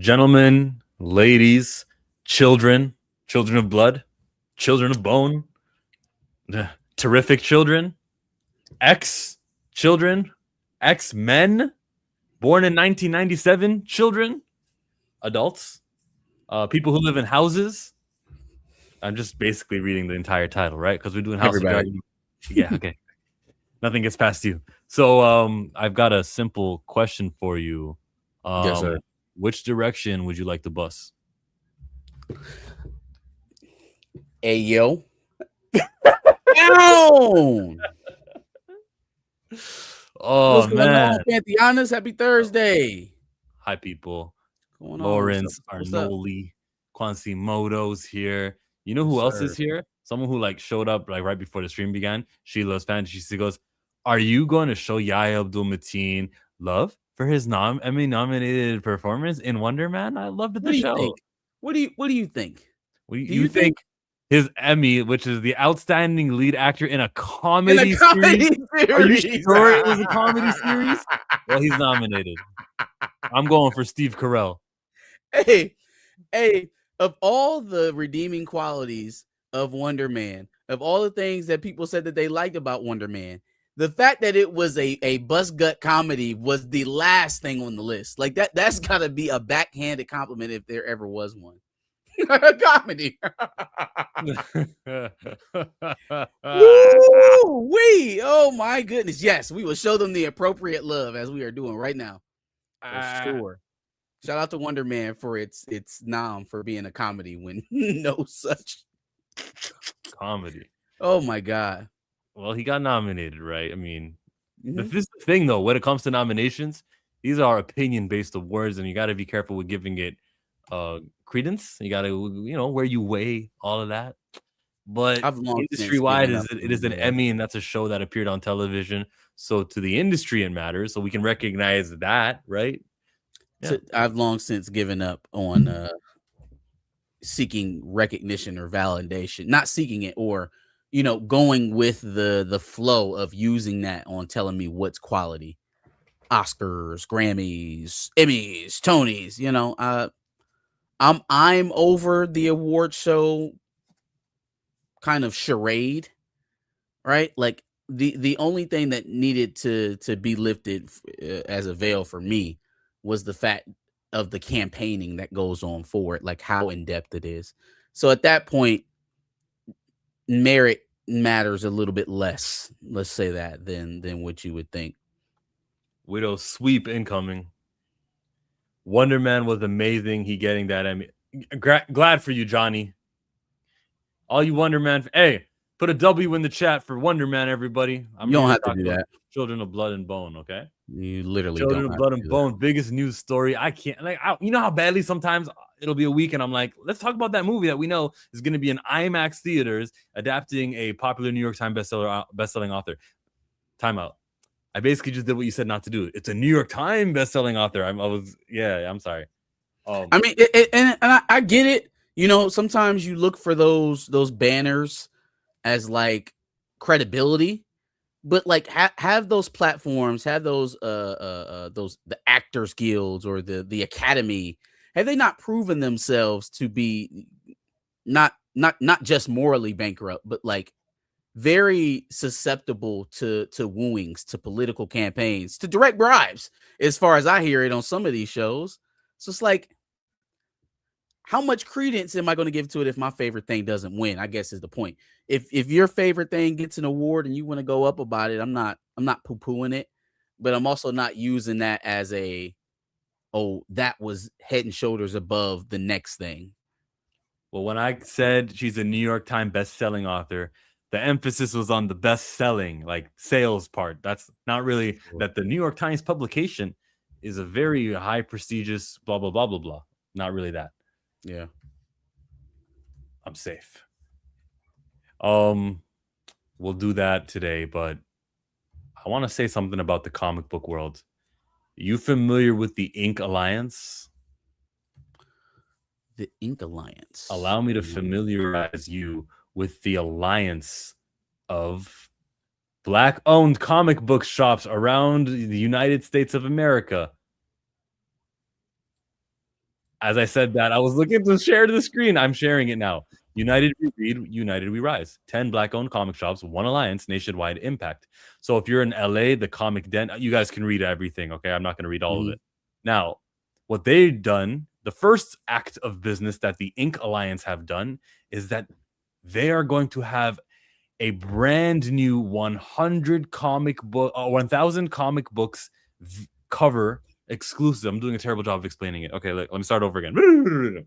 Gentlemen, ladies, children, children of blood, children of bone, terrific children, ex children, ex men, born in 1997, children, adults, people who live in houses. I'm just basically reading the entire title, right? Because we're doing House of Everybody. Dragon. Yeah, okay. Nothing gets past you. So I've got a simple question for you. Yes, sir. Which direction would you like to bus? Hey, yo. Down. Oh What's going man. on, Pantheonis? Happy Thursday. Hi people. What's going on? Lawrence What's up? Arnoli, Quasimodo's here. You know Yes, who else sir. is here? Someone who like showed up like right before the stream began. Sheila's fan. She goes, "Are you going to show Yahya Abdul Mateen love for his Emmy nominated performance in Wonder Man? I loved What the do you show. think? What do you think? Do you you think his Emmy, which is the outstanding lead actor in a comedy, comedy series? Are you series? sure it was a comedy series? Well, he's nominated. I'm going for Steve Carell. Hey, of all the redeeming qualities of Wonder Man, of all the things that people said that they liked about Wonder Man, the fact that it was a bust gut comedy was the last thing on the list. Like that's gotta be a backhanded compliment if there ever was one. Comedy. Woo-wee! Oh my goodness. Yes, we will show them the appropriate love as we are doing right now. For sure. Shout out to Wonder Man for its nom for being a comedy when no such comedy. Oh my god. Well, he got nominated, right? I mean, this is the thing though, when it comes to nominations, these are opinion-based awards, and you got to be careful with giving it credence. You got to, where you weigh all of that. But industry-wide, it is an Emmy, and that's a show that appeared on television. So to the industry, it matters. So we can recognize that, right? Yeah. I've long since given up on seeking recognition or validation, not seeking it, or going with the flow of using that on telling me what's quality. Oscars, Grammys, Emmys, Tonys, I'm over the award show kind of charade, right? Like the only thing that needed to be lifted as a veil for me was the fact of the campaigning that goes on for it, like how in depth it is. So at that point, merit matters a little bit less, let's say that, than what you would think. Widow sweep incoming. Wonder Man was amazing. He getting that Emmy. Glad for you, Johnny. All you Wonder Man. Hey, put a W in the chat for Wonder Man, everybody. You don't have to do that. Children of Blood and Bone, okay? You literally Children don't of Blood and Bone, biggest news story. I can't you know how badly sometimes it'll be a week and I'm like, let's talk about that movie that we know is going to be in IMAX theaters adapting a popular New York Times bestselling author. Timeout. I basically just did what you said not to do. It's a New York Times bestselling author. I'm sorry. I mean, and I get it. Sometimes you look for those banners as like credibility, but like have those platforms, have those the actors guilds or the academy, have they not proven themselves to be not just morally bankrupt, but like very susceptible to wooings, to political campaigns, to direct bribes, as far as I hear it on some of these shows. So it's like, how much credence am I going to give to it if my favorite thing doesn't win? I guess is the point. If your favorite thing gets an award and you want to go up about it, I'm not poo-pooing it, but I'm also not using that as that was head and shoulders above the next thing. Well, when I said she's a New York Times best-selling author, the emphasis was on the best-selling, like sales part. That's not really that the New York Times publication is a very high prestigious blah blah blah blah blah. Not really that. Yeah. I'm safe. We'll do that today, but I want to say something about the comic book world. You familiar with the Ink Alliance? The Ink Alliance. Allow me to familiarize you with the alliance of Black-owned comic book shops around the United States of America. As I said that, I was looking to share the screen. I'm sharing it now. United we read, united we rise. 10 black-owned comic shops, one alliance, nationwide impact. So if you're in LA, the Comic Den, you guys can read everything, okay? I'm not going to read all of it. Now, what they've done, the first act of business that the Ink Alliance have done is that they are going to have a brand new 1,000 comic books cover exclusive. I'm doing a terrible job of explaining it. Okay, let me start over again.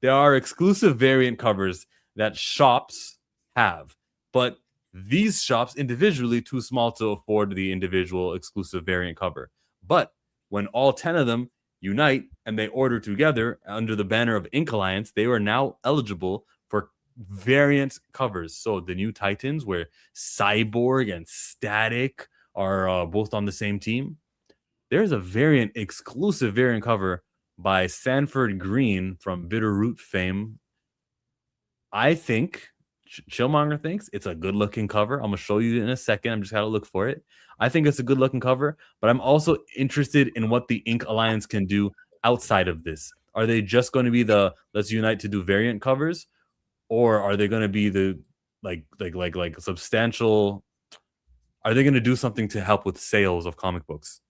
There are exclusive variant covers that shops have, but these shops individually too small to afford the individual exclusive variant cover. But when all 10 of them unite and they order together under the banner of Ink Alliance, they are now eligible for variant covers. So the new Titans, where Cyborg and Static are both on the same team, there's a exclusive variant cover by Sanford Green from Bitterroot fame. I think Chillmonger thinks it's a good looking cover. I'm gonna show you in a second. I'm just gotta look for it. I think it's a good looking cover, but I'm also interested in what the Ink Alliance can do outside of this. Are they just going to be the let's unite to do variant covers, or are they going to be the like substantial? Are they going to do something to help with sales of comic books?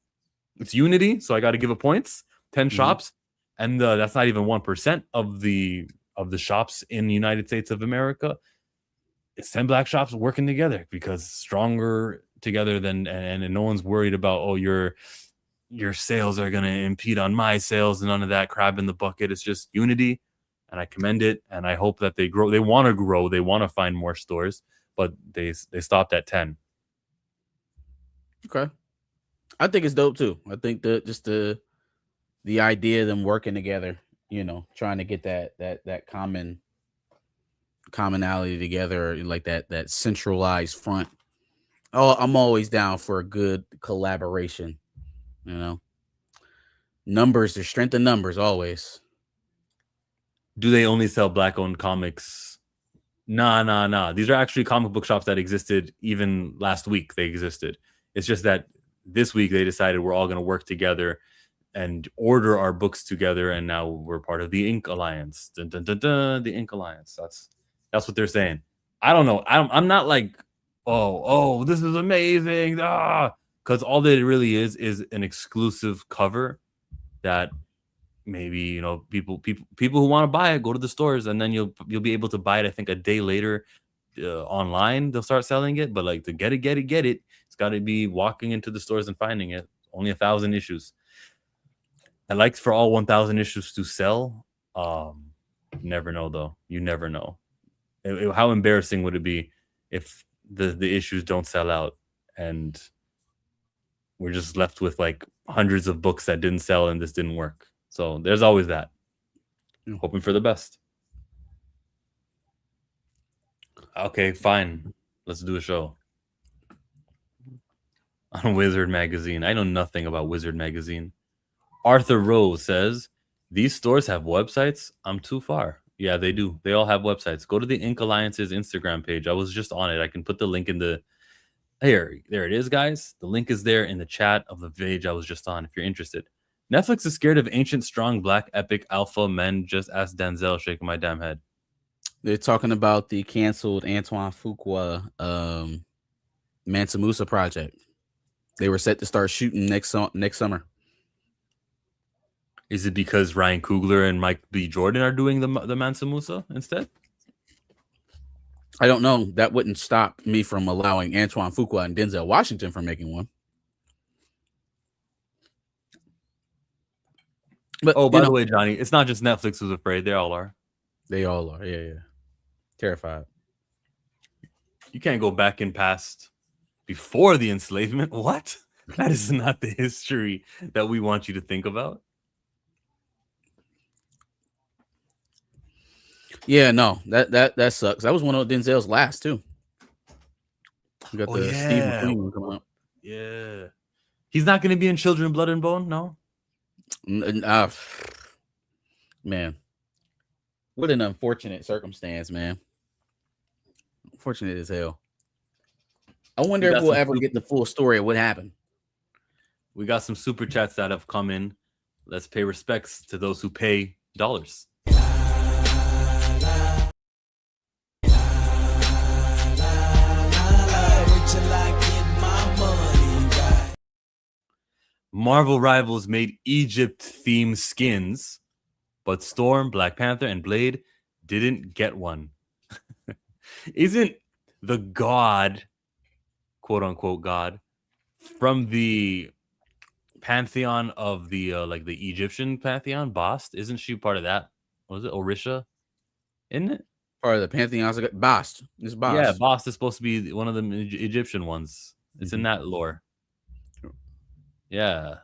It's Unity, so I got to give it points. 10 shops, and that's not even 1% of the shops in the United States of America. It's 10 black shops working together because stronger together than, and no one's worried about, your sales are going to impede on my sales and none of that crab in the bucket. It's just unity, and I commend it, and I hope that they grow. They want to grow. They want to find more stores, but they stopped at 10. Okay. I think it's dope too. I think the idea of them working together, trying to get that commonality together, like that centralized front. Oh, I'm always down for a good collaboration. Numbers, the strength of numbers, always. Do they only sell black-owned comics? Nah. These are actually comic book shops that existed even last week. They existed. It's just that this week they decided we're all going to work together and order our books together, and now we're part of the Ink Alliance. Dun, dun, dun, dun, the Ink Alliance. That's what they're saying. I don't know. I'm not like, oh, this is amazing. Because all that it really is an exclusive cover that maybe people who want to buy it go to the stores, and then you'll be able to buy it. I think a day later online they'll start selling it. But like to get it, it's got to be walking into the stores and finding it. Only 1,000 issues. I like for all 1,000 issues to sell. Never know though. You never know. How embarrassing would it be if the issues don't sell out and we're just left with like hundreds of books that didn't sell and this didn't work. So there's always that. Hoping for the best. Okay, fine. Let's do a show on Wizard Magazine. I know nothing about Wizard Magazine. Arthur Rose says, these stores have websites? I'm too far. Yeah, they do. They all have websites. Go to the Ink Alliance's Instagram page. I was just on it. I can put the link in the... There it is, guys. The link is there in the chat of the page I was just on if you're interested. Netflix is scared of ancient, strong, black, epic, alpha men. Just ask Denzel, shaking my damn head. They're talking about the canceled Antoine Fuqua Mansa Musa project. They were set to start shooting next summer. Is it because Ryan Coogler and Mike B. Jordan are doing the Mansa Musa instead? I don't know. That wouldn't stop me from allowing Antoine Fuqua and Denzel Washington from making one. But by the way, Johnny, it's not just Netflix who's afraid. They all are. They all are. Yeah. Terrified. You can't go back in past before the enslavement. What? That is not the history that we want you to think about. Yeah, no, that sucks. That was one of Denzel's last too. You got Steve McQueen one coming up. Yeah, he's not going to be in Children of Blood and Bone. No, man, what an unfortunate circumstance, man. Unfortunate as hell. I wonder if we'll ever get the full story of what happened. We got some super chats that have come in. Let's pay respects to those who pay dollars. Marvel Rivals made Egypt-themed skins, but Storm, Black Panther, and Blade didn't get one. Isn't the god, quote unquote god, from the pantheon of the like the Egyptian pantheon, Bast? Isn't she part of that? Was it Orisha? Isn't it? Part of the pantheon. Bast. It's Bast. Yeah, Bast is supposed to be one of the Egyptian ones. It's in that lore. Yeah.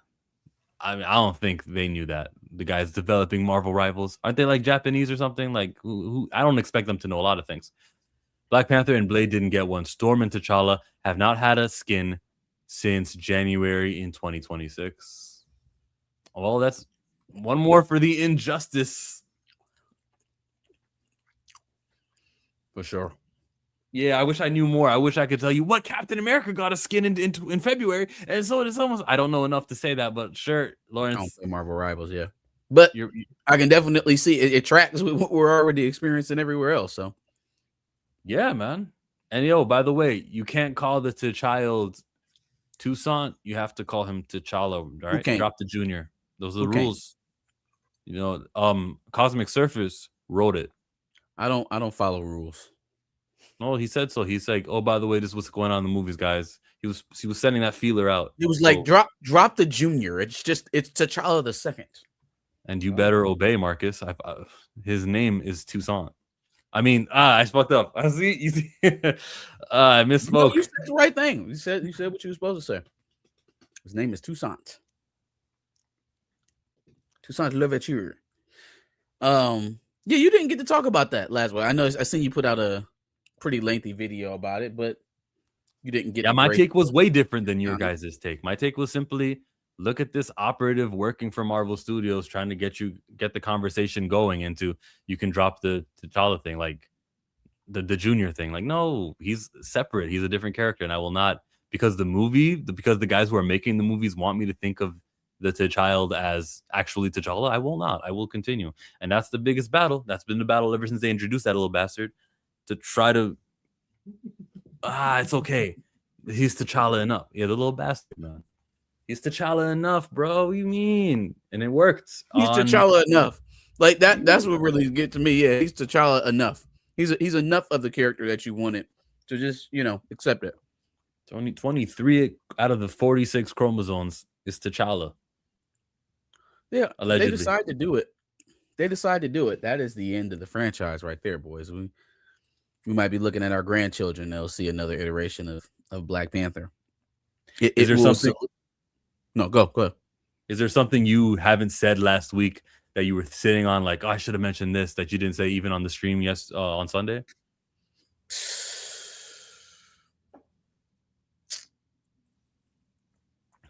I mean, I don't think they knew that. The guys developing Marvel Rivals, aren't they like Japanese or something? Like, who I don't expect them to know a lot of things. Black Panther and Blade didn't get one. Storm and T'Challa have not had a skin since January in 2026. Well, that's one more for the injustice. For sure. Yeah, I wish I knew more. I wish I could tell you what Captain America got a skin in February, and so it's almost. I don't know enough to say that, but sure, Lawrence. I don't play Marvel Rivals, yeah, but I can definitely see it tracks with what we're already experiencing everywhere else. So, yeah, man. And yo, by the way, you can't call the T'Child Toussaint. You have to call him T'Challa. All right, drop the junior. Those are the rules. You know, Cosmic Surface wrote it. I don't follow rules. No, he said so. He's like, oh, by the way, this is what's going on in the movies, guys. He was sending that feeler out. It was like drop the junior. It's T'Challa the second. And you better obey, Marcus. His name is Toussaint. I mean, I fucked up. I see. You see, I misspoke. No, you said the right thing. You said what you were supposed to say. His name is Toussaint. Toussaint Louverture. Yeah, you didn't get to talk about that last week. I know I seen you put out a pretty lengthy video about it, but you didn't get. Yeah, my take was way different than your guys' take. My take was simply look at this operative working for Marvel Studios, trying to get the conversation going into you can drop the T'Challa thing, like the junior thing. Like, no, he's separate. He's a different character, and I will not because the guys who are making the movies want me to think of the T'Child as actually T'Challa. I will not. I will continue, and that's the biggest battle. That's been the battle ever since they introduced that little bastard. To try to it's okay. He's T'Challa enough. Yeah, the little bastard, man. He's T'Challa enough, bro. What do you mean? And it worked. He's T'Challa enough. Like that's what really get to me. Yeah, he's T'Challa enough. He's enough of the character that you wanted to just, accept it. 23 out of the 46 chromosomes is T'Challa. Yeah, allegedly. They decide to do it. That is the end of the franchise right there, boys. We might be looking at our grandchildren. They'll see another iteration of Black Panther. Is there something? No, go ahead. Is there something you haven't said last week that you were sitting on, like, oh, I should have mentioned this, that you didn't say even on the stream on Sunday?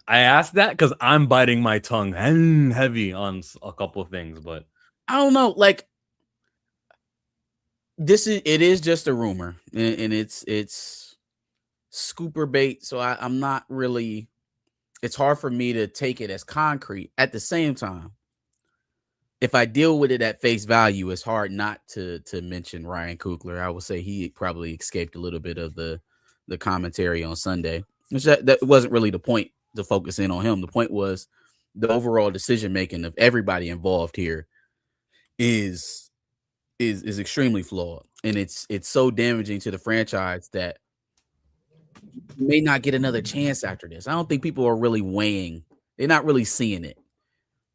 I asked that because I'm biting my tongue heavy on a couple of things, but I don't know. Like, it is just a rumor, and it's scooper bait. So I'm not really. It's hard for me to take it as concrete. At the same time, if I deal with it at face value, it's hard not to mention Ryan Coogler. I would say he probably escaped a little bit of the commentary on Sunday. That wasn't really the point to focus in on him. The point was the overall decision making of everybody involved here is extremely flawed, and it's so damaging to the franchise that you may not get another chance after this. I don't think people are really weighing. They're not really seeing it,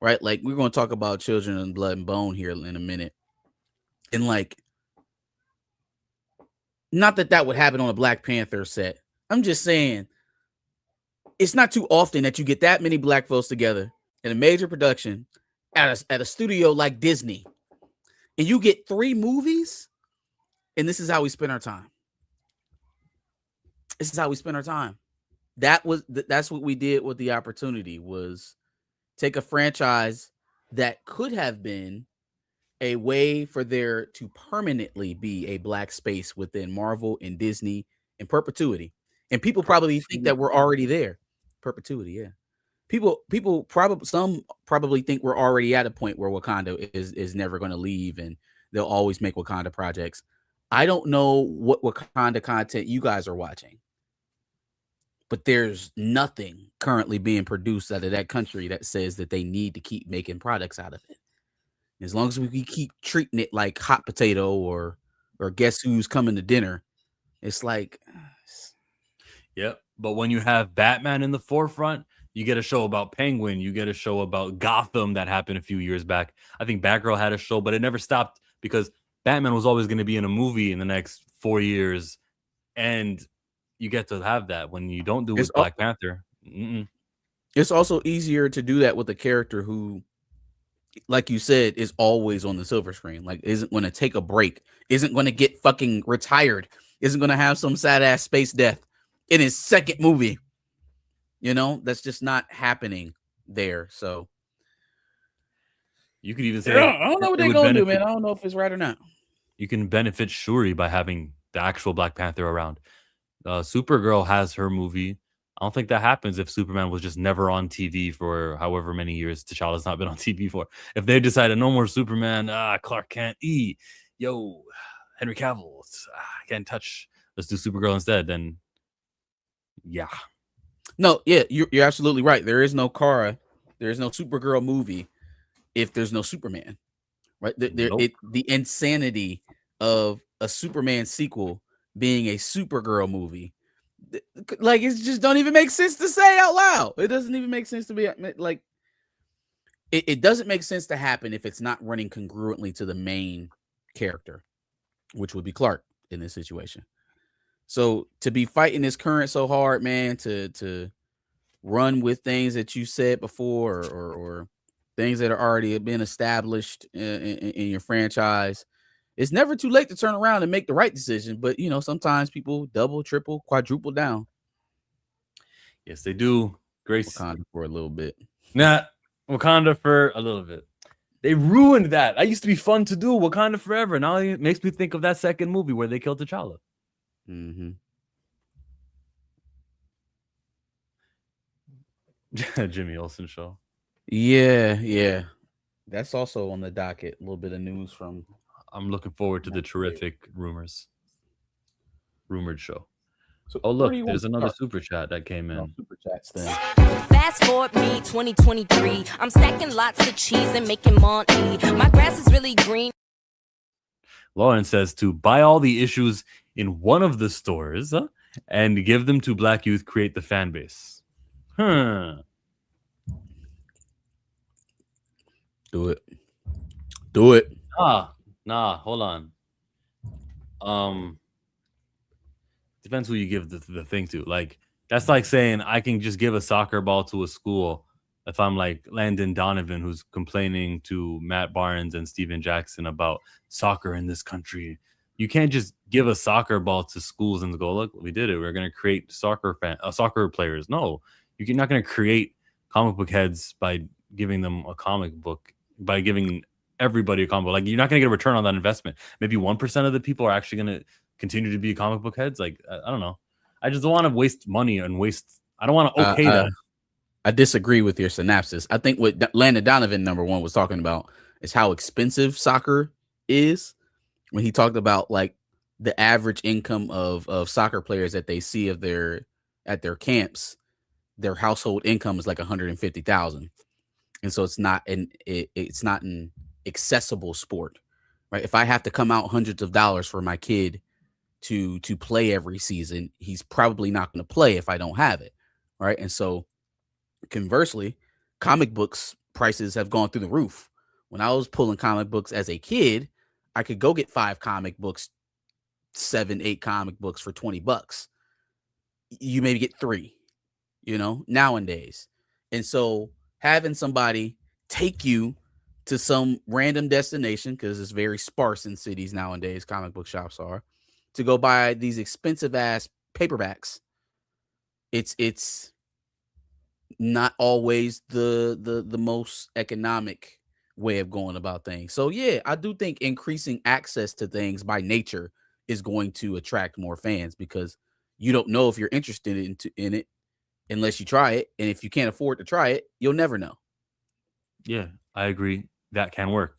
right? Like, we're going to talk about Children of Blood and Bone here in a minute, and like, not that would happen on a Black Panther set. I'm just saying, it's not too often that you get that many Black folks together in a major production at a studio like Disney, and you get 3 movies, and this is how we spend our time. This is how we spend our time. That's what we did with the opportunity, was take a franchise that could have been a way for there to permanently be a Black space within Marvel and Disney in perpetuity. And people probably think that we're already there. Perpetuity, yeah. people probably think we're already at a point where Wakanda is never going to leave and they'll always make Wakanda projects. I don't know what Wakanda content you guys are watching, but there's nothing currently being produced out of that country that says that they need to keep making products out of it. As long as we keep treating it like hot potato or guess who's coming to dinner, it's like Yep. But when you have Batman in the forefront, you get a show about Penguin. You get a show about Gotham that happened a few years back. I think Batgirl had a show, but it never stopped because Batman was always going to be in a movie in the next 4 years. And you get to have that when you don't do it with Black Panther. It's also easier to do that with a character who, like you said, is always on the silver screen. Like, isn't going to take a break, isn't going to get fucking retired, isn't going to have some sad ass space death in his second movie. You know, that's just not happening there. So you could even say, I don't know what they're going to do, man. I don't know if it's right or not. You can benefit Shuri by having the actual Black Panther around. Supergirl has her movie. I don't think that happens if Superman was just never on TV for however many years T'Challa's not been on TV for. If they decided no more Superman, Clark Kent, Henry Cavill, can't touch. Let's do Supergirl instead. Then, yeah. No, yeah, you're absolutely right. There is no Kara, there is no Supergirl movie if there's no Superman, right? The insanity of a Superman sequel being a Supergirl movie, like, it just don't even make sense to say out loud. It doesn't even make sense to be like, it doesn't make sense to happen if it's not running congruently to the main character, which would be Clark in this situation. So to be fighting this current so hard, man, to run with things that you said before or things that are already been established in your franchise, it's never too late to turn around and make the right decision. But, you know, sometimes people double, triple, quadruple down. Yes, they do. Grace Wakanda for a little bit. Wakanda for a little bit. They ruined that. That used to be fun to do. Wakanda Forever. Now it makes me think of that second movie where they killed T'Challa. Mm-hmm. Jimmy Olsen show. Yeah. That's also on the docket. A little bit of news from. I'm looking forward to the terrific rumored show. So, look, there's another super chat that came in. Super chats thing. Fast forward me 2023. I'm stacking lots of cheese and making money. My grass is really green. Lauren says to buy all the issues in one of the stores and give them to Black youth, create the fan base. Do it. Nah, hold on. Depends who you give the thing to. Like, that's like saying I can just give a soccer ball to a school if I'm like Landon Donovan, who's complaining to Matt Barnes and Steven Jackson about soccer in this country. You can't just give a soccer ball to schools and go, look, we did it. We're going to create soccer players. No, you're not going to create comic book heads by giving them a comic book, by giving everybody a comic book. Like, you're not going to get a return on that investment. Maybe 1% of the people are actually going to continue to be comic book heads. Like, I don't know. I just don't want to waste money and I don't want to that. I disagree with your synopsis. I think what Landon Donovan, number one, was talking about is how expensive soccer is. When he talked about like the average income of soccer players that they see at their camps, their household income is like $150,000, and so it's not an accessible sport, right? If I have to come out hundreds of dollars for my kid to play every season, he's probably not going to play if I don't have it, right? And so conversely, comic books prices have gone through the roof. When I was pulling comic books as a kid, I could go get 5 comic books, 7, 8 comic books for $20. You maybe get 3, nowadays. And so having somebody take you to some random destination, because it's very sparse in cities nowadays, comic book shops are, to go buy these expensive ass paperbacks, it's not always the most economic way of going about things. So yeah, I do think increasing access to things by nature is going to attract more fans, because you don't know if you're interested in it unless you try it. And if you can't afford to try it, you'll never know. Yeah, I agree. That can work.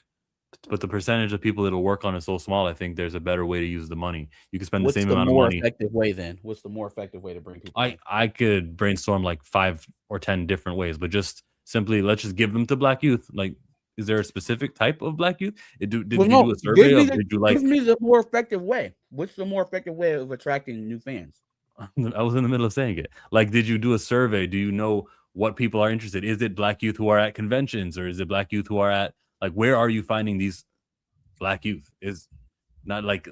But the percentage of people that'll work on it so small, I think there's a better way to use the money. You can spend What's the same the amount of more money. effective way then? What's the more effective way to bring people in? I could brainstorm like 5 or 10 different ways, but just simply let's just give them to Black youth. Like, is there a specific type of Black youth? Did you do a survey of did you like? Give me the more effective way. What's the more effective way of attracting new fans? I was in the middle of saying it. Like, did you do a survey? Do you know what people are interested? Is it Black youth who are at conventions, or is it Black youth who are at, like, where are you finding these Black youth? Is not like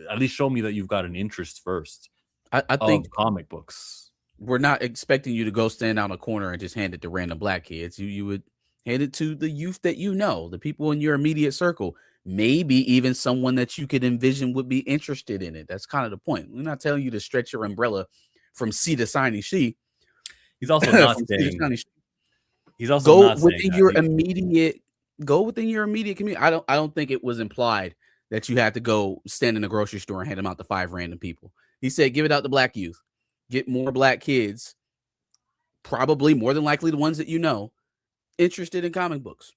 at least show me that you've got an interest first. I think comic books. We're not expecting you to go stand out a corner and just hand it to random Black kids. You would hand it to the youth that you know, the people in your immediate circle. Maybe even someone that you could envision would be interested in it. That's kind of the point. We're not telling you to stretch your umbrella from sea to shiny sea. He's also not saying. He's also go not within saying your immediate. Go within your immediate community. I don't think it was implied that you had to go stand in a grocery store and hand them out to 5 random people. He said, give it out to Black youth. Get more Black kids, probably more than likely the ones that you know, interested in comic books.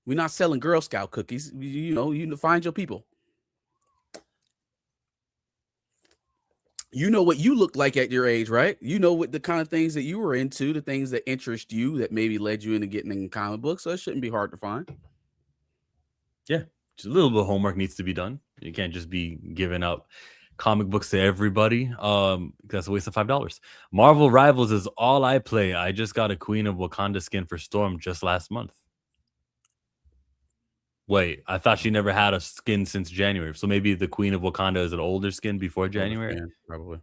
We're not selling Girl Scout cookies. You find your people. You know what you look like at your age, right? You know what the kind of things that you were into, the things that interest you, that maybe led you into getting in comic books. So it shouldn't be hard to find. Yeah, just a little bit of homework needs to be done. You can't just be giving out comic books to everybody. That's a waste of $5. Marvel Rivals is all I play. I just got a Queen of Wakanda skin for Storm just last month. Wait, I thought she never had a skin since January. So maybe the Queen of Wakanda is an older skin before January? Yeah, probably.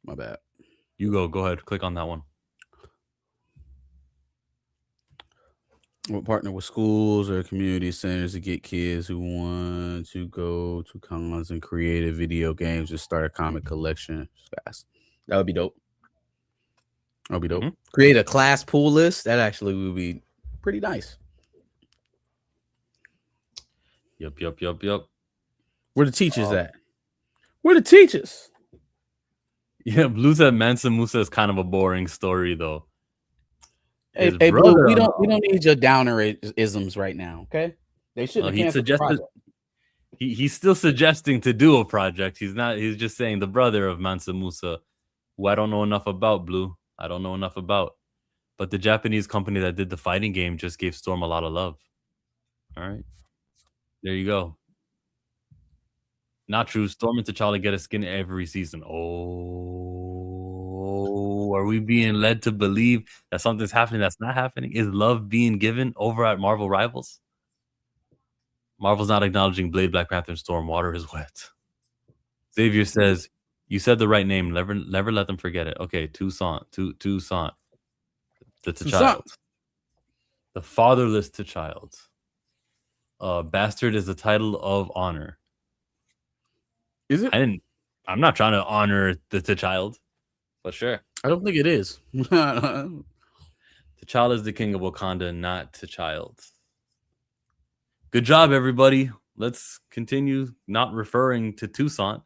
My bad. You go ahead. Click on that one. We'll partner with schools or community centers to get kids who want to go to cons and create a video games and start a comic collection fast. That would be dope. Mm-hmm. Create a class pool list. That actually would be pretty nice. Yep. Where the teachers at? Where the teachers? Yeah, Blue said Mansa Musa is kind of a boring story, though. Hey, Blue, we don't need your downer isms right now, okay? They shouldn't have canceled the project. He's still suggesting to do a project. He's just saying the brother of Mansa Musa, who I don't know enough about, Blue. I don't know enough about. But the Japanese company that did the fighting game just gave Storm a lot of love. All right. There you go. Not true. Storm and T'Challa get a skin every season. Oh, are we being led to believe that something's happening that's not happening? Is love being given over at Marvel Rivals? Marvel's not acknowledging Blade, Black Panther, and Storm. Water is wet. Xavier says, you said the right name. Never let them forget it. Okay, Toussaint. Toussaint. The T'Child. The fatherless T'Child. Bastard is the title of honor. Is it? I'm not trying to honor the T'Child, but sure. I don't think it is. T'Challa is the king of Wakanda, not T'Child. Good job, everybody. Let's continue not referring to Toussaint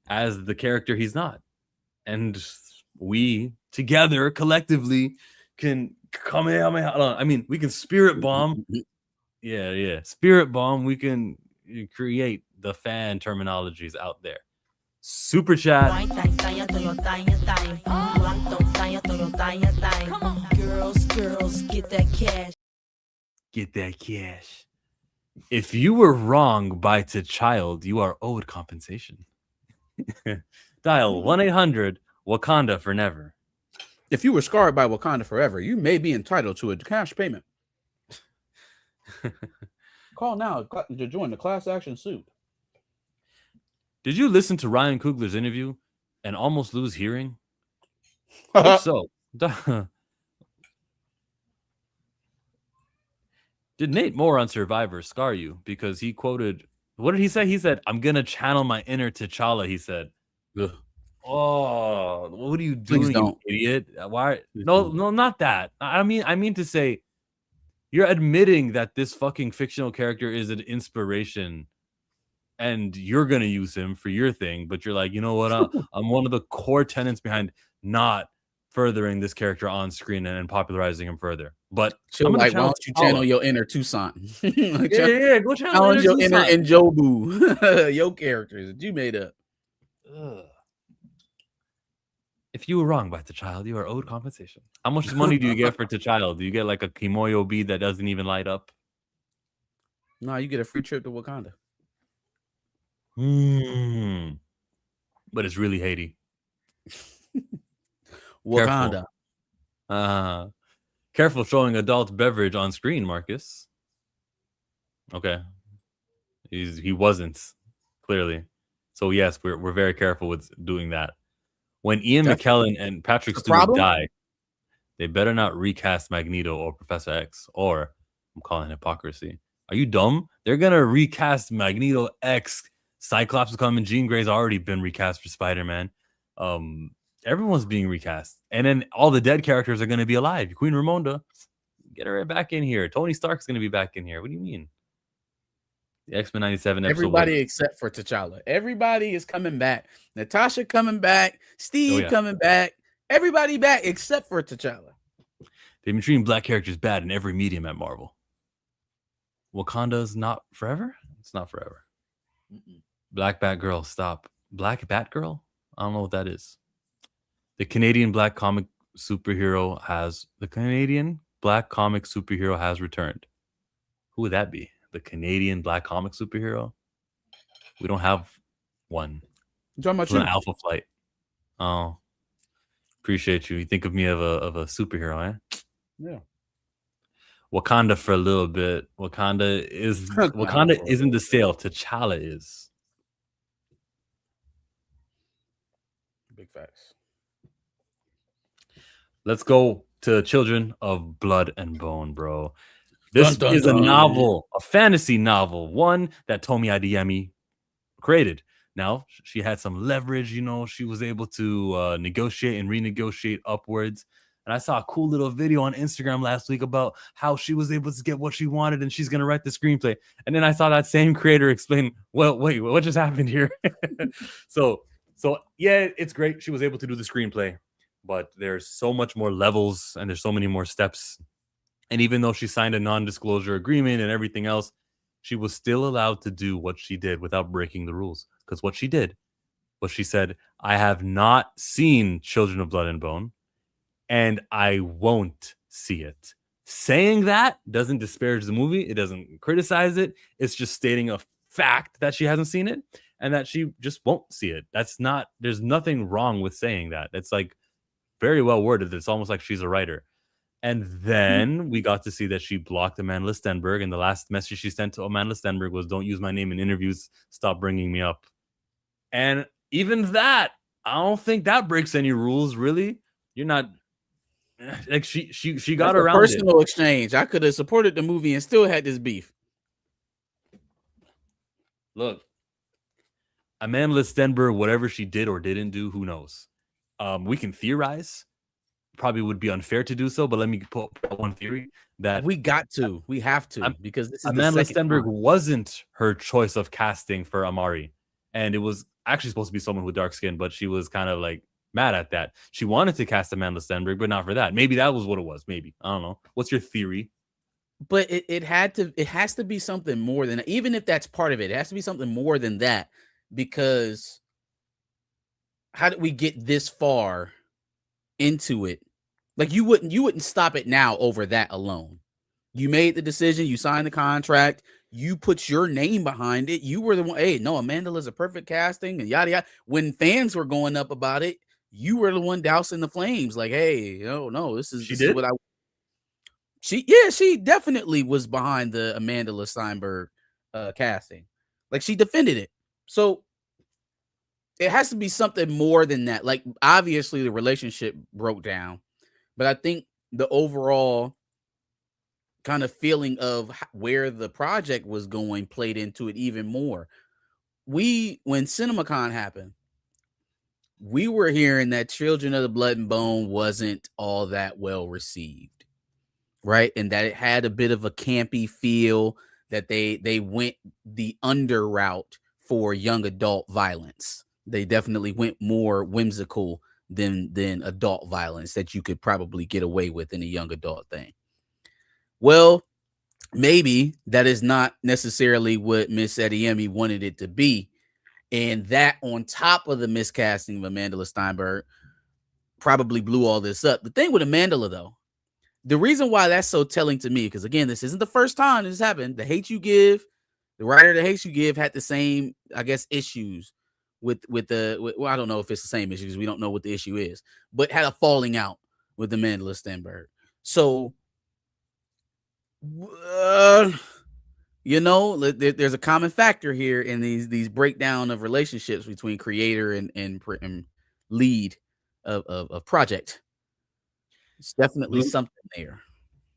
as the character he's not. And we together, collectively, can come in. I mean, we can spirit bomb. Yeah. Spirit bomb. We can create the fan terminologies out there. Super chat. Girls, get that cash. Get that cash. If you were wrong by T'Child, you are owed compensation. Dial 1-800 for never. If you were scarred by Wakanda forever, you may be entitled to a cash payment. Call now to join the class action suit. Did you listen to Ryan Coogler's interview and almost lose hearing? Hope so. Did Nate Moore on Survivor scar you? Because he quoted, what did he say? He said, I'm going to channel my inner T'Challa, he said. Ugh. Oh, what are you doing, don't. you idiot? Why? No, not that. I mean to say, you're admitting that this fucking fictional character is an inspiration and you're gonna use him for your thing, but you're like, you know what? I'm one of the core tenets behind not furthering this character on screen and popularizing him further. But Chill, I'm gonna like, why channel don't you channel T'Challa. your inner Tucson? Yeah. Go channel Challenge your inner Tucson. Njobu, your characters that you made up. Ugh. If you were wrong by T'Challa, you are owed compensation. How much money do you get for T'Challa? Do you get like a Kimoyo bead that doesn't even light up? No, you get a free trip to Wakanda. But it's really Haiti. Wakanda. Careful showing adult beverage on screen, Marcus. Okay. He wasn't, clearly. So yes, we're very careful with doing that. When Ian McKellen and Patrick Stewart die, they better not recast Magneto or Professor X, or I'm calling hypocrisy. Are you dumb? They're gonna recast Magneto, X, Cyclops is coming. Jean Grey's already been recast for Spider-Man. Everyone's being recast, and then all the dead characters are gonna be alive. Queen Ramonda, get her back in here. Tony Stark's gonna be back in here. What do you mean? The X-Men 97 episode. Everybody except for T'Challa. Everybody is coming back. Natasha coming back. Steve coming back. Everybody back except for T'Challa. They've been treating black characters bad in every medium at Marvel. Wakanda's not forever? It's not forever. Black Batgirl, stop. Black Batgirl? I don't know what that is. The Canadian black comic superhero has returned. Who would that be? The Canadian black comic superhero? We don't have one. You talking about you? An Alpha Flight. Oh, appreciate you. You think of me of a superhero, eh? Yeah. Wakanda for a little bit. Wakanda isn't the sale. T'Challa is. Big facts. Let's go to Children of Blood and Bone, bro. This is a novel, a fantasy novel, one that Tomi Adeyemi created. Now, she had some leverage, she was able to negotiate and renegotiate upwards. And I saw a cool little video on Instagram last week about how she was able to get what she wanted and she's going to write the screenplay. And then I saw that same creator explain, well, wait, what just happened here? So yeah, it's great. She was able to do the screenplay, but there's so much more levels and there's so many more steps. And even though she signed a non-disclosure agreement and everything else, she was still allowed to do what she did without breaking the rules. Because what she did was she said, I have not seen Children of Blood and Bone, and I won't see it. Saying that doesn't disparage the movie. It doesn't criticize it. It's just stating a fact that she hasn't seen it and that she just won't see it. There's nothing wrong with saying that. It's like very well worded. It's almost like she's a writer. And then we got to see that she blocked Amanda Stenberg. And the last message she sent to Amanda Stenberg was, don't use my name in interviews. Stop bringing me up. And even that, I don't think that breaks any rules, really. You're not like she got That's around a personal exchange. I could have supported the movie and still had this beef. Look, Amanda Stenberg, whatever she did or didn't do, who knows? We can theorize. Probably would be unfair to do so, but let me put one theory that we have to, because this is Amanda Stenberg wasn't her choice of casting for Amari, and it was actually supposed to be someone with dark skin, but she was kind of like mad at that. She wanted to cast Amanda Stenberg, but not for that. Maybe that was what it was. Maybe, I don't know. What's your theory? But it has to be something more than, even if that's part of it. It has to be something more than that, because how did we get this far into it? Like, you wouldn't stop it now over that alone. You made the decision, you signed the contract, you put your name behind it. You were the one, hey, no, Amanda is a perfect casting and yada yada. When fans were going up about it, you were the one dousing the flames, like, hey, no, this is what she definitely was behind the Amanda Stenberg casting. Like, she defended it. So it has to be something more than that. Like, obviously the relationship broke down, but I think the overall kind of feeling of where the project was going played into it even more. When CinemaCon happened, we were hearing that Children of the Blood and Bone wasn't all that well received, right? And that it had a bit of a campy feel, that they went the under route for young adult violence. They definitely went more whimsical than adult violence that you could probably get away with in a young adult thing. Well, maybe that is not necessarily what Miss Adeyemi wanted it to be. And that on top of the miscasting of Amandla Steinberg probably blew all this up. The thing with Amandla, though, the reason why that's so telling to me, because again, this isn't the first time this happened. The Hate U Give, the writer that Hate U Give had the same, I guess, issues with well, I don't know if it's the same issues. We don't know what the issue is, but had a falling out with Amandla Steinberg. So, you know, there's a common factor here in these breakdown of relationships between creator and lead of project. It's definitely something there.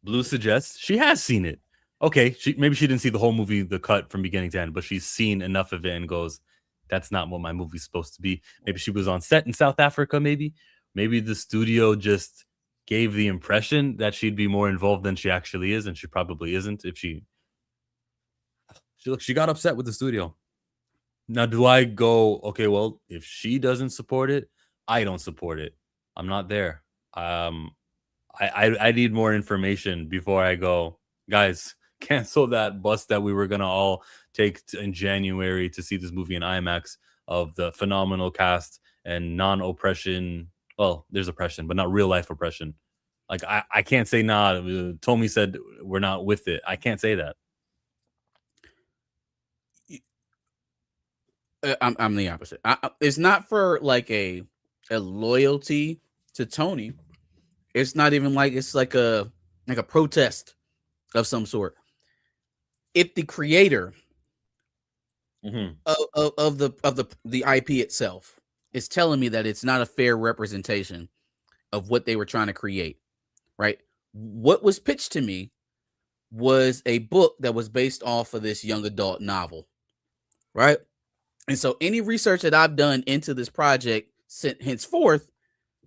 Blue suggests she has seen it. Okay, maybe she didn't see the whole movie, the cut from beginning to end, but she's seen enough of it and goes, that's not what my movie's supposed to be. Maybe she was on set in South Africa, maybe the studio just gave the impression that she'd be more involved than she actually is, and she probably isn't. If she got upset with the studio. Now, do I go, okay, well, if she doesn't support it, I don't support it. I'm not there. I need more information before I go, guys, cancel that bus that we were going to all take in January to see this movie in IMAX of the phenomenal cast and non-oppression. Well, there's oppression, but not real life oppression. Like, I can't say, nah, Tommy said we're not with it. I can't say that. I'm the opposite. It's not for like a loyalty to Tony. It's not even like it's like a protest of some sort. If the creator of the IP itself is telling me that it's not a fair representation of what they were trying to create, right? What was pitched to me was a book that was based off of this young adult novel, right? And so any research that I've done into this project henceforth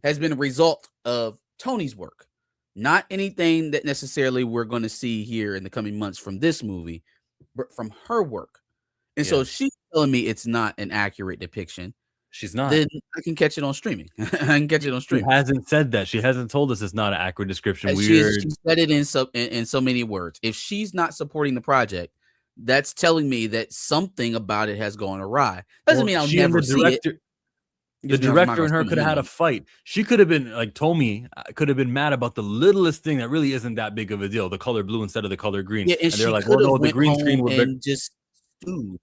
has been a result of Tony's work, not anything that necessarily we're going to see here in the coming months from this movie, but from her work. And so she's telling me it's not an accurate depiction. She's not. Then I can catch it on streaming. I can catch it on streaming. She hasn't said that. She hasn't told us it's not an accurate description. She said it in so many words. If she's not supporting the project, that's telling me that something about it has gone awry. Doesn't mean I'll never see it. The director and her could have had a fight. She could have been like Tommy could have been mad about the littlest thing that really isn't that big of a deal. The color blue instead of the color green. Yeah, and they're like, well, no, the green screen would and just stewed.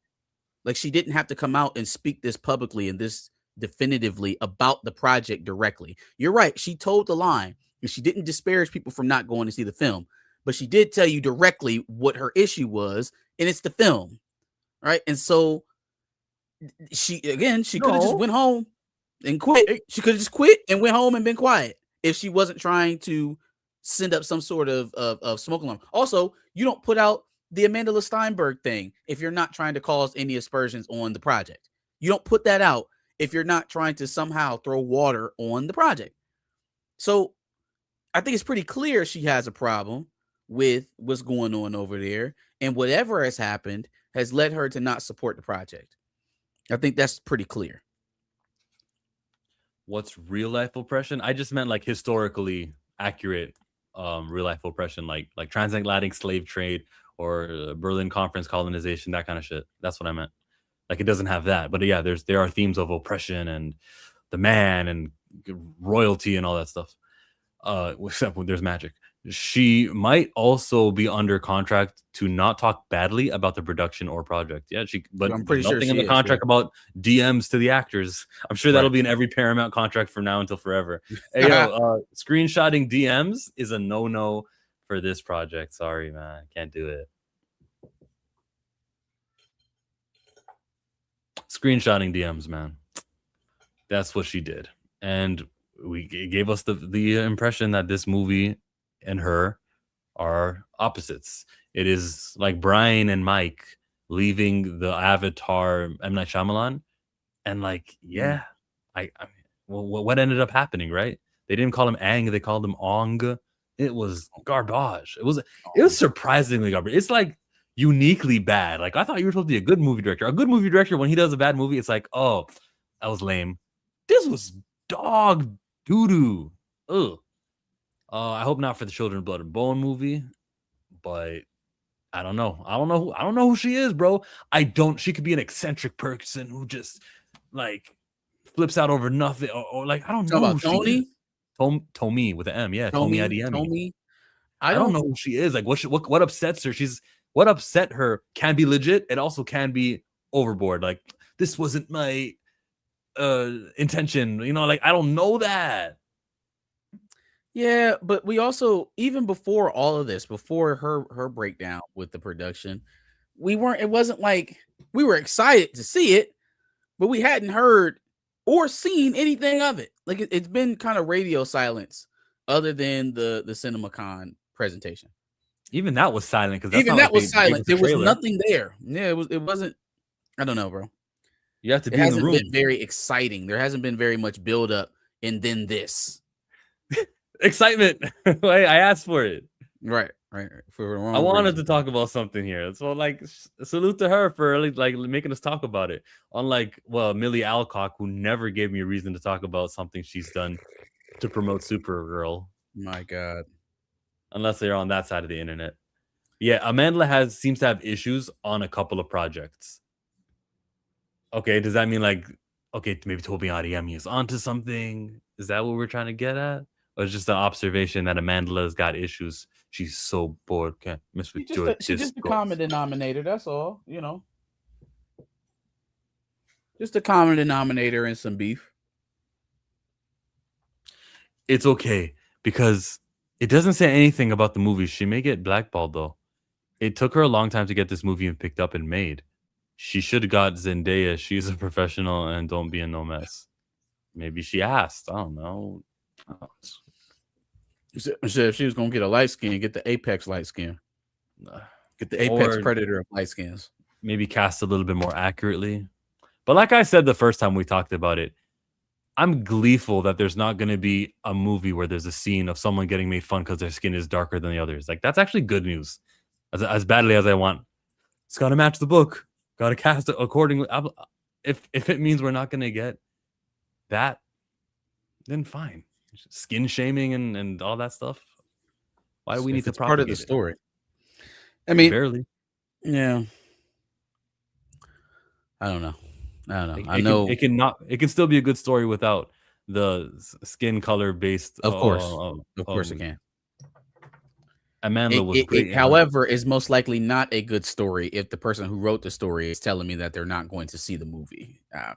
Like she didn't have to come out and speak this publicly and this definitively about the project directly. You're right. She told the line and she didn't disparage people from not going to see the film, but she did tell you directly what her issue was, and it's the film, right? And so she could have just went home and quit. She could have just quit and went home and been quiet if she wasn't trying to send up some sort of smoke alarm. Also, you don't put out the Amandla Steinberg thing if you're not trying to cause any aspersions on the project. You don't put that out if you're not trying to somehow throw water on the project. So I think it's pretty clear she has a problem with what's going on over there, and whatever has happened has led her to not support the project. I think that's pretty clear. What's real life oppression? I just meant like historically accurate real life oppression, like transatlantic slave trade or Berlin Conference colonization, that kind of shit. That's what I meant. Like it doesn't have that, but yeah, there are themes of oppression and the man and royalty and all that stuff. Except when there's magic. She might also be under contract to not talk badly about the production or project. Yeah, but I'm pretty sure nothing in the contract about DMs to the actors. I'm sure that'll be in every Paramount contract from now until forever. Hey, screenshotting DMs is a no-no for this project. Sorry, man, can't do it. Screenshotting DMs, man. That's what she did, and it gave us the impression that this movie and her are opposites. It is like Brian and Mike leaving the Avatar M. Night Shyamalan, and like, yeah, what ended up happening, right? They didn't call him Aang, they called him Ong. It was garbage. It was surprisingly garbage. It's like uniquely bad. Like I thought you were supposed to be a good movie director. A good movie director, when he does a bad movie, it's like, oh, that was lame. This was dog doo doo. Ugh. I hope not for the Children of Blood and Bone movie, but I don't know. I don't know who she is, bro. She could be an eccentric person who just like flips out over nothing, or like I don't Talking know about who she is. Tony? Tomi with an M, yeah, Tomi Adeyemi. Tomi. I don't know who she is. Like, what upsets her? What upset her can be legit. It also can be overboard. Like, this wasn't my intention. You know, like I don't know that. Yeah, but we also, even before all of this, before her breakdown with the production, it wasn't like we were excited to see it, but we hadn't heard or seen anything of it. Like it's been kind of radio silence other than the CinemaCon presentation. Even that was silent, because even that was silent. There was nothing there. Yeah, it wasn't. I don't know, bro. You have to be in the room. It hasn't been very exciting. There hasn't been very much build up, and then this. Excitement. I asked for it. Right. I wanted to talk about something here. So, like, salute to her for like making us talk about it. Unlike, Millie Alcock, who never gave me a reason to talk about something she's done to promote Supergirl. My God. Unless they're on that side of the internet. Yeah, Amandla seems to have issues on a couple of projects. Okay, does that mean maybe Toby Adeyemi is onto something? Is that what we're trying to get at? Or it's just an observation that Amandla's got issues? She's so bored, can't mess with Joy. She's just a common denominator, that's all, Just a common denominator and some beef. It's okay, because it doesn't say anything about the movie. She may get blackballed, though. It took her a long time to get this movie picked up and made. She should have got Zendaya. She's a professional and don't be in no mess. Maybe she asked. I don't know. She said if she was going to get a light skin, get the Apex light skin. Get the Apex Predator of light skins. Maybe cast a little bit more accurately. But like I said the first time we talked about it, I'm gleeful that there's not going to be a movie where there's a scene of someone getting made fun because their skin is darker than the others. Like, that's actually good news. As badly as I want, it's got to match the book. Got to cast it accordingly. If it means we're not going to get that, then fine. Skin shaming and all that stuff. Why do we need to propagate part of the story? I mean, barely. Yeah. I don't know. I know it can still be a good story without the skin color based. Of course it can. Amanda was great. However, is most likely not a good story if the person who wrote the story is telling me that they're not going to see the movie. Yeah,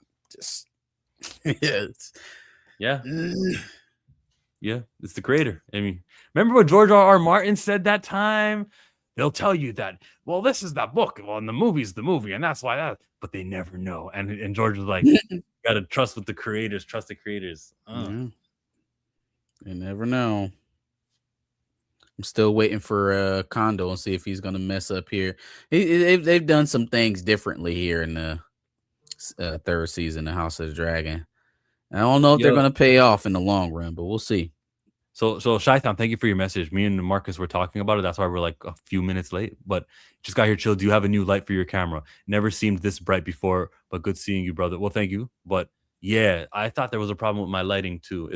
it's the creator. I mean, remember what George R.R. Martin said that time? They'll tell you that, well, this is that book, well, and the movie's the movie, and that's why that. But they never know. And George was like, you gotta trust with the creators, trust the creators. They never know. I'm still waiting for Kondo and see if he's gonna mess up here. They've done some things differently here in the third season of House of the Dragon. I don't know if they're gonna pay off in the long run, but we'll see. So Shaitan, thank you for your message. Me and Marcus were talking about it. That's why we're like a few minutes late, but just got here chill. Do you have a new light for your camera? Never seemed this bright before, but good seeing you, brother. Well, thank you. But yeah, I thought there was a problem with my lighting too.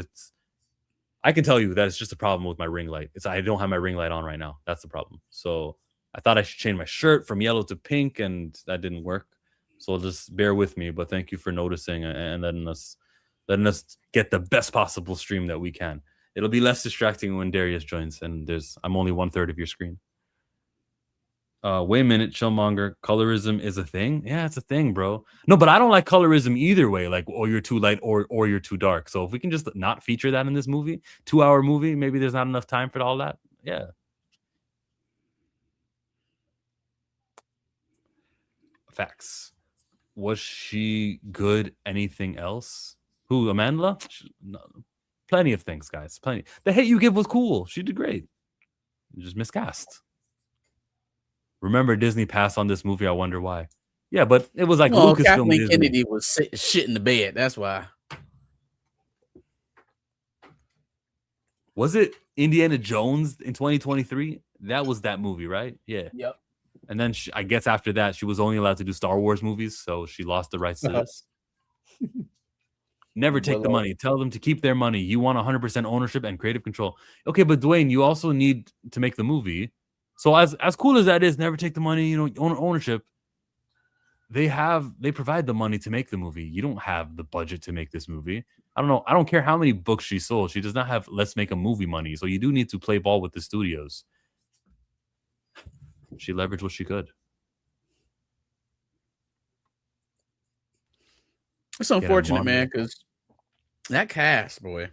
I can tell you that it's just a problem with my ring light. I don't have my ring light on right now. That's the problem. So I thought I should change my shirt from yellow to pink, and that didn't work. So just bear with me. But thank you for noticing and letting us get the best possible stream that we can. It'll be less distracting when Darius joins, and I'm only 1/3 of your screen. Wait a minute, Chillmonger. Colorism is a thing? Yeah, it's a thing, bro. No, but I don't like colorism either way. Like, oh, you're too light or you're too dark. So if we can just not feature that in this movie, 2-hour movie, maybe there's not enough time for all that. Yeah. Facts. Was she good? Anything else? Who, Amandla? No. Plenty of things, guys. Plenty. The Hate U Give was cool. She did great. Just miscast. Remember, Disney passed on this movie. I wonder why. Yeah, but it was like Lucasfilm. Kathleen Kennedy was shit in the bed. That's why. Was it Indiana Jones in 2023? That was that movie, right? Yeah. Yep. And then I guess after that, she was only allowed to do Star Wars movies, so she lost the rights to this. Never take the money. Tell them to keep their money. You want 100% ownership and creative control. Okay, but Dwayne, you also need to make the movie. So as cool as that is, never take the money, ownership. They provide the money to make the movie. You don't have the budget to make this movie. I don't know. I don't care how many books she sold. She does not have let's make a movie money. So you do need to play ball with the studios. She leveraged what she could. It's unfortunate, man, because that cast, boy.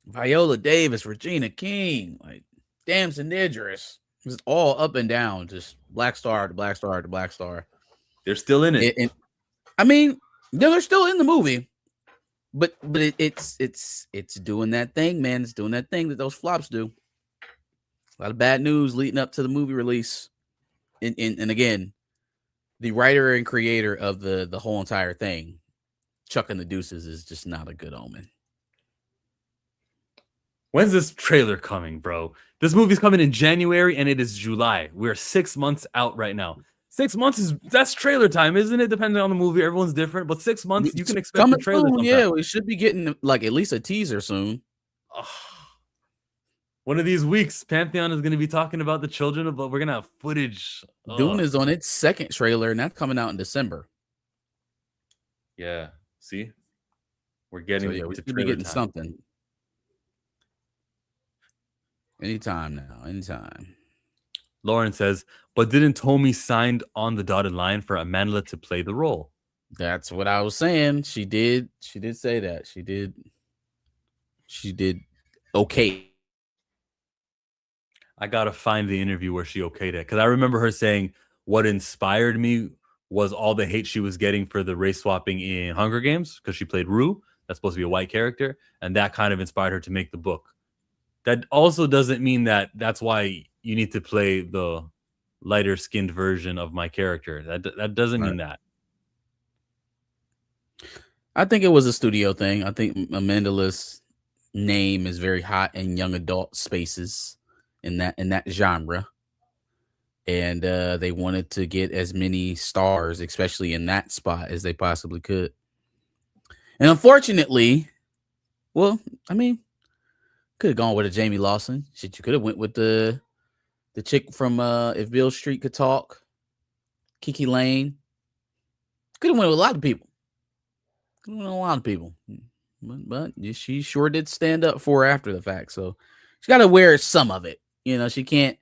Viola Davis, Regina King, like Damson Idris, just all up and down, just black star to black star to black star. They're still in it. I mean, they're still in the movie, but it's doing that thing, man. It's doing that thing that those flops do. A lot of bad news leading up to the movie release, and again, the writer and creator of the whole entire thing, chucking the deuces, is just not a good omen. When's this trailer coming, bro? This movie's coming in January and it is July. We're 6 months out right now. 6 months that's trailer time, isn't it? Depending on the movie, everyone's different. But 6 months, you can expect the trailer. Soon, yeah, we should be getting like at least a teaser soon. One of these weeks, Pantheon is going to be talking about the children of. We're gonna have footage. Dune is on its second trailer, and that's coming out in December. Yeah, see, we're getting. So, yeah, we should be getting something. Anytime now, anytime. Lauren says, but didn't Tommy signed on the dotted line for Amandla to play the role? That's what I was saying. She did say that. She did okay. I gotta find the interview where she okayed it, because I remember her saying what inspired me was all the hate she was getting for the race swapping in Hunger Games, because she played Rue. That's supposed to be a white character, and that kind of inspired her to make the book. That also doesn't mean that that's why you need to play the lighter skinned version of my character. That doesn't mean that. I think it was a studio thing. I think Amandla's name is very hot in young adult spaces in that genre. And they wanted to get as many stars, especially in that spot, as they possibly could. And unfortunately, well, I mean, could have gone with a Jamie Lawson. Shit, you could have went with the chick from If Beale Street Could Talk, Kiki Lane. Could have went with a lot of people. But she sure did stand up for her after the fact. So she's got to wear some of it. She can't,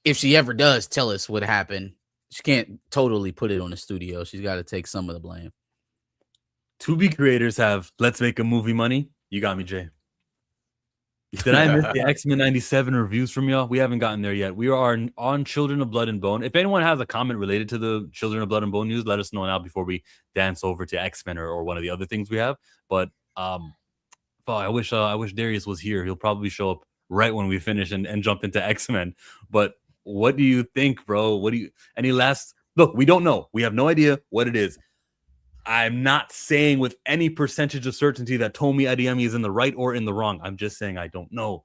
if she ever does tell us what happened, she can't totally put it on the studio. She's got to take some of the blame. Tubi creators have let's make a movie money. You got me, Jay. Did I miss the X-Men 97 reviews from y'all? We haven't gotten there yet. We are on Children of Blood and Bone. If anyone has a comment related to the Children of Blood and Bone news, let us know now before we dance over to X-Men or one of the other things we have. But I wish Darius was here. He'll probably show up right when we finish and jump into X-Men. But what do you think, bro? Any last look? We don't know. We have no idea what it is. I'm not saying with any percentage of certainty that Tomi Adeyemi is in the right or in the wrong. I'm just saying I don't know.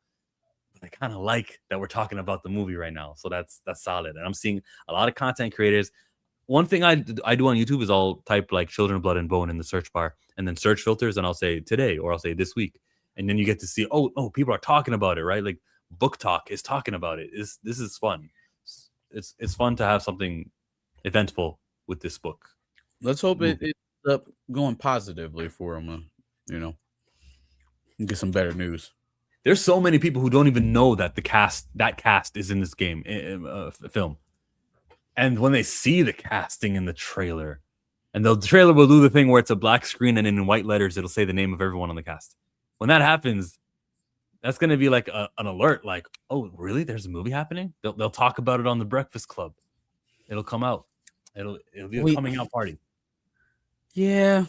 But I kind of like that we're talking about the movie right now. So that's solid. And I'm seeing a lot of content creators. One thing I do on YouTube is I'll type like Children of Blood and Bone in the search bar and then search filters, and I'll say today or I'll say this week. And then you get to see, oh, people are talking about it, right? Like Book Talk is talking about it. This is fun. It's fun to have something eventful with this book. Let's hope it ends up going positively for him, get some better news. There's so many people who don't even know that that cast is in this game film. And when they see the casting in the trailer, and the trailer will do the thing where it's a black screen and in white letters, it'll say the name of everyone on the cast. When that happens, that's going to be like an alert. Like, oh, really? There's a movie happening? They'll talk about it on the Breakfast Club. It'll come out. It'll be a coming out party. Yeah.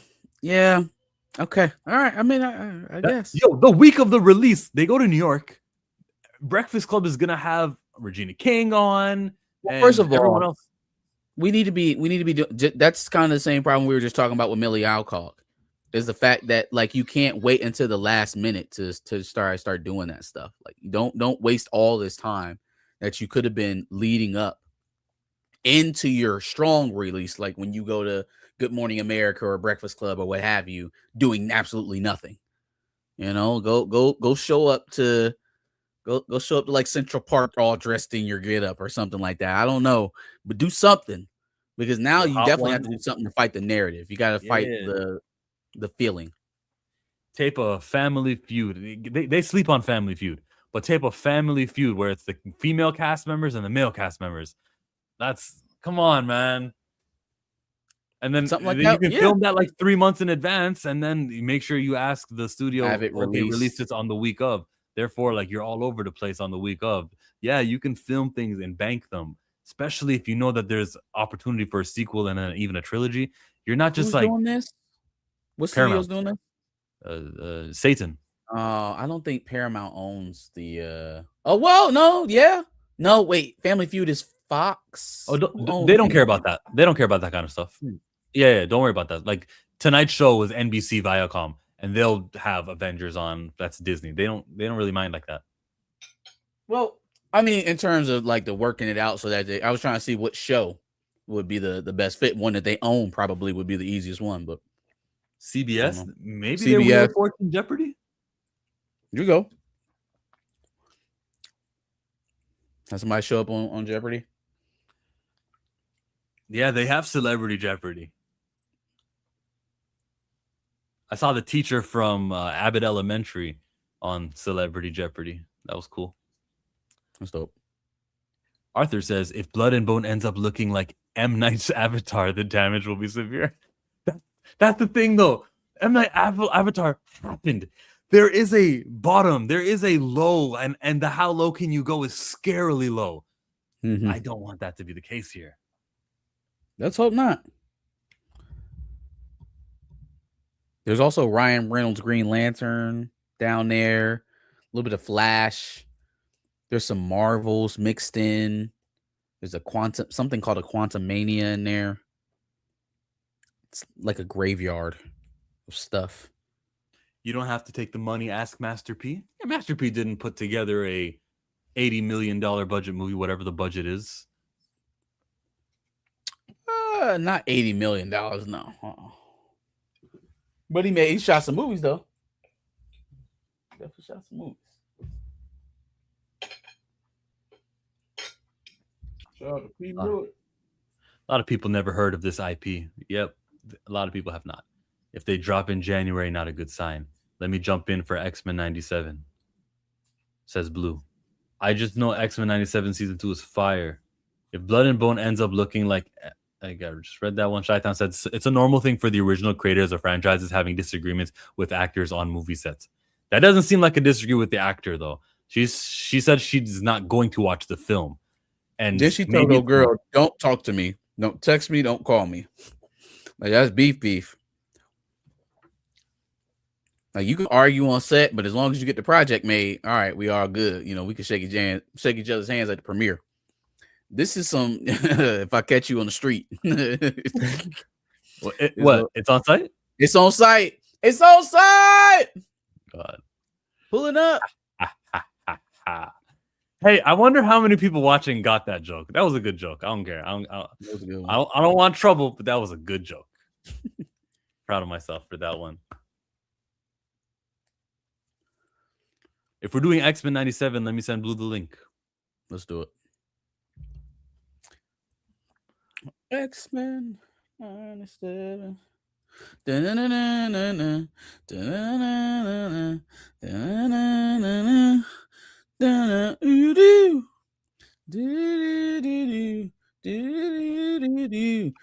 Okay. All right. I mean, I guess. The week of the release, they go to New York. Breakfast Club is gonna have Regina King on. Well, first of all, everyone else. We need to be doing. That's kind of the same problem we were just talking about with Millie Alcock. Is the fact that like you can't wait until the last minute to start doing that stuff. Like don't waste all this time that you could have been leading up into your strong release, like when you go to Good Morning America or Breakfast Club or what have you, doing absolutely nothing. You know, go show up to go show up to like Central Park all dressed in your get up or something like that. I don't know, but do something, because now The you Hot definitely have Ones. to do something to fight the narrative. You got to fight Yeah. the feeling. Tape a Family Feud. They sleep on Family Feud, but tape a Family Feud where it's the female cast members and the male cast members. That's come on, man. And then Something like you that, can yeah. film that like 3 months in advance, and then you make sure you ask the studio, Have it okay, release released. this on the week of. Therefore, like you're all over the place on the week of. Yeah, you can film things and bank them, especially if you know that there's opportunity for a sequel and even a trilogy. You're not just Who's like doing this? What Paramount. studio's doing this? Satan. I don't think Paramount owns the. Oh well, no, yeah, no. Wait, Family Feud is Fox. Oh, Who owns they don't Family care Feud? about that. They don't care about that kind of stuff. Yeah, don't worry about that. Like Tonight Show was NBC Viacom, and they'll have Avengers on. That's Disney. They don't really mind like that. Well, I mean, in terms of like the working it out, so that I was trying to see what show would be the best fit. One that they own probably would be the easiest one, but CBS, maybe CBS. they Wheel of Fortune Jeopardy. you go. Has somebody show up on Jeopardy? Yeah, they have Celebrity Jeopardy. I saw the teacher from Abbott Elementary on Celebrity Jeopardy. That was cool. That's dope. Arthur says, if Blood and Bone ends up looking like M. Night's Avatar, the damage will be severe. That's the thing, though. M. Night Avatar happened. There is a bottom. There is a low. And the how low can you go is scarily low. Mm-hmm. I don't want that to be the case here. Let's hope not. There's also Ryan Reynolds' Green Lantern down there. A little bit of Flash. There's some Marvels mixed in. There's something called a Quantum Mania in there. It's like a graveyard of stuff. You don't have to take the money. Ask Master P. Yeah, Master P didn't put together a $80 million budget movie, whatever the budget is. Not $80 million, no. But he shot some movies though. Definitely shot some movies. Shout out to Pete Brewer. A lot of people never heard of this IP. Yep, a lot of people have not. If they drop in January, not a good sign. Let me jump in for X-Men 97. Says Blue. I just know X-Men 97 season 2 is fire. If Blood and Bone ends up looking like, I just read that one. Shaitan said it's a normal thing for the original creators of franchises having disagreements with actors on movie sets. That doesn't seem like a disagreement with the actor though. She said she's not going to watch the film. And then she told the girl, "Don't talk to me. Don't text me. Don't call me." Like that's beef. Like you can argue on set, but as long as you get the project made, all right, we are good. You know, we can shake each other's hands at the premiere. This is some if I catch you on the street. It's on site? It's on site. It's on site. God. Pulling up. Hey, I wonder how many people watching got that joke. That was a good joke. I don't care. I don't want trouble, but that was a good joke. Proud of myself for that one. If we're doing X-Men 97, let me send Blue the link. Let's do it. X-Men 97. Why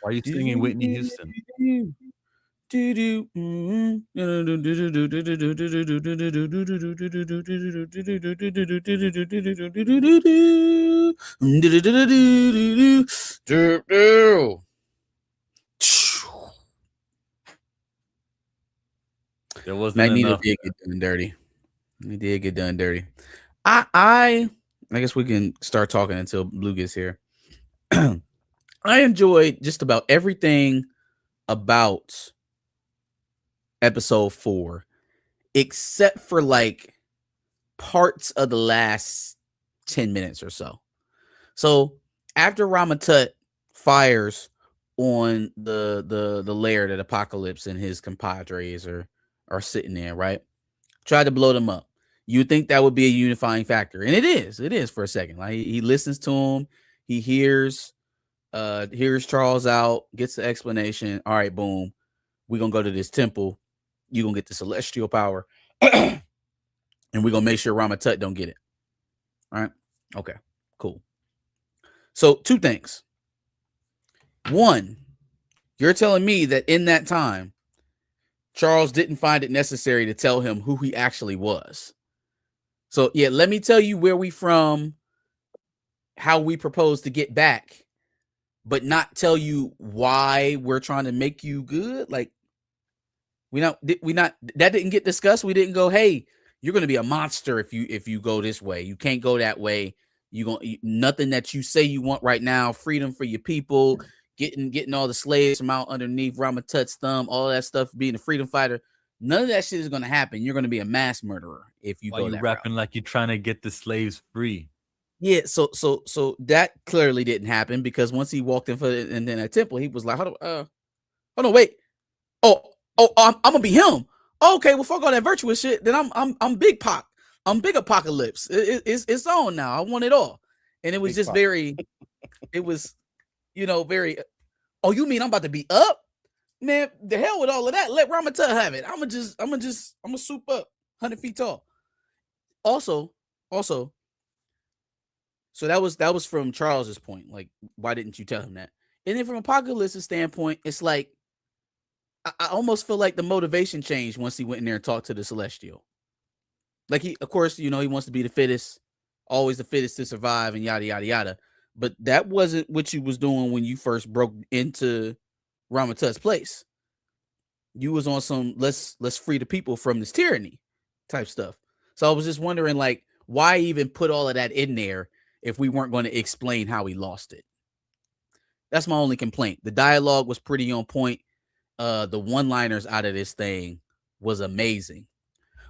are you singing Whitney Houston? There wasn't Magneto enough. did get done dirty. He did get done dirty. I guess we can start talking until Blue gets here. I enjoyed just about everything about episode 4, except for like parts of the last 10 minutes or so. So after Ramatut fires on the lair that Apocalypse and his compadres are sitting there, right? Tried to blow them up. You think that would be a unifying factor, and it is for a second. Like he listens to him, he hears Charles out, gets the explanation. All right, boom, we're gonna go to this temple. You're gonna get the celestial power, and we're gonna make sure Ramatut don't get it. All right, okay, cool. So 2 things. 1, you're telling me that in that time, Charles didn't find it necessary to tell him who he actually was. So yeah, let me tell you where we from, how we propose to get back, but not tell you why we're trying to make you good. Like that didn't get discussed. We didn't go, hey, you're gonna be a monster if you go this way. You can't go that way. Nothing that you say you want right now, freedom for your people, getting all the slaves from out underneath Ramatut's thumb, all that stuff, being a freedom fighter. None of that shit is gonna happen. You're gonna be a mass murderer if you go that rapping route. like you're trying to get the slaves free. Yeah, so that clearly didn't happen because once he walked in and then a temple, he was like, hold on, wait. I'm gonna be him. Okay, well, fuck all that virtuous shit. Then I'm Big Pac. I'm Big Apocalypse. It's on now. I want it all. And it was Big just Pac. it was, very. Oh, you mean I'm about to be up? Man, the hell with all of that. Let Ramatut have it. I'm gonna soup up 100 feet tall. Also, so that was from Charles's point. Like, why didn't you tell him that? And then from Apocalypse's standpoint, it's like I almost feel like the motivation changed once he went in there and talked to the Celestial. Like of course, he wants to be the fittest, always the fittest to survive, and yada yada yada. But that wasn't what you was doing when you first broke into Ramatut's place. You was on some let's free the people from this tyranny type stuff. So I was just wondering, like, why even put all of that in there if we weren't going to explain how he lost it? That's my only complaint. The dialogue was pretty on point. The one-liners out of this thing was amazing.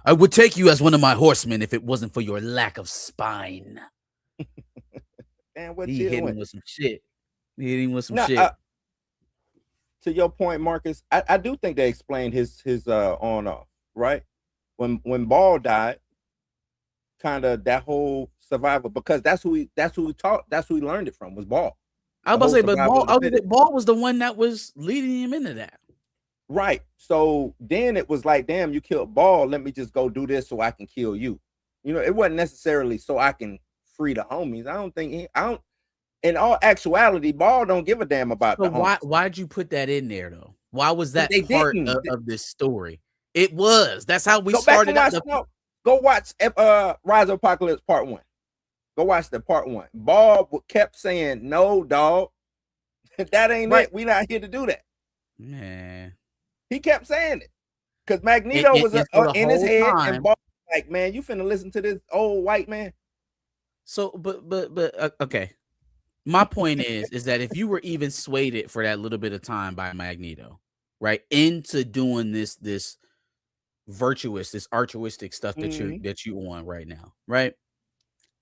I would take you as one of my horsemen if it wasn't for your lack of spine. Man, what He you hit him doing? with some shit. No, to your point, Marcus, I do think they explained his on off, right? When Ball died, kind of that whole survival, because that's who he learned it from, was Ball. I was about to say, but Ball, Ball was the one that was leading him into that. Right. So then it was like, damn, you killed Ball. Let me just go do this so I can kill you. It wasn't necessarily so I can free the homies. In all actuality, Ball don't give a damn about So the homies. why'd you put that in there though? Why was that They part didn't. of this story? It was. That's how we Go back started and out. watch, go watch Rise of Apocalypse Part 1. Go watch the Part 1. Ball kept saying, no, dog. That ain't Right. it. We not here to do that. Man. He kept saying it. Because Magneto was in his head, and Ball was like, man, you finna listen to this old white man. So, but okay. My point is that if you were even swayed it for that little bit of time by Magneto, right, into doing this virtuous, this altruistic stuff that you on right now, right?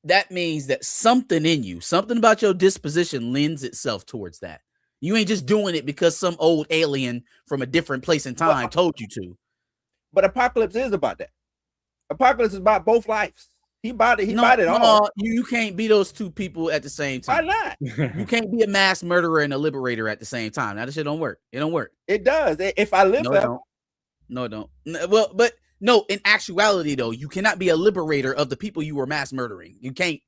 That means that something in you, something about your disposition lends itself towards that. You ain't just doing it because some old alien from a different place in time told you to. But Apocalypse is about that. Apocalypse is about both lives. He bought it all. You can't be those two people at the same time. Why not? You can't be a mass murderer and a liberator at the same time. Now, this shit don't work. It don't work. It does. If I live forever. No, it don't. Well, but no, in actuality, though, you cannot be a liberator of the people you were mass murdering. You can't.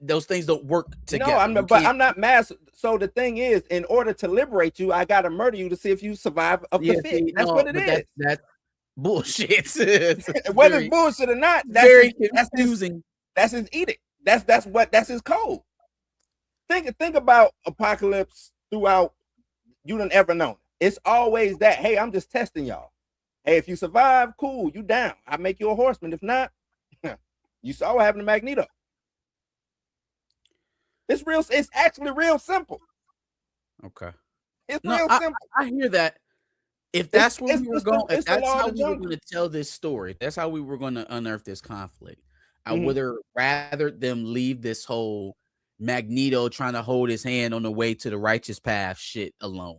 Those things don't work together. No, I'm not mass. So the thing is, in order to liberate you, I got to murder you to see if you survive the fit. That's what it is. That's bullshit. Whether it's bullshit or not, that's very confusing. That's his edict. That's his code. Think about Apocalypse throughout. You done ever known. It's always that. Hey, I'm just testing y'all. Hey, if you survive, cool, you down. I make you a horseman. If not, you saw what happened to Magneto. It's actually real simple. Okay. It's real simple. I hear that. If that's where we were going, if that's how we were going to tell this story, that's how we were going to unearth this conflict. I would have rather them leave this whole, Magneto trying to hold his hand on the way to the righteous path shit alone.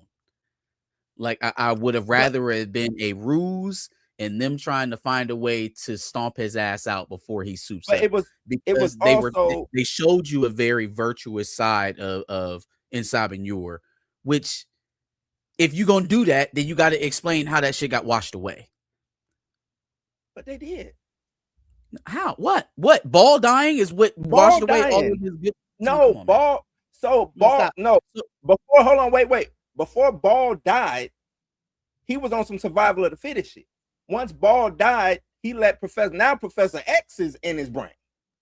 Like I would have rather it been a ruse and them trying to find a way to stomp his ass out before he soups But up. it was Because also they showed you a very virtuous side of Insabinure, which if you're gonna do that, then you got to explain how that shit got washed away. but they did. How? What? Ball dying is what Ball washed away all dying. of his good. No, Come on, man. Ball. So No, Ball. stop. No, So- before. Hold on. Wait. Before Ball died, he was on some survival of the fittest shit. Once Ball died, he let Professor X is in his brain.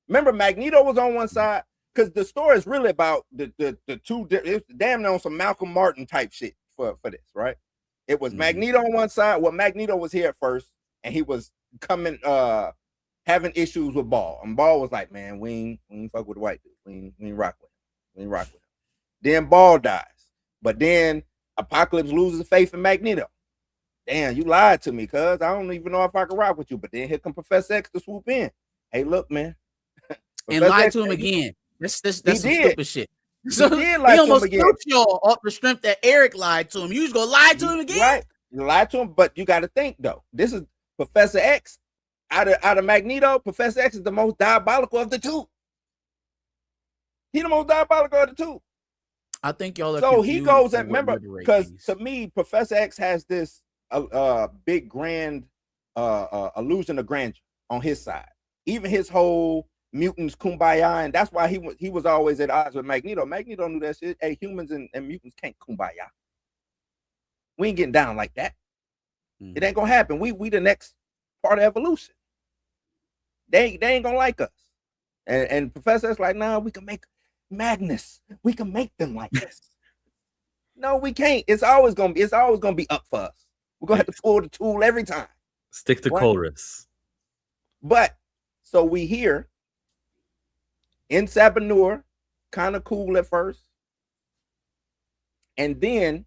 Remember, Magneto was on one side because the story is really about the two. It's damn near on some Malcolm Martin type shit for this, right? It was Mhm. Magneto on one side. Well, Magneto was here at first, and he was coming having issues with Ball. And Ball was like, man, we ain't fuck with the white dude. We ain't rock with him. We ain't rock with him. Then Ball dies. But then Apocalypse loses faith in Magneto. Damn, you lied to me, cuz I don't even know if I can rock with you. But then here come Professor X to swoop in. Hey, look, man. And Professor lied X, to him again. That's some did. stupid shit. So did lie he to him almost again. killed y'all off the strength that Eric lied to him. You just gonna lie to him again? Right. You lied to him, but you got to think though. This is Professor X. Out of Magneto, Professor X is the most diabolical of the two. He's the most diabolical of the two. I think y'all are So he confused goes on and what remember, liberate because means. to me, Professor X has this big grand illusion of grandeur on his side. Even his whole mutants kumbaya, and that's why he was always at odds with Magneto. Magneto knew that shit. Hey, humans and mutants can't kumbaya. We ain't getting down like that. It ain't gonna happen. We the next part of evolution. They ain't gonna like us. And Professor X like, nah, we can make Magnus. We can make them like this. No, we can't. It's always gonna be up for us. We're gonna have to pull the tool every time. Stick to What? Colress. But so we hear in Sabanur, kind of cool at first. And then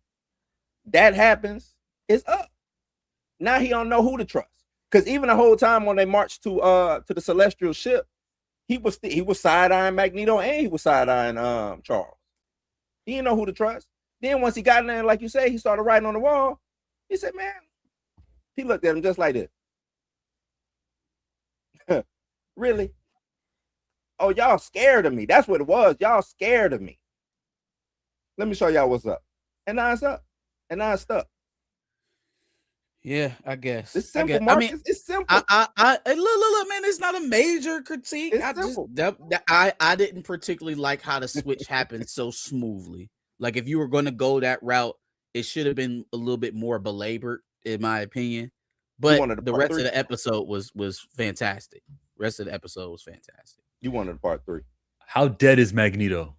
that happens, it's up. Now he don't know who to trust. Because even the whole time when they marched to the celestial ship, he was side-eyeing Magneto and he was side-eyeing Charles. He didn't know who to trust. Then once he got in there, like you say, he started writing on the wall. He said, man, he looked at him just like this. Really? Oh, y'all scared of me. That's what it was. Y'all scared of me. Let me show y'all what's up. And now it's up. And now it's stuck. Yeah, I guess. It's simple, I Marcus. mean, it's simple. look, man, it's not a major critique. It's I just simple. I didn't particularly like how the switch happened so smoothly. Like if you were going to go that route, it should have been a little bit more belabored, in my opinion. But wanted a the part rest three? of the episode was fantastic. Rest of the episode was fantastic. You wanted part 3. How dead is Magneto?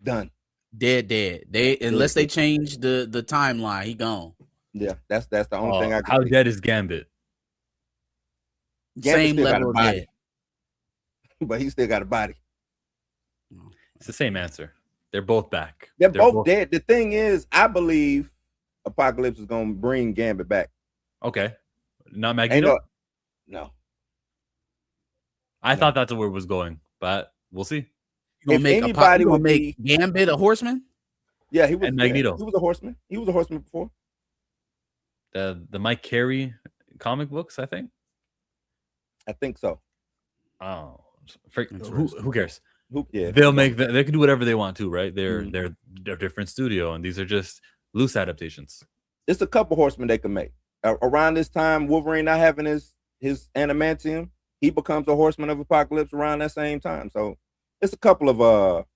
Done. Dead. They unless they change the timeline, he gone. Yeah, that's the only thing I can How see. dead is Gambit? Gambit Same still got a level of body. dead. But he still got a body. It's the same answer. They're both back. They're both dead. The thing is, I believe Apocalypse is gonna bring Gambit back. Okay. Not Ain't Magneto? no. I thought that's where it was going, but we'll see. You If gonna anybody would make Gambit a horseman? Yeah, he was And Magneto. Yeah, he was a horseman. He was a horseman before. The Mike Carey comic books, I think. I think so. Oh, Interesting. who cares? Yeah. They can do whatever they want to, right? They're Mhm. they're a different studio, and these are just loose adaptations. It's a couple horsemen they can make. Around this time, Wolverine not having his adamantium, he becomes a horseman of Apocalypse around that same time. So it's a couple of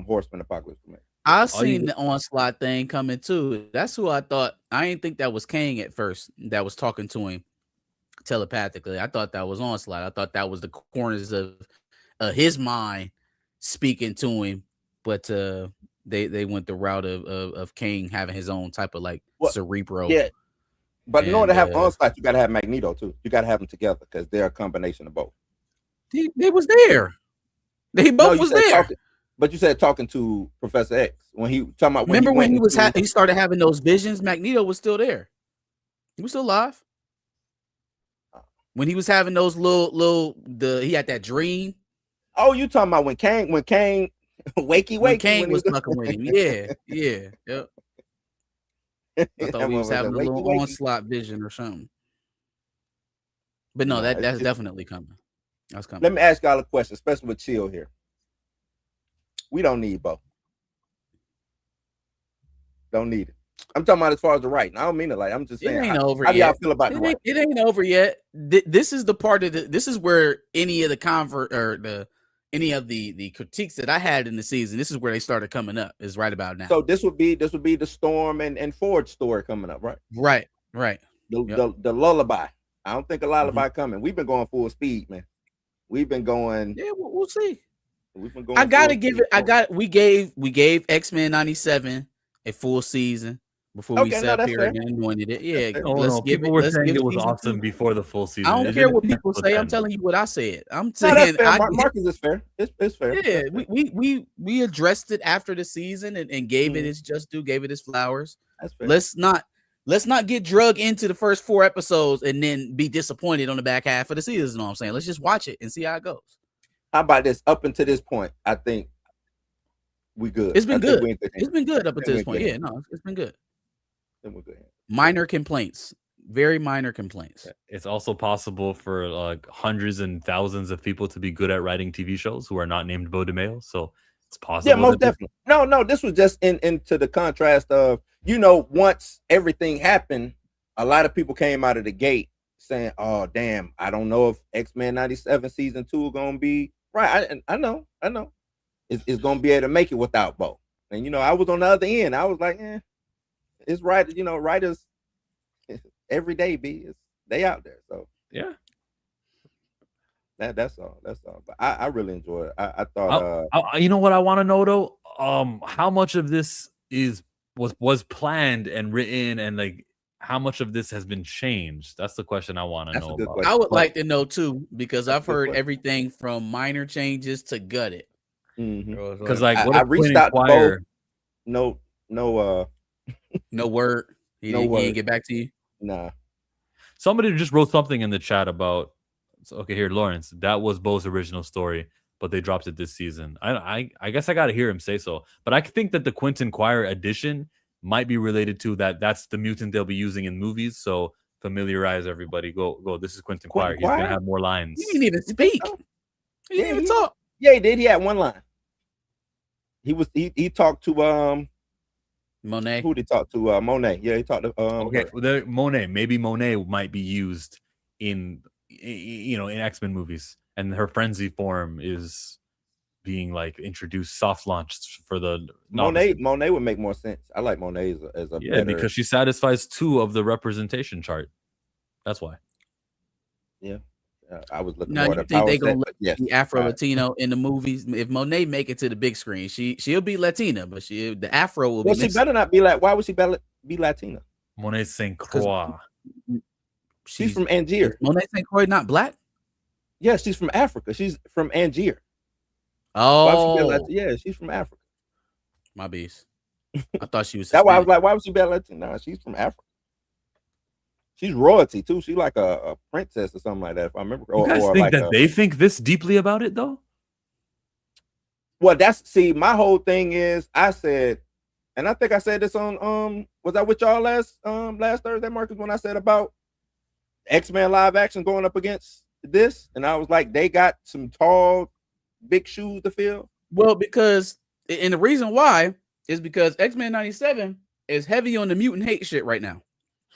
horsemen Apocalypse can make. I seen the Onslaught thing coming too. That's who I thought. I didn't think that was Kang at first that was talking to him telepathically. I thought that was Onslaught. I thought that was the corners of his mind speaking to him. But they went the route of Kang having his own type of like cerebro. Yeah. But in order to have And, Onslaught, you got to have Magneto too. You got to have them together because they're a combination of both. They was there. They both you was said there. But you said talking to Professor X when he talking about. Remember when he was into- he started having those visions? Magneto was still there. He was still alive. When he was having those he had that dream. Oh, you talking about when Kang wakey When wakey Kane was fucking with him. Yeah. Yep. I thought we was having a little onslaught vision or something. But no, that's definitely coming. That's coming. Let me ask y'all a question, especially with Chill here. We don't need Bo. Don't need it. I'm talking about as far as the writing. I don't mean it like I'm just saying. It ain't over how do yet. y'all feel about the writing? It ain't over yet. This is the part of this is where any of the any of the critiques that I had in the season, this is where they started coming up, is right about now. So this would be the Storm and Ford story coming up, right? Right. The lullaby. I don't think a lullaby coming. We've been going full speed, man. We've been going. Yeah, we'll see. We've been going. I gotta give it. We gave X-Men 97 a full season before we sat up here and anointed it. Yeah, people were saying it was awesome before the full season. I don't care what people say. I'm telling you what I said. I'm saying Marcus is fair. It's fair. Yeah, we addressed it after the season and gave it its just due, gave it its flowers. That's fair. Let's not get drug into the first 4 episodes and then be disappointed on the back half of the season. You know what I'm saying? Let's just watch it and see how it goes. How about this? Up until this point, I think we good. It's been good. It's been good up until this point. Yeah, no, it's been good. We're good. Minor complaints, very minor complaints. It's also possible for like hundreds and thousands of people to be good at writing TV shows who are not named Bo DeMeo. So it's possible. Yeah, most definitely. No, this was just into the contrast of, once everything happened, a lot of people came out of the gate saying, "Oh, damn, I don't know if X-Men 97 season 2 gonna be right." I know, it's gonna be able to make it without Bo. And I was on the other end. I was like, it's right. Writers every day they out there. So yeah, that's all. But I really enjoy it. I thought. You know what I want to know though? How much of this was planned and written, and like how much of this has been changed? That's the question I want to know about. Question. I would like to know too, because I've heard everything from minor changes to gutted. Because like I reached out to Bo. No word. He didn't get back to you. Nah. Somebody just wrote something in the chat about. Okay, here, Lawrence. That was Bo's original story, but they dropped it this season. I guess I got to hear him say so. But I think that the Quentin Quire edition might be related to that. That's the mutant they'll be using in movies. So familiarize everybody. Go. This is Quentin Quire. He's gonna have more lines. He didn't even speak. He didn't even talk. Yeah, he did. He had one line. He talked to Monet. Who did he talk to? Monet. Yeah, he talked to okay. Well, Monet. Maybe Monet might be used in X-Men movies, and her frenzy form is being like introduced, soft launched for the Monet. Monet would make more sense. I like Monet as a better... because she satisfies 2 of the representation chart. That's why. Yeah. I was looking. Now you think they gonna let the Afro Latino in the movies? If Monet make it to the big screen, she'll be Latina, but the Afro will be. Well, she better not be like. Why would she be Latina? Monet St. Croix. She's from Angier. Monet St. Croix not black? Yeah, she's from Africa. She's from Angier. Oh, yeah, she's from Africa. My beast. I thought she was. That's why I was like, why would she be Latina? No, she's from Africa. She's royalty too. She's like a princess or something like that. If I remember. You guys think that they think this deeply about it though? Well, my whole thing is I said, and I think I said this on was I with y'all last Thursday, Marcus, when I said about X-Men live action going up against this, and I was like, they got some tall, big shoes to fill. Well, because and the reason why is because X-Men 97 is heavy on the mutant hate shit right now.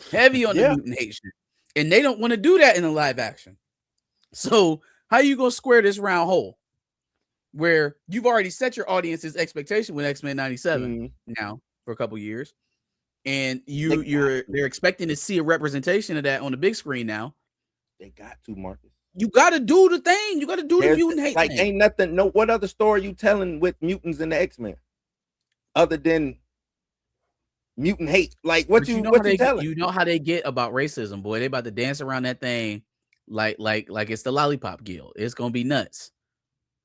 Heavy on the mutant hate shit. And they don't want to do that in a live action. So how you gonna square this round hole where you've already set your audience's expectation with X-Men 97 now for a couple years, and they're expecting to see a representation of that on the big screen now. They got to, Marcus. You got to do the thing. You got to do the mutant hate thing. Ain't nothing. No, what other story you telling with mutants and the X-Men other than mutant hate? Like what you telling? You know how they get about racism, boy. They about to dance around that thing like it's the Lollipop Guild. It's gonna be nuts.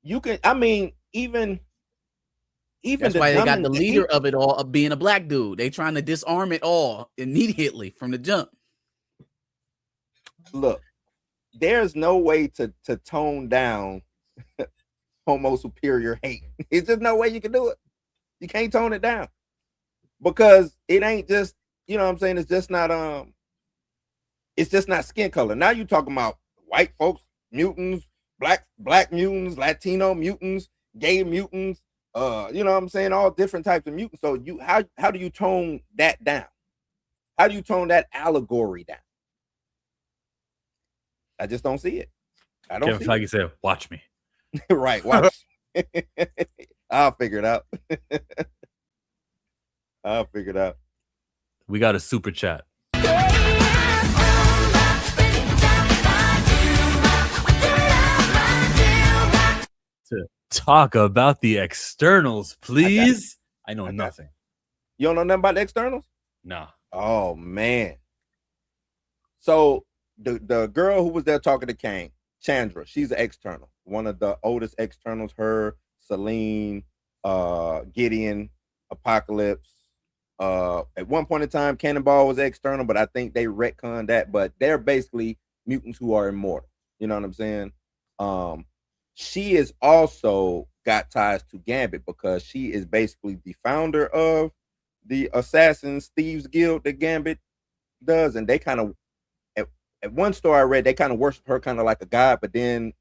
You can. I mean, even that's why they got the leader of it all of being a black dude. They trying to disarm it all immediately from the jump. Look, there's no way to tone down homo superior hate. It's just no way you can do it. You can't tone it down because it ain't just, you know what I'm saying? It's just not skin color. Now you talking about white folks, mutants, black mutants, Latino mutants, gay mutants, you know what I'm saying? All different types of mutants. So how do you tone that down? How do you tone that allegory down? I just don't see it. I don't Kevin see Feige said, "Watch me." it. Right, watch. I'll figure it out. I'll figure it out. We got a super chat. To talk about the externals, please. I know nothing. You don't know nothing about the externals? Nah. Oh man. So the girl who was there talking to Kang, Chandra, she's an external. One of the oldest externals, her, Selene, Gideon, Apocalypse. At one point in time, Cannonball was external, but I think they retconned that. But they're basically mutants who are immortal. You know what I'm saying? She is also got ties to Gambit because she is basically the founder of the Assassins Thieves Guild that Gambit does, and they kind of at one story I read they kind of worship her kind of like a god, but then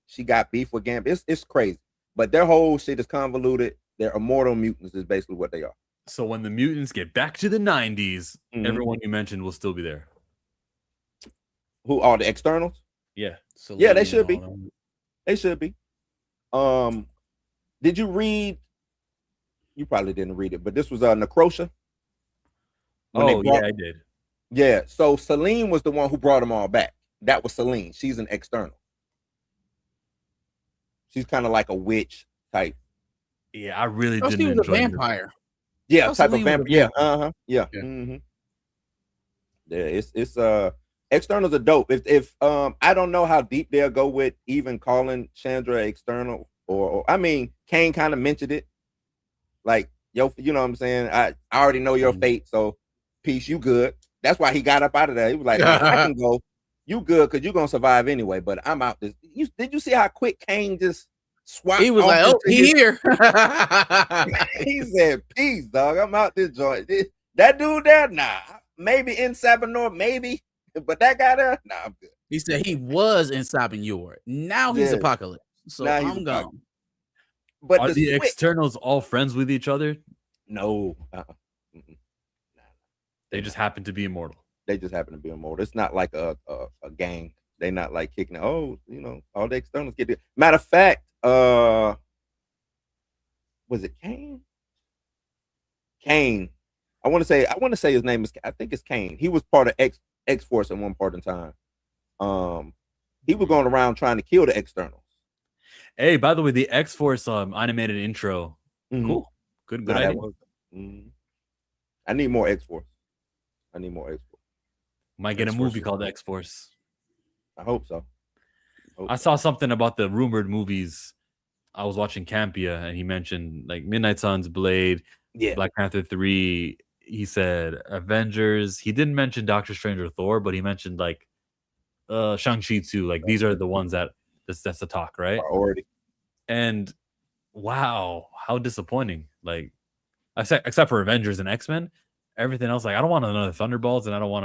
she got beef with Gambit. It's crazy, but their whole shit is convoluted. They're immortal mutants is basically what they are. So when the mutants get back to the 90s, everyone you mentioned will still be there. Who are the externals? Yeah. Yeah, they should be. They should be. Did you read? You probably didn't read it, but this was Necrosha. Yeah, I did. Yeah, so Selene was the one who brought them all back. That was Selene. She's an external. She's kind of like a witch type. Yeah, I really didn't she was enjoy a vampire. Yeah, type of Selene was a vampire. Yeah, vampire. yeah. Yeah. Yeah, it's externals are dope. If I don't know how deep they'll go with even calling Chandra external or I mean Kane kind of mentioned it. Like, yo, you know what I'm saying? I already know your fate, so peace, you good. That's why he got up out of there. He was like, I can go. You good because you're gonna survive anyway, but I'm out this. Did you see how quick Kane just swapped? He was like, oh, he here. He said, peace, dog. I'm out this joint. That dude there, nah. Maybe in Sabanor, maybe. But that guy there, nah, I'm good. He said he was in Sabanor. Now he's Yeah. Apocalypse. So Now he's I'm gone. Apocalypse. But Are the externals all friends with each other? No. They just happen to be immortal. They just happen to be immortal. It's not like a gang. They're not like kicking it. Oh, you know, all the externals get it. Matter of fact, was it Kane? Kane. I want to say his name is. I think it's Kane. He was part of X Force at one part in time. He was going around trying to kill the externals. Hey, by the way, the X Force animated intro. Cool. Good idea. I need more X Force. Might get a movie called X Force. I hope so. I saw something about the rumored movies. I was watching Campia, and he mentioned like Midnight Suns, Blade, Black Panther 3. He said Avengers. He didn't mention Doctor Strange or Thor, but he mentioned like Shang-Chi too. Like these are the ones that's the talk, right? Priority. And wow, how disappointing. Like except for Avengers and X-Men, everything else, like I don't want another Thunderbolts and I don't want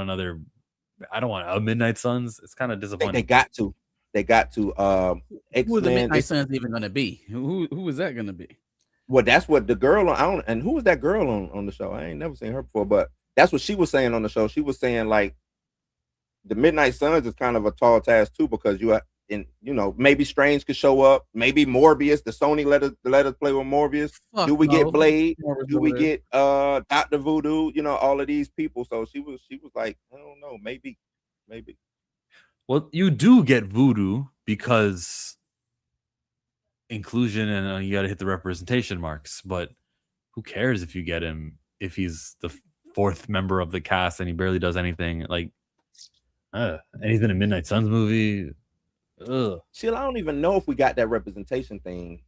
a Midnight Suns. It's kind of disappointing. They got to. Who are the X-Men, Midnight Suns even going to be? Who is that going to be? Well, that's what the girl on. And who was that girl on the show? I ain't never seen her before, but that's what she was saying on the show. She was saying like the Midnight Suns is kind of a tall task too because maybe Strange could show up, maybe Morbius. The Sony let us play with Morbius. Do we get Blade? Do we get Dr. Voodoo? You know, all of these people. So she was like, I don't know, maybe. Well, you do get Voodoo because inclusion and you got to hit the representation marks. But who cares if you get him if he's the fourth member of the cast and he barely does anything? Like, and he's in a Midnight Suns movie. Ugh. Shit, I don't even know if we got that representation thing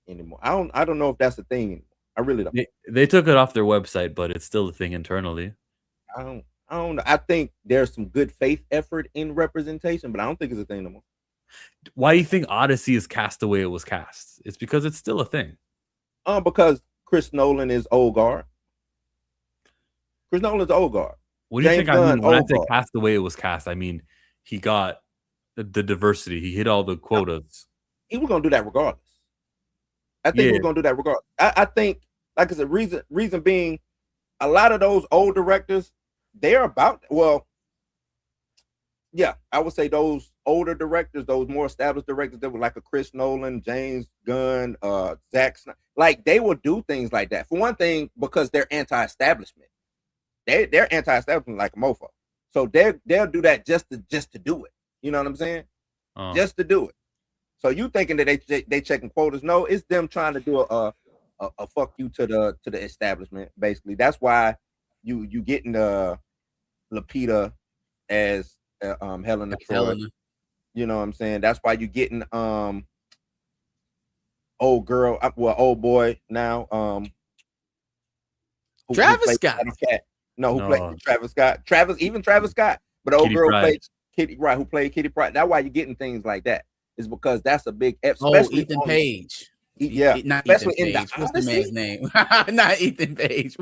anymore. I don't know if that's a thing anymore. I really don't. They took it off their website, but it's still a thing internally. I don't know. I think there's some good faith effort in representation, but I don't think it's a thing anymore. Why do you think Odyssey is cast the way it was cast? It's because it's still a thing. Because Chris Nolan is old guard. Chris Nolan's old guard. What do you James think I Gunn, mean when I old say guard. cast the way it was cast? I mean he got the diversity. He hit all the quotas. He was gonna do that regardless. I think he was gonna do that regardless. I think, like I said, reason being, a lot of those old directors, they're about, well, yeah, I would say those older directors, those more established directors that were like a Chris Nolan, James Gunn, Zack Snyder, like they will do things like that. For one thing, because they're anti-establishment. They're anti-establishment like a mofo. So they'll do that just to do it. You know what I'm saying? Just to do it. So you thinking that they checking quotas? No, it's them trying to do a fuck you to the establishment. Basically, that's why you getting Lupita as Helena Troy. Helena. You know what I'm saying? That's why you getting old boy now Travis Scott. No, who played Travis Scott? Travis Scott. But the old girl played Kitty, right? Who played Kitty Pryde? That's why you're getting things like that. Is because that's a big, especially Ethan Page. Yeah, not especially Ethan in the Page. What's the Odyssey? man's name? Not Ethan Page.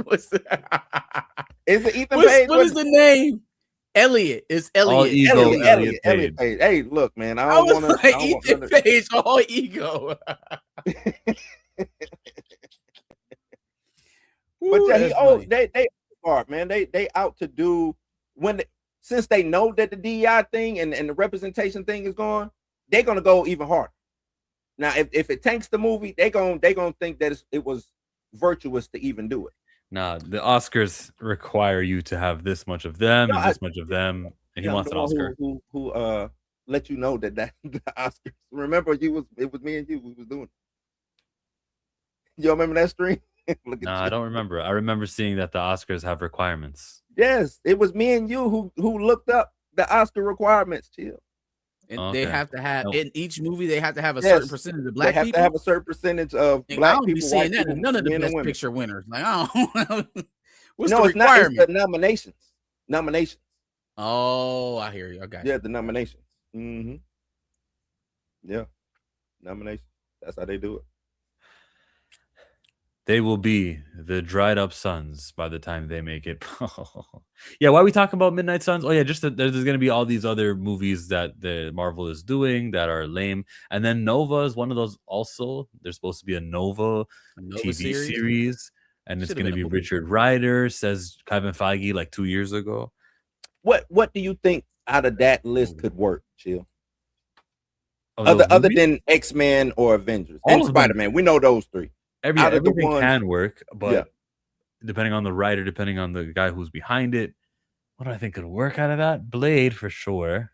Is it Ethan Page? What is the name? Elliot. It's Elliot. Elliot Page. Hey, look, man. I was like Ethan Page, all ego. But yeah, they are, man. They out to do since they know that the DEI thing and the representation thing is going, they're gonna go even harder. Now, if it tanks the movie, they gonna think that it was virtuous to even do it. Nah, the Oscars require you to have this much of them and this much of them, and he wants an Oscar. Who let you know that the Oscars? Remember, it was me and you. We was doing it. You remember that stream? No, I don't remember. I remember seeing that the Oscars have requirements. Yes, it was me and you who looked up the Oscar requirements. Chill. And they have to have in each movie. They have to have a certain percentage of black people. They have to have a certain percentage of black people. I don't be seeing that in none of the best picture winners. Like, I don't. What's the requirement? It's the nominations. Nominations. Oh, I hear you. I got you. Yeah, the nominations. Mm-hmm. Yeah, nominations. That's how they do it. They will be the dried up suns by the time they make it. Yeah, why are we talking about Midnight Suns? Oh yeah, just that there's going to be all these other movies that the Marvel is doing that are lame, and then Nova is one of those. Also, there's supposed to be a Nova TV series, and it's going to be Richard Rider, says Kevin Feige like 2 years ago. What do you think out of that list could work, Chill? Other than X-Men or Avengers and Spider-Man, we know those three. Everything can work, but depending on the writer, depending on the guy who's behind it, what do I think could work out of that? Blade for sure.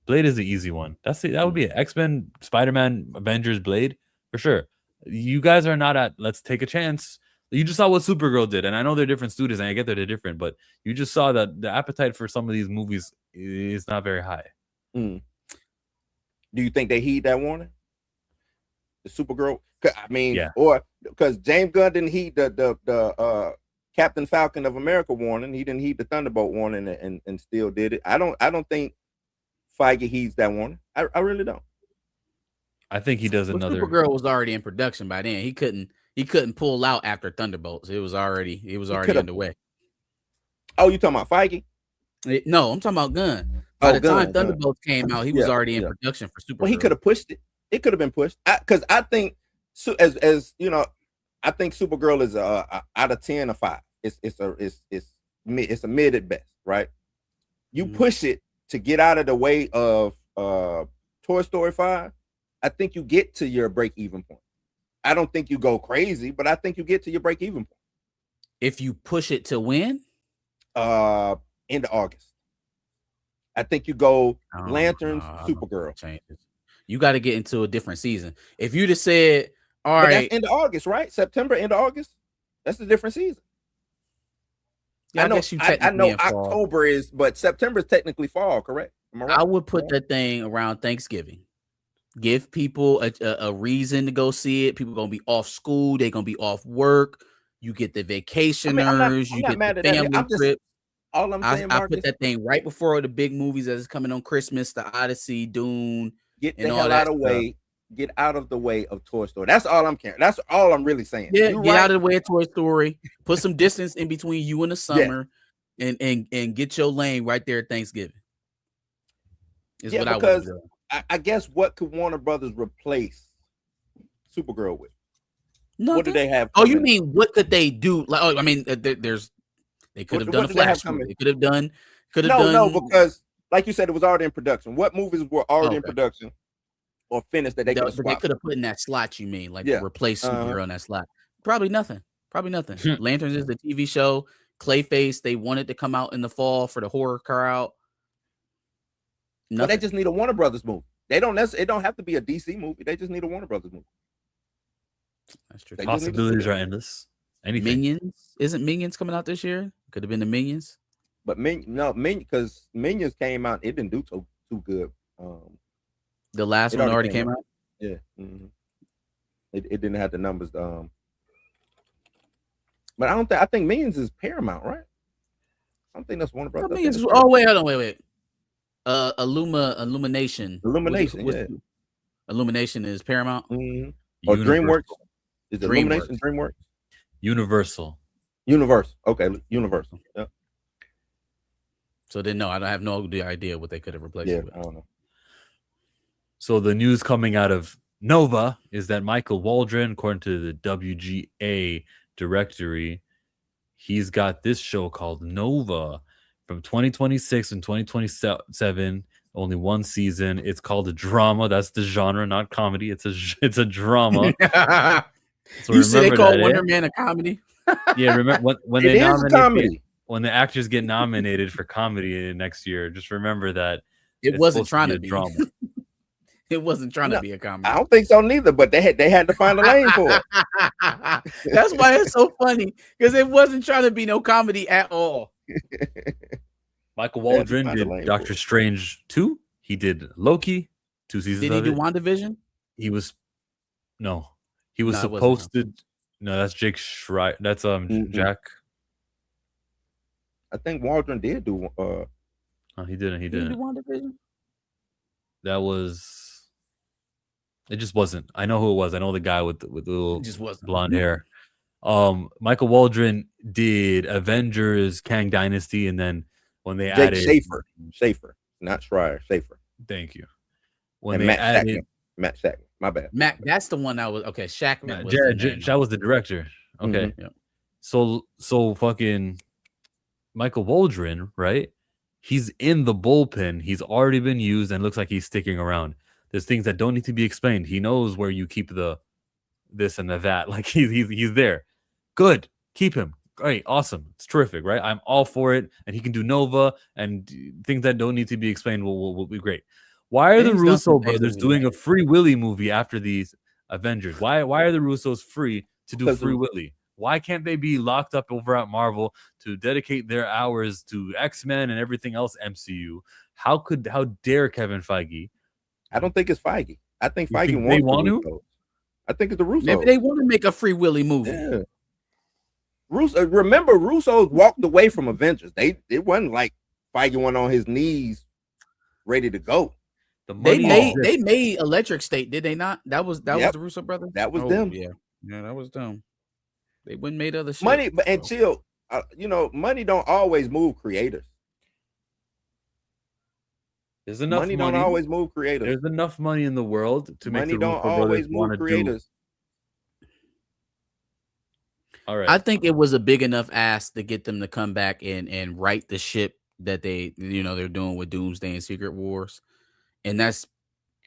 Blade is the easy one. That would be it. X-Men, Spider-Man, Avengers, Blade for sure. You guys are not at let's take a chance. You just saw what Supergirl did, and I know they're different studios, and I get that they're different, but you just saw that the appetite for some of these movies is not very high. Do you think they heed that warning? The Supergirl, I mean, or because James Gunn didn't heed the Captain Falcon of America warning, he didn't heed the Thunderbolt warning, and still did it. I don't think Feige heeds that warning. I really don't. I think he does another. Supergirl was already in production by then. He couldn't pull out after Thunderbolts. It was already underway. Oh, you talking about Feige? No, I'm talking about Gunn. By the time Thunderbolts came out, he was already in production for Supergirl. Well, he could have pushed it. It could have been pushed because I think, as you know, I think Supergirl is out of 10 or 5. It's a mid at best, right? You push it to get out of the way of Toy Story 5. I think you get to your break even point. I don't think you go crazy, but I think you get to your break even point. If you push it to when? Into August. I think you go Lanterns, Supergirl. Changes. You got to get into a different season. If you just said, all right, that's into August, right? September into August. That's a different season. Yeah, I know October is, but September is technically fall, correct? Am I right? I would put that thing around Thanksgiving. Give people a reason to go see it. People gonna be off school. They're gonna be off work. You get the vacationers. You get the family trip. All I'm saying, I Marcus, put that thing right before the big movies that's coming on Christmas, the Odyssey, Dune, get and the all hell that out of stuff. way. Get out of the way of Toy Story. That's all I'm caring. That's all I'm really saying. Yeah, You get right. out of the way of Toy Story. Put some distance in between you and the summer, and get your lane right there at Thanksgiving. Is what I would because do. I guess what could Warner Brothers replace Supergirl with? Nothing. What do they have? Oh, you coming? mean what could they do? Like, oh, I mean, they could have done a what do they have Flash movie. coming? They could have done. No, because like you said, it was already in production. What movies were already in Okay. production or finished that they could have But they could have put in that slot. You mean like Yeah. replace Supergirl in that slot? Probably nothing. Hmm. Lanterns is the TV show. Clayface, they wanted to come out in the fall for the horror crowd. But they just need a Warner Brothers movie. They don't necessarily. It don't have to be a DC movie. They just need a Warner Brothers movie. That's true. They just need to Possibilities do are that. endless. Anything. Minions isn't Minions coming out this year? Could have been the Minions. But because Minions came out, it didn't do too good. The last It one already already came came out. Yeah, mhm. It didn't have the numbers. But I don't think. I think Minions is Paramount, right? I don't think that's Warner Brothers. I think Minions. it's Oh wait, hold on, wait. Illumination. Illumination. What's Yeah. Illumination is Paramount. Mhm. Or Universal. DreamWorks. Is it DreamWorks. Illumination? DreamWorks. Universal. Universal. Okay, Universal. Yeah. So then, no, I don't have no idea what they could have replaced Yeah. it with. I don't know. So the news coming out of Nova is that Michael Waldron, according to the WGA directory, he's got this show called Nova from 2026 and 2027. Only one season. It's called a drama. That's the genre, not comedy. It's a drama. So You see, they remember call that, Wonder eh? Man a comedy. Yeah, remember when It they is a nominate comedy. when the actors get nominated for comedy next year. Just remember that It it's wasn't supposed trying be to a be. drama. It wasn't trying No, to be a comedy. I don't think so neither. But they had to find a lane for it. That's why it's so funny, because it wasn't trying to be no comedy at all. Michael They had to Waldron find a did lane for Doctor it. Strange 2. He did Loki, 2 seasons Did he of do it. WandaVision? He was No, it wasn't supposed to. No, that's Jake Schreier. That's Mm-mm. Jack. I think Waldron did do. Oh, he didn't. He Did he do didn't. WandaVision? That was. It just wasn't. I know who it was. I know the guy with the It little just wasn't. blonde hair. Michael Waldron did Avengers, Kang Dynasty, and then when they Jake added Schaefer, not Schreier. Schaefer. Thank you. When And they Matt added Shackman. Matt Shackman. My bad. Matt, that's the one that was okay. Shackman was Jared, the name. that was the director. Okay. Mhm. Yeah. So fucking Michael Waldron, right? He's in the bullpen. He's already been used and looks like he's sticking around. There's things that don't need to be explained. He knows where you keep the this and the that. Like he's there. Good. Keep him. Great. Awesome. It's terrific, right? I'm all for it. And he can do Nova, and things that don't need to be explained will be great. Why are And the he's done Russo some brothers amazing doing a movies. Free Willy movie after these Avengers? Why are the Russos free to do Because Free of- Willy? Why can't they be locked up over at Marvel to dedicate their hours to X-Men and everything else MCU? How dare Kevin Feige? I don't think it's Feige. I think You Feige think wants they the want to? Russos. I think it's the Russos. Maybe they want to make a Free Willy movie. Yeah. Remember, Russos walked away from Avengers. It wasn't like Feige went on his knees, ready to go. The They money made exists. they made Electric State, did they not? That was Yep. the Russo brothers. That was them. Yeah, that was them. They wouldn't made other shit. Money, but and so. chill. Money don't always move creators. There's enough Money money. don't always move creators. There's enough money in the world to make Money the don't Russo always brothers want move to do. creators. All right. I think it was a big enough ask to get them to come back and right the ship that they're doing with Doomsday and Secret Wars, and that's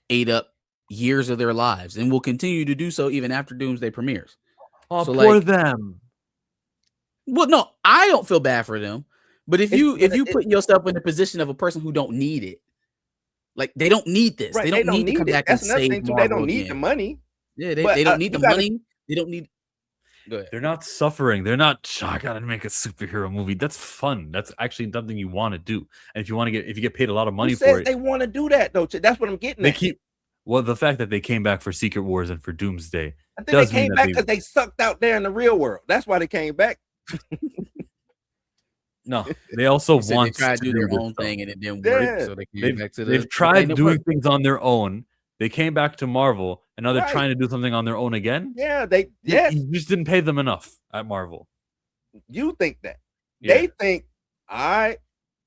ate up years of their lives and will continue to do so even after Doomsday premieres. Oh, so, poor like- them. Well, no, I don't feel bad for them, but if you It- put yourself in the position of a person who don't need it, like they don't need this, Right, they don't need to come it. back That's and another save thing too. They Marvel don't need the again. money. Yeah, they But, don't need you the gotta- money. They don't need. Go ahead. They're not suffering. They're not. I gotta make a superhero movie. That's fun. That's actually something you want to do. And if you get paid a lot of money Who for says it, they want to do that though? That's what I'm getting they at. keep. Well, the fact that they came back for Secret Wars and for Doomsday. I think does they came mean that back they- because they sucked out there in the real world. That's why they came back. No, they also They said they want tried to do their this own stuff. thing and it didn't Yeah. work, so they came They've back to they've the tried thing that doing worked. things on their own. They came back to Marvel, and now they're Right. trying to do something on their own again. Yeah, yes. You just didn't pay them enough at Marvel. You think that. Yeah. They think, all right,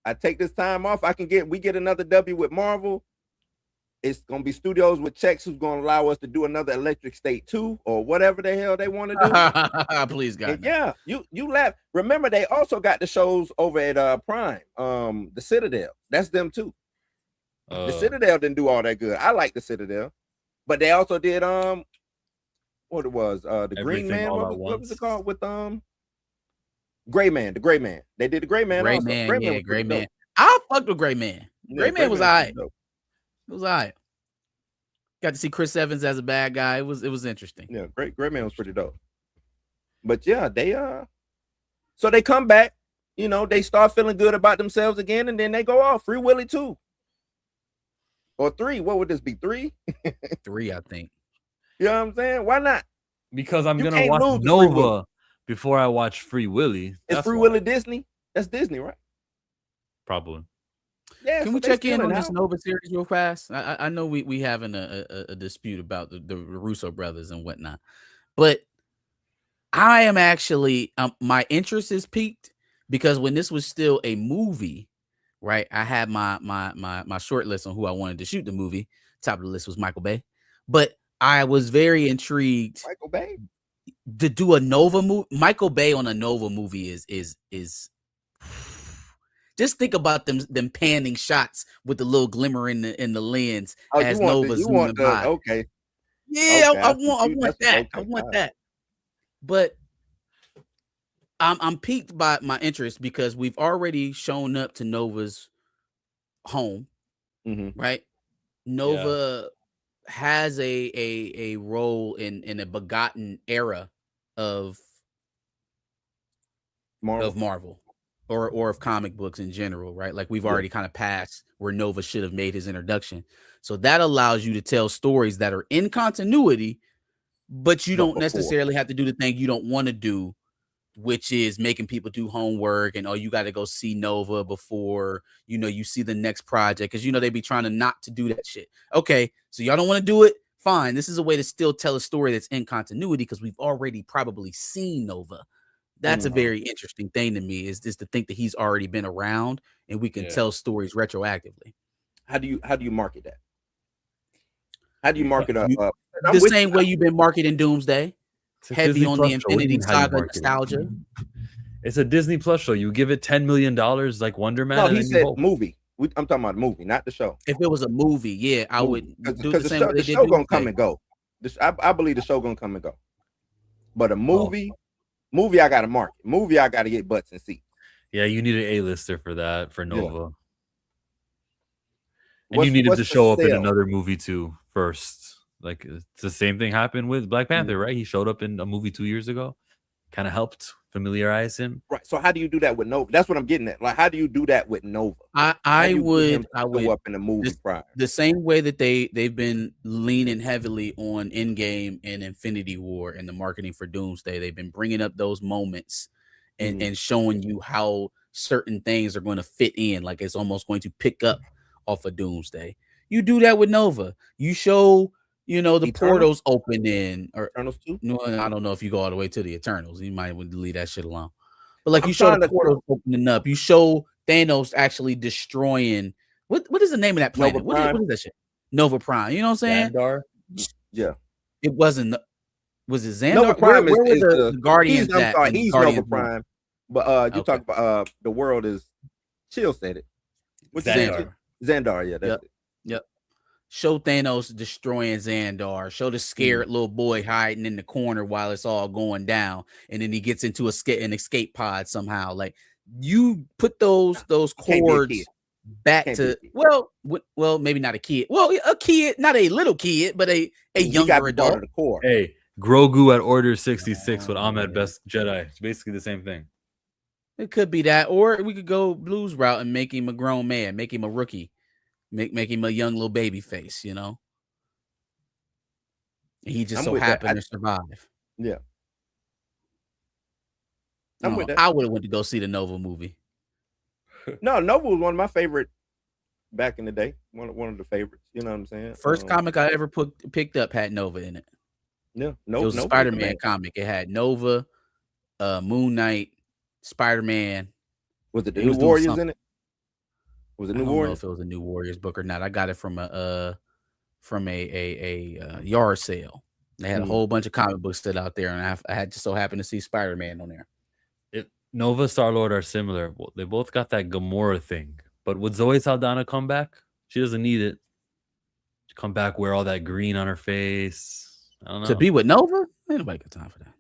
I take this time off. We get another W with Marvel. It's gonna be studios with checks who's gonna allow us to do another Electric State 2 or whatever the hell they want to do. Please, God. And yeah, you laugh. Remember, they also got the shows over at Prime, the Citadel. That's them too. The Citadel didn't do all that good. I like the Citadel, but they also did what it was the Green Everything Man. All at What was it Once. called with Gray Man? The Gray Man. They did the Gray Man. Gray also. Man, Gray yeah, was Gray pretty Man. dope. I fucked with Gray Man. Yeah, Gray Man was pretty alright. dope. It was alright. Got to see Chris Evans as a bad guy. It was interesting. Yeah, Gray Man was pretty dope. But yeah, they so they come back, they start feeling good about themselves again, and then they go off. Free Willy 2. Or 3. What would this be? 3? 3, I think. You know what I'm saying? Why not? Because I'm You gonna can't watch lose to Free Willy. Nova before I watch Free Willy. Is That's Free why. Willy Disney? That's Disney, right? Probably. Yeah. Can so we they check in stealing on this out. Nova series real fast? I know we having a dispute about the Russo brothers and whatnot, but I am actually my interest is peaked because when this was still a movie, right? I had my short list on who I wanted to shoot the movie. Top of the list was Michael Bay, but I was very intrigued Michael Bay. to do a Nova movie. Michael Bay on a Nova movie is just think about them panning shots with the little glimmer in the lens Oh, as Nova zooming by. okay. Yeah, Okay, I I want see. that. I Okay, want alright. that. But I'm piqued by my interest because we've already shown up to Nova's home, Mhm. right? Nova has a role in a begotten era of Marvel or of comic books in general, right? Like we've Yeah. already kind of passed where Nova should have made his introduction. So that allows you to tell stories that are in continuity, but you But don't before. necessarily have to do the thing you don't want to do, which is making people do homework and you got to go see Nova before you see the next project because they be trying to not to do that shit. Okay, so y'all don't want to do it. Fine. This is a way to still tell a story that's in continuity because we've already probably seen Nova. That's a very interesting thing to me is to think that he's already been around and we can tell stories retroactively. How do you market that? How do you market You- I'm The with same you. way you've been marketing Doomsday, It's a heavy Disney on Plus the show. What do you Infinity mean, how you Saga market it? nostalgia. It's a Disney Plus show. You give it $10 million like Wonder Man. No, and he then you said hope. movie. I'm talking about movie, not the show. If it was a movie, yeah, I would do Because the the same way show, they the did show gonna come Doomsday. and go. I believe the show gonna come and go. But a movie, I gotta market. Movie, I gotta get butts and seats. Yeah, you need an A-lister for that, for Nova. And What's- you needed what's to the show up in sale? another movie too first. Like it's the same thing happened with Black Panther, right? He showed up in a movie 2 years ago. Kind of helped familiarize him. Right. So how do you do that with Nova? That's what I'm getting at. Like, how do you do that with Nova? I How do you get him would to show up in the movie prior. the same way that they've been leaning heavily on Endgame and Infinity War and the marketing for Doomsday. They've been bringing up those moments and showing you how certain things are going to fit in, like it's almost going to pick up off of Doomsday. You do that with Nova. You show, the Eternals? portals opening, or Eternals 2? no, I don't know if you go all the way to the Eternals. You might want to leave that shit alone. But like I'm you show the trying to- portals opening up. You show Thanos actually destroying. What is the name of that planet? Nova What is Prime. that shit? Nova Prime. You know what I'm saying? Xandar? Yeah. It wasn't. Was it Xandar? Nova Prime where is were the Guardians He's, I'm at? sorry, in he's Guardians Nova 1? Prime. But you Okay. talk about the world is Chill said it. What's his name? Xandar. Xandar, yeah. That's Yep. it. Show Thanos destroying Xandar. Show the scared Mm. little boy hiding in the corner while it's all going down, and then he gets into an escape pod somehow. Like you put those Can't be a chords kid. back Can't be to a kid. well, maybe not a kid. Well, a kid, not a little kid, but a He got younger to be part adult. of the core. Hey, Grogu at Order 66 with Ahmed Best Jedi. It's basically the same thing. It could be that, or we could go blues route and make him a grown man, make him a rookie, make him a young little baby face, And he just I'm so with that. happened to survive. Yeah. I'm with that. I would have went to go see the Nova movie. No, Nova was one of my favorite back in the day. One of the favorites. You know what I'm saying? First comic I ever picked up had Nova in it. Yeah, It was a Spider-Man comic. It had Nova, Moon Knight, Spider-Man. Was it the New Warriors in it? Was it New I don't know Warriors? if it was a New Warriors book or not. I got it from a yard sale. They had a whole bunch of comic books still out there, and I had just so happened to see Spider-Man on there. Nova, Star-Lord are similar. They both got that Gamora thing. But would Zoe Saldana come back? She doesn't need it. She come back, wear all that green on her face. I don't know. To be with Nova? Ain't nobody got time for that.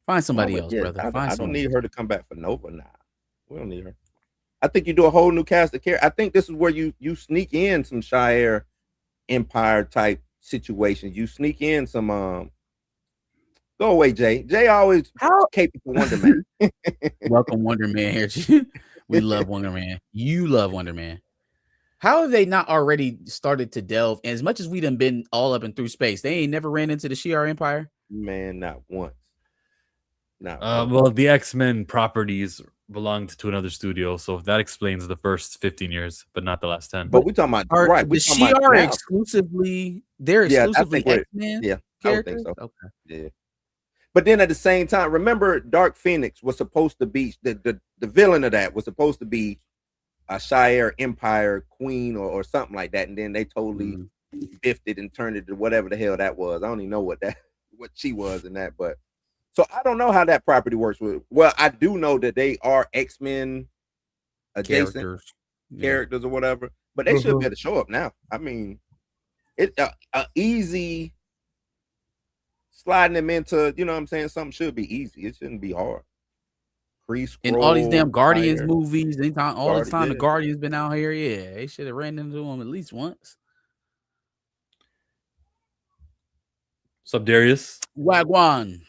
Find somebody else, brother. I don't need her to come back for Nova now. We don't need her. I think you do a whole new cast of characters. I think this is where you sneak in some Shire Empire type situations. You sneak in some go away, Jay. Jay always capable Wonder Man. Welcome, Wonder Man here. We love Wonder Man. You love Wonder Man. How have they not already started to delve? And as much as we done been all up and through space, they ain't never ran into the Shi'ar Empire. Man, not once. Well, the X-Men properties belonged to another studio, so that explains the first 15 years, but not the last 10. But we're talking about right. The Shi'ar exclusively. They're exclusively X-Men. Yeah, characters? I would think so. Okay. Yeah. But then at the same time, remember Dark Phoenix was supposed to be the villain of that was supposed to be a Shire Empire queen or something like that, and then they totally biffed it and turned it to whatever the hell that was. I don't even know what she was in that, but so I don't know how that property works with. Well, I do know that they are X-Men adjacent characters or whatever, but they should be able to show up now. I mean, it's easy. Sliding them into, you know what I'm saying? Something should be easy. It shouldn't be hard. In all these damn Guardians movies, all the time the Guardians been out here, yeah, they should have ran into them at least once. What's up, Darius? Wagwan.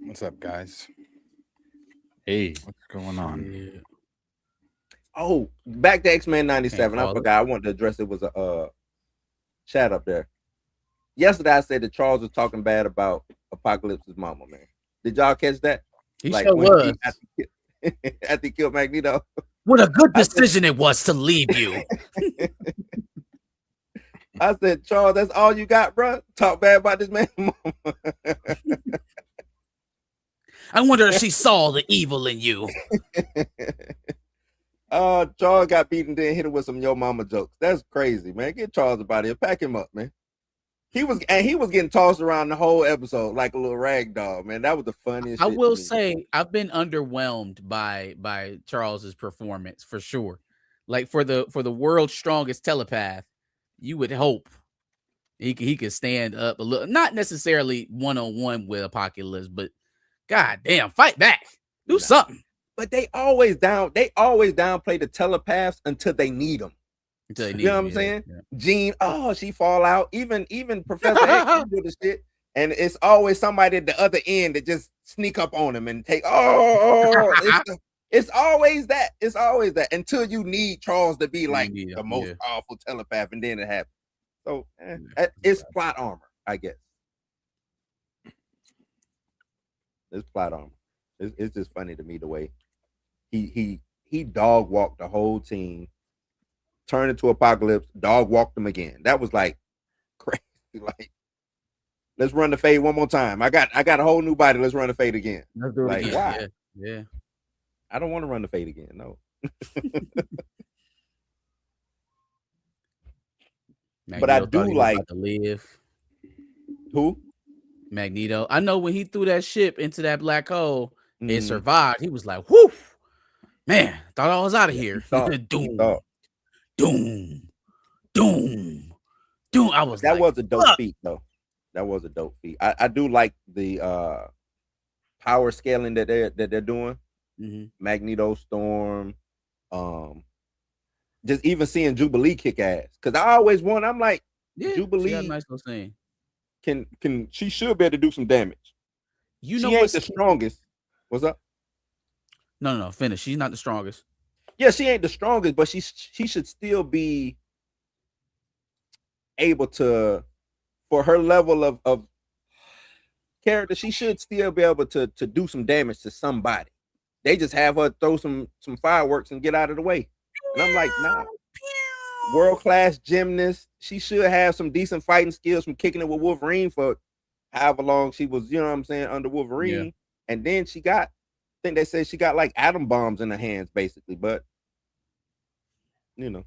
What's up, guys? Hey, what's going on? Yeah. Oh, back to X-Men 97. I forgot. I wanted to address it was a chat up there. Yesterday, I said that Charles was talking bad about Apocalypse's mama, man. Did y'all catch that? He sure was. After he killed Magneto. What a good decision it was to leave you. I said, Charles, that's all you got, bro? Talk bad about this man's mama. I wonder if she saw the evil in you. Charles got beaten, then hit him with some yo mama jokes. That's crazy, man. Get Charles about here. Pack him up, man. He was getting tossed around the whole episode like a little rag doll, man. That was the funniest. I will say I've been underwhelmed by Charles's performance for sure. Like for the world's strongest telepath, you would hope he could stand up a little, not necessarily one-on-one with Apocalypse, but god damn, fight back. Do something. But they always downplay the telepaths until they need them. You know what I'm saying? Yeah. Jean, she fall out. Even Professor X do the shit, and it's always somebody at the other end that just sneak up on him and take. It's always that. It's always that until you need Charles to be like the most powerful telepath, and then it happens. So it's plot armor, I guess. It's plot armor. It's just funny to me the way he dog walked the whole team, turned into Apocalypse, dog walked them again. That was like crazy. Like, let's run the fade one more time. I got a whole new body. Let's run the fade again. Let's do it again. Why? Yeah. I don't want to run the fade again. No. But I do like to live. Who? Magneto. I know when he threw that ship into that black hole and survived, he was like, whoo, man, thought I was out of here. Doom. I was that was a dope feat, though. That was a dope feat. I do like the power scaling that they're doing. Magneto, Storm, just even seeing Jubilee kick ass. Because I always want, I'm like, Jubilee. She got a nice little thing. Can she should be able to do some damage. You know, she ain't the strongest. What's up? No, finish. She's not the strongest. Yeah, she ain't the strongest, but she should still be able to, for her level of character, she should still be able to do some damage to somebody. They just have her throw some fireworks and get out of the way. And I'm like, nah. World-class gymnast. She should have some decent fighting skills from kicking it with Wolverine for however long she was, you know what I'm saying, under Wolverine. Yeah. And then she got, I think they said she got like atom bombs in her hands, basically. But you know.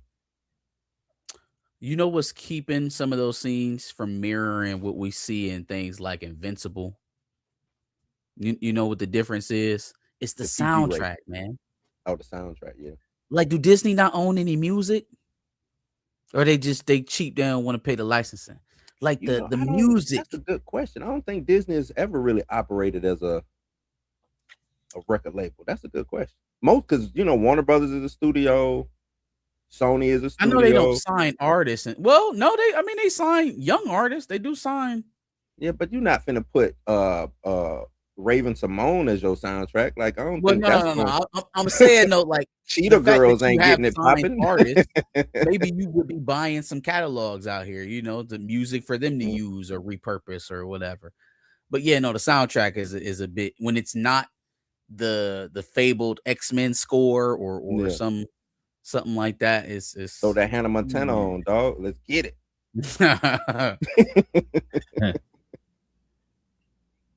You know what's keeping some of those scenes from mirroring what we see in things like Invincible? You know what the difference is? It's the soundtrack, man. Oh, the soundtrack, yeah. Like, do Disney not own any music? Or they cheap down, want to pay the licensing? Like the music. That's a good question. I don't think Disney has ever really operated as a record label. That's a good question. Most, because Warner Brothers is a studio. Sony is a studio. I know they don't sign artists, they sign young artists. They do sign. Yeah, but you're not finna put Raven Simone as your soundtrack. Like, I don't think no. I'm saying though, like Cheetah Girls ain't getting it popping. Maybe you would be buying some catalogs out here, the music for them to use or repurpose or whatever. But yeah, no, the soundtrack is a bit, when it's not the fabled X-Men score or something like that. Is throw that Hannah Montana on, dog. Let's get it.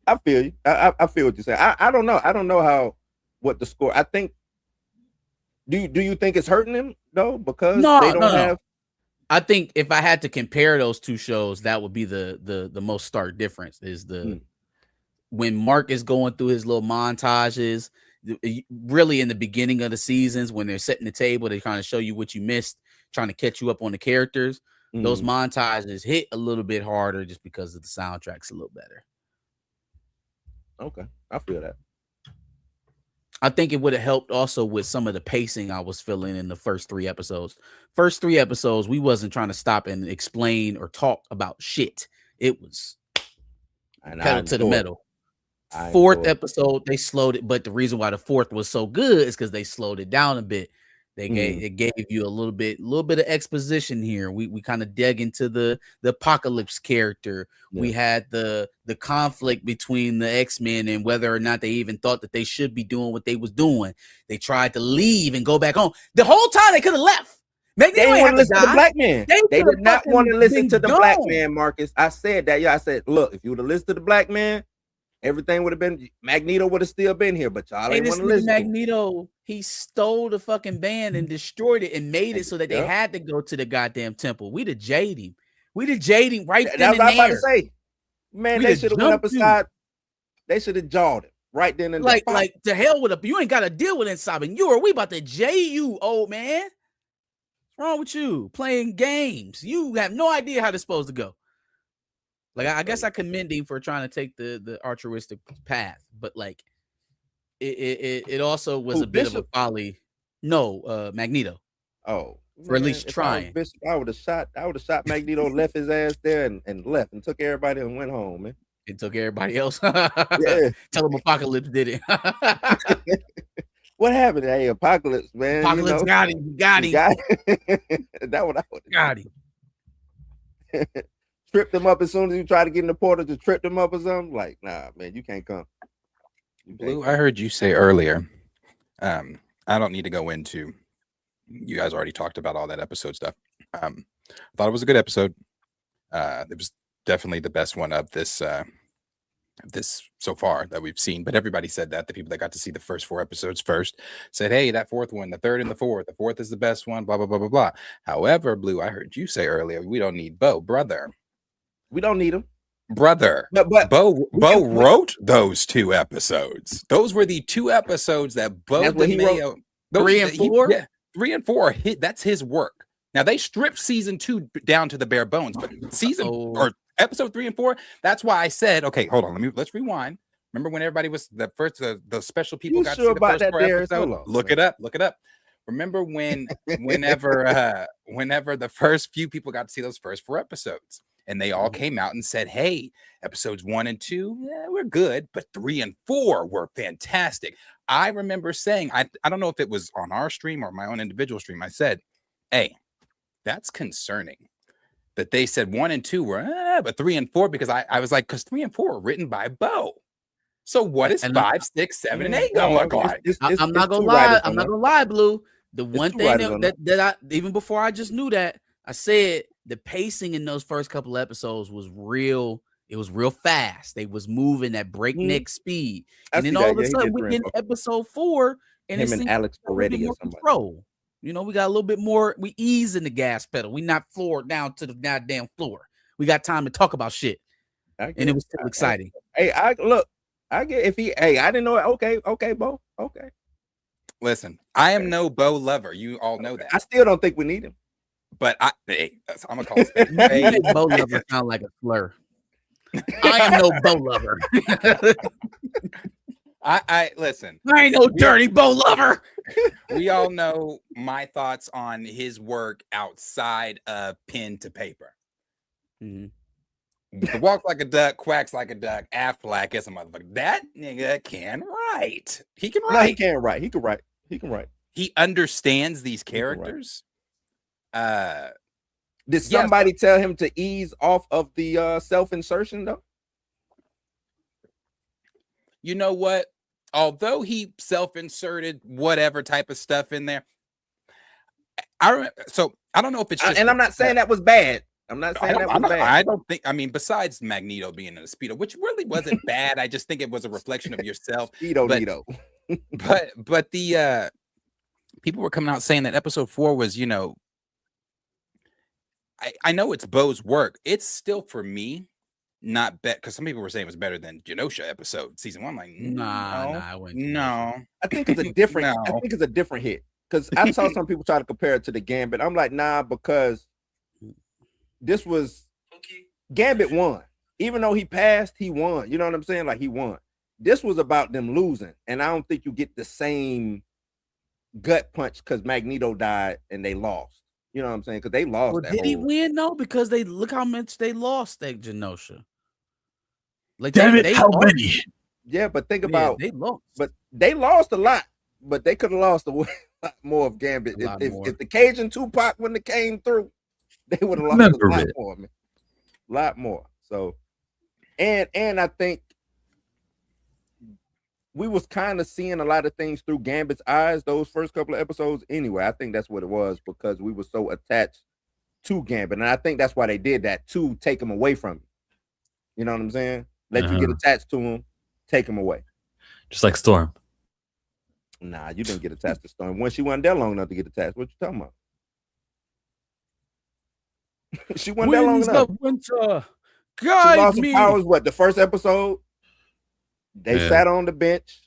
I feel you. I feel what you're saying. I don't know. I don't know what the score. I think. Do you think it's hurting them though? Because they don't have. I think if I had to compare those two shows, that would be the most stark difference. Is when Mark is going through his little montages. Really in the beginning of the seasons when they're setting the table, they kind of show you what you missed, trying to catch you up on the characters. Those montages hit a little bit harder just because of the soundtrack's a little better. Okay, I feel that. I think it would have helped also with some of the pacing I was feeling in the first 3 episodes. First 3 episodes, we wasn't trying to stop and explain or talk about shit. It was pedal to the metal. 4th episode, they slowed it, but the reason why the 4th was so good is because they slowed it down a bit. They gave you a little bit of exposition here. We kind of dug into the Apocalypse character. Yeah. We had the conflict between the X-Men and whether or not they even thought that they should be doing what they was doing. They tried to leave and go back home. The whole time they could have left. They didn't want to listen to the black man. They did not want to listen to the black man, Marcus. I said that. Yeah, I said, look, if you would have listened to the black man, everything would have been, Magneto would have still been here, but y'all ain't want to listen. Magneto, he stole the fucking band and destroyed it and made it so that they had to go to the goddamn temple. We'd have jaded him. Right then and there. That's what I was about to say. Man, they should have went up aside. They should have jawed it right then and there. Like to hell with you ain't got to deal with Inside and you. We about to jay you, old man. What's wrong with you? Playing games. You have no idea how this supposed to go. Like, I guess I commend him for trying to take the altruistic path, but like it also was a bit of a folly. No, Magneto. Oh, for at least trying. I would have shot Magneto, left his ass there and left and took everybody and went home, man. And took everybody else. Yeah. Tell him Apocalypse did it. What happened? Hey, Apocalypse, man. Apocalypse got him. Got him. That what I would have got him. Tripped him up as soon as you try to get in the portal, just tripped him up or something. Like, nah, man, you can't come. Blue, I heard you say earlier. I don't need to go into. You guys already talked about all that episode stuff. I thought it was a good episode. It was definitely the best one of this so far that we've seen. But everybody said that. The people that got to see the first 4 episodes first said, "Hey, that 4th one, the 3rd and the 4th. The 4th is the best one." Blah blah blah blah blah. However, Blue, I heard you say earlier, we don't need Bo, brother. We don't need him, brother. But Bo wrote those 2 episodes. Those were the 2 episodes that Bo DeMayo. 3 and 4. 3 and 4. That's his work. Now they stripped season 2 down to the bare bones, but or episode 3 and 4. That's why I said, okay, hold on. Let's rewind. Remember when everybody was the first, the special people got to see the first 4 episodes? Look it up. Remember whenever the first few people got to see those first 4 episodes. And they all came out and said, hey, episodes 1 and 2, yeah, we're good. But 3 and 4 were fantastic. I remember saying, I don't know if it was on our stream or my own individual stream. I said, hey, that's concerning. that they said 1 and 2 were, but 3 and 4 because I was like, because 3 and 4 are written by Bo. So what is And 5, 6, 7, and 8 gonna look like? I'm not gonna two lie. writers I'm on not that. gonna lie, Blue. The one two thing writers on that I even before I just knew that I said the pacing in those first couple episodes was real. It was real fast. They was moving at breakneck speed, I and then see all that. of a Yeah, he sudden did we 3 get and in 4. episode 4, and Him it and seems Alex a little bit Peretti or more somebody. control. You know, we got a little bit more. We ease in the gas pedal. We not floored down to the goddamn floor. We got time to talk about shit, and it was still exciting. Hey, I look. I get if he. Hey, I didn't know it. Okay, Bo. Okay. Listen, I am no Bo lover. You all know that. I still don't think we need him. But I'm gonna call it spade a You spade. make Bo lover sound like a slur. I am no Bo lover. I listen. I ain't no dirty Bo lover. We all know my thoughts on his work outside of pen to paper. Mhm. Walks like a duck, quacks like a duck. Aflac is a motherfucker. That nigga can write. He can No, he write. can't write. He can write. He can write. He understands these can write. characters. Did Yes. somebody tell him to ease off of the self-insertion though? You know what? Although he self-inserted whatever type of stuff in there, so I don't know if it's just. And I'm not saying that was bad. I'm not saying that was bad. I don't think. I mean, besides Magneto being in a Speedo, which really wasn't bad. I just think it was a reflection of yourself. Nito. But the people were coming out saying that episode 4 was, you know, I know it's Bo's work. It's still for me not bet because some people were saying it was better than Genosha episode season 1. I'm like, I wouldn't. no. I think it's a different. No. I think it's a different hit because I saw some people try to compare it to the Gambit. I'm like, nah, because this was Gambit won. Even though he passed, he won. You know what I'm saying? Like he won. This was about them losing, and I don't think you get the same gut punch because Magneto died and they lost. You know what I'm saying? Because they lost. Well, that did he whole- win? No, because they look how much they lost at Genosha. Like Damn it, they how lost. many? Yeah, but think Yeah, about they lost. but they lost a lot, but they could have lost a lot more of Gambit. A lot more. If the Cajun Tupac when they came through, they would have lost Remember a lot it. more, man. A lot more. So, and I think we was kind of seeing a lot of things through Gambit's eyes those first couple of episodes. Anyway, I think that's what it was because we were so attached to Gambit, and I think that's why they did that to take him away from you. You know what I'm saying? Let you get attached to him, take him away. Just like Storm. Nah, you didn't get attached to Storm. When she wasn't there long enough to get attached. What you talking about? She wasn't there long Winds enough. of winter, She guide lost some me. powers. What, the first episode? They Yeah. sat on the bench,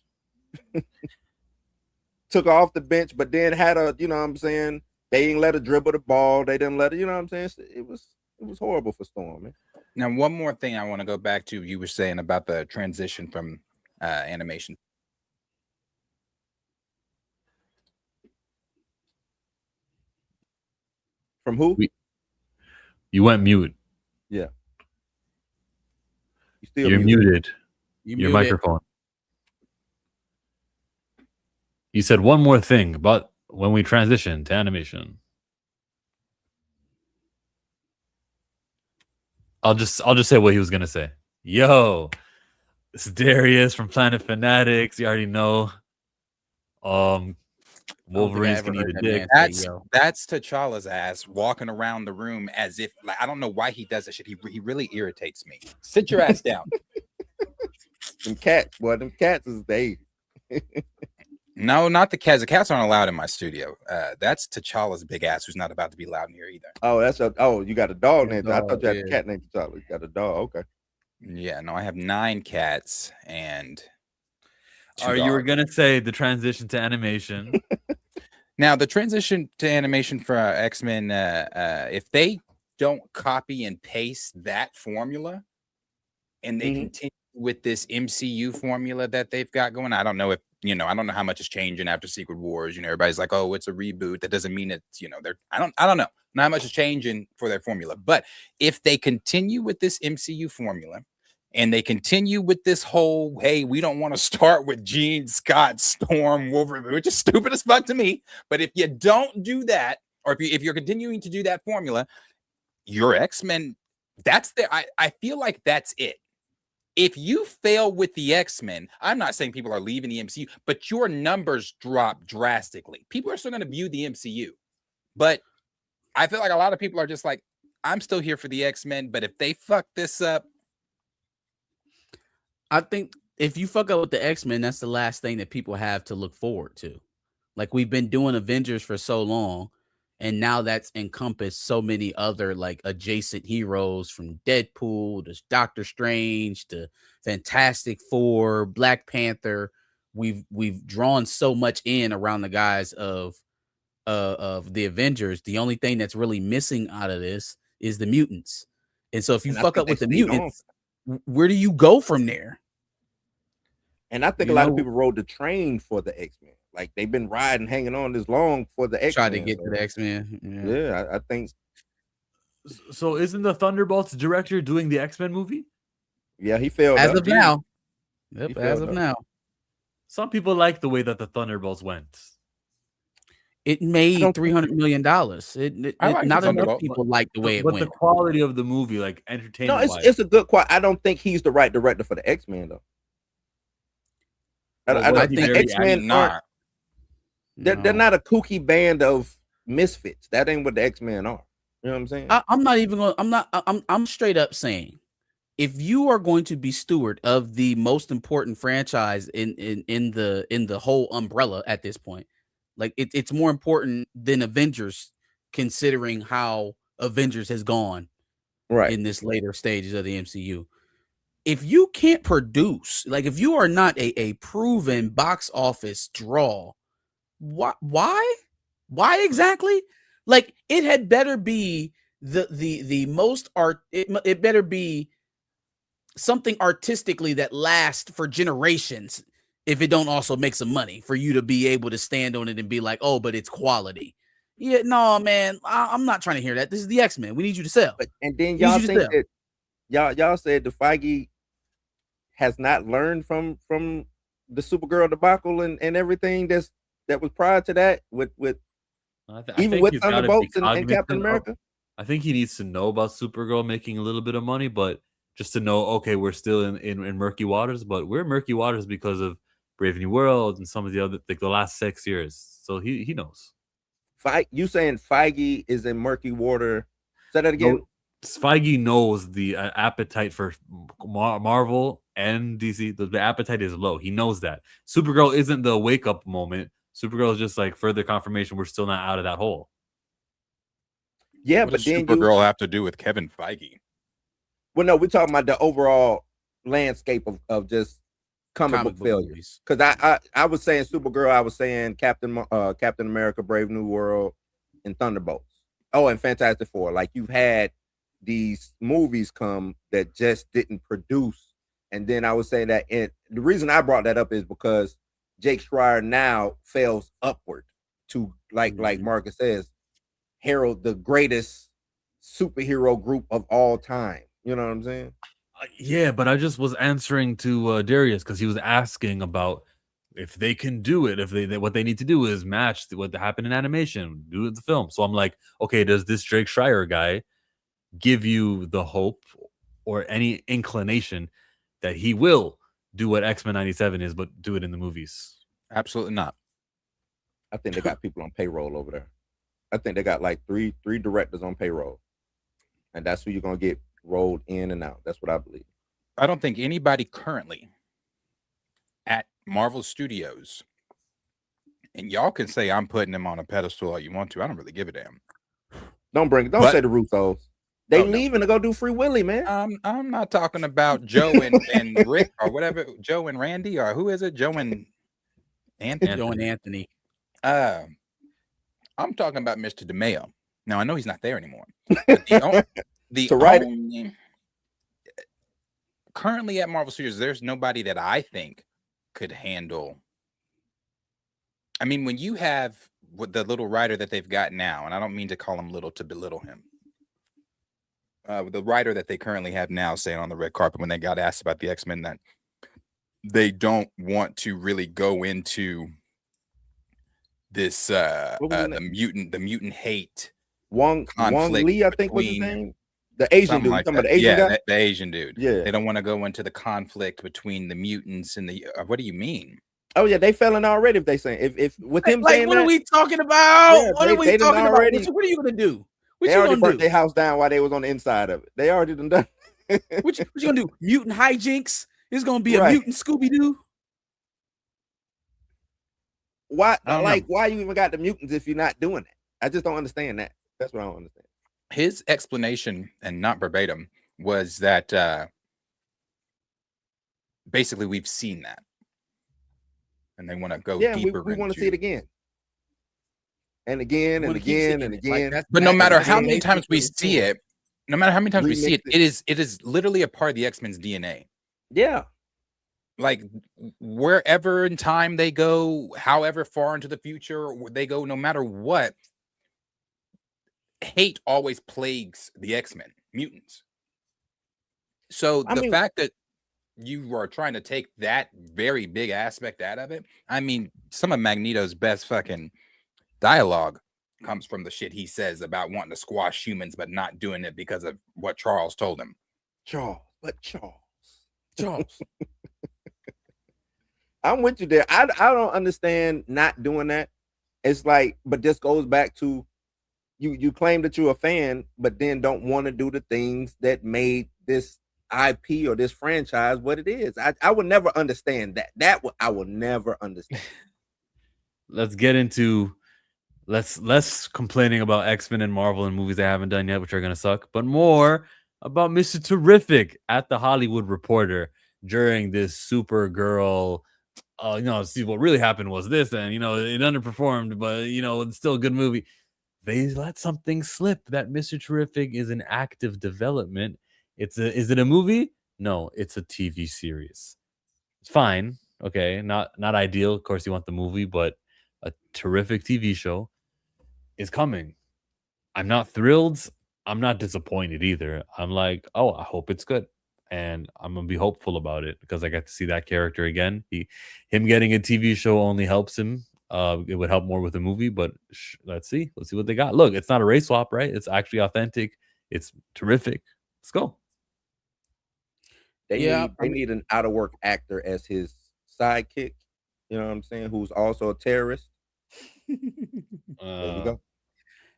took her off the bench, but then had a, you know what I'm saying? They didn't let her dribble the ball. They didn't let her, you know what I'm saying? It was horrible for Storm, man. Now, one more thing I want to go back to. You were saying about the transition from animation. From who? You went mute. You still You're muted. You Your muted. microphone. You said one more thing about when we transition to animation. I'll just say what he was gonna say. Yo, it's Darius from Planet Fanatics. You already know. Wolverine's ever gonna heard eat a that dick. man say, That's T'Challa's ass walking around the room as if, like, I don't know why he does that shit. He really irritates me. Sit your ass down. Them cats, boy. Them cats is they. No, not the cats. The cats aren't allowed in my studio. That's T'Challa's big ass, who's not about to be loud in here either. Oh, that's a. Oh, you got a dog named. I dog, thought you had a yeah. cat named T'Challa. You got a dog. Okay. Yeah, no, I have 9 cats and 2 Or you were dogs. gonna say the transition to animation. Now, the transition to animation for X-Men, if they don't copy and paste that formula and they Mhm. continue with this MCU formula that they've got going, I don't know if, I don't know how much is changing after Secret Wars. Everybody's like, oh, it's a reboot. That doesn't mean it's, I don't know. Not much is changing for their formula. But if they continue with this MCU formula, and they continue with this whole, hey, we don't want to start with Jean, Scott, Storm, Wolverine, which is stupid as fuck to me. But if you don't do that, or if you're continuing to do that formula, your X-Men, I feel like that's it. If you fail with the X-Men, I'm not saying people are leaving the MCU, but your numbers drop drastically. People are still going to view the MCU. But I feel like a lot of people are just like, I'm still here for the X-Men, but if they fuck this up. I think if you fuck up with the X-Men, that's the last thing that people have to look forward to. Like, we've been doing Avengers for so long, and now that's encompassed so many other like adjacent heroes, from Deadpool to Doctor Strange to Fantastic Four, Black Panther. We've drawn so much in around the guys of the Avengers. The only thing that's really missing out of this is the mutants. And so if you And I fuck think up with they the stayed on. mutants, where do you go from there? And I think a lot of people rode the train for the X-Men. Like, they've been riding, hanging on this long for the X-Men. Try to get to the X-Men. Yeah, I think. So isn't the Thunderbolts director doing the X-Men movie? Yeah, he failed As up. of now. He Yep, failed as of up. now. Some people like the way that the Thunderbolts went. It made don't- $300 million. I like the Not enough Thunderbolt, people like the way it But went. the quality of the movie, like No, entertainment, it's a good quality. I don't think he's the right director for the X-Men though. Well, I what don't if think they're X-Men aren't. They're not a kooky band of misfits. That ain't what the X-Men are. You know what I'm saying? I'm not even going. I'm straight up saying, if you are going to be steward of the most important franchise in the whole umbrella at this point, like it's more important than Avengers, considering how Avengers has gone right. in this later stages of the MCU. If you can't produce, like if you are not a proven box office draw, why exactly? Like, it had better be the most art. It better be something artistically that lasts for generations. If it don't also make some money for you to be able to stand on it and be like, oh, but it's quality. Yeah, no, man, I'm not trying to hear that. This is the X-Men. We need you to sell. But and then Need y'all you to think sell. that y'all said the Feige has not learned from the Supergirl debacle and everything that was prior to that with even with he's gotta be Thunderbolts and cognizant Captain of- America. I think he needs to know about Supergirl making a little bit of money, but just to know, okay, we're still in murky waters, but we're in murky waters because of Brave New World and some of the other, like the last 6 years. So he knows. You saying Feige is in murky water? Say that again. No, Feige knows the appetite for Marvel and DC. The appetite is low. He knows that. Supergirl isn't the wake up moment. Supergirl is just like further confirmation we're still not out of that hole. Yeah, What but does then Supergirl have to do with Kevin Feige? well, no, we're talking about the overall landscape of just comic book failures. movies. Because I was saying Supergirl, I was saying Captain America, Brave New World, and Thunderbolts. Oh, and Fantastic Four. Like, you've had these movies come that just didn't produce. And then I was saying that, and the reason I brought that up is because Jake Schreier now fails upward to, like Marcus says, herald the greatest superhero group of all time. You know what I'm saying? Yeah, but I just was answering to Darius because he was asking about if they can do it, if they what they need to do is match what happened in animation, do it in the film. So I'm like, okay, does this Jake Schreier guy give you the hope or any inclination that he will do what X-Men 97 is, but do it in the movies? Absolutely not. I think they got people on payroll over there. I think they got like three directors on payroll, and that's who you're gonna get rolled in and out. That's what I believe. I don't think anybody currently at Marvel Studios, and y'all can say I'm putting them on a pedestal all you want to. I don't really give a damn. Don't say the Russos. They leaving to go do Free Willy, man. I'm not talking about Joe and Rick or whatever, Joe and Randy, or who is it? Joe and Anthony. Joe and Anthony. I'm talking about Mr. DeMeo. Now I know he's not there anymore. But the To write it. only currently at Marvel Studios, there's nobody that I think could handle. I mean, when you have the little writer that they've got now, and I don't mean to call him little to belittle him. The writer that they currently have now saying on the red carpet when they got asked about the X-Men that they don't want to really go into this the mutant hate Wong conflict Lee, I think was his between name. The Asian something dude. like Talking about that. the Asian Yeah, guy. the Asian dude. Yeah. They don't want to go into the conflict between the mutants and the. What do you mean? Oh yeah, they failing already. If they saying if with him Like, saying what that, are we talking about? Yeah, What they- are we they done talking already- about? What are you gonna do? What they you already gonna burnt do? their house down while they was on the inside of it. They already done. What you gonna do? Mutant hijinks? It's gonna be a Right. mutant Scooby Doo. Why? I don't Like, know. why you even got the mutants if you're not doing that? I just don't understand that. That's what I don't understand. His explanation, and not verbatim, was that basically we've seen that, and they want to go Yeah, deeper. we want to see into- it again, and again, and Wanna keep again, seeing and it. Like, again. that's- But no that- matter that's how many basically times we what it's see doing. it, no matter how many times we see it, Remix it is literally a part of the X-Men's DNA. Yeah, Like wherever in time they go, however far into the future they go, no matter what, hate always plagues the X-Men, mutants. So I the mean- fact that you are trying to take that very big aspect out of it, I mean, some of Magneto's best fucking dialogue comes from the shit he says about wanting to squash humans but not doing it because of what Charles told him. Charles, but Charles. Charles. I'm with you there. I don't understand not doing that. It's like, but this goes back to you claim that you're a fan, but then don't want to do the things that made this IP or this franchise what it is. I would never understand that. I will never understand. Let's get into less complaining about X-Men and Marvel and movies they haven't done yet, which are gonna suck, but more about Mr. Terrific at the Hollywood Reporter during this Supergirl. See what really happened was this, and it underperformed, but it's still a good movie. They let something slip that Mr. Terrific is in active development. Is it a movie? No, it's a TV series. It's fine. Okay, not ideal. Of course, you want the movie, but a terrific TV show is coming. I'm not thrilled. I'm not disappointed either. I'm like, oh, I hope it's good. And I'm gonna be hopeful about it because I got to see that character again. Him getting a TV show only helps him. It would help more with the movie, but let's see what they got. Look, it's not a race swap, right? It's actually authentic. It's terrific. Let's go. They need an out of work actor as his sidekick. You know what I'm saying? Who's also a terrorist. There you go.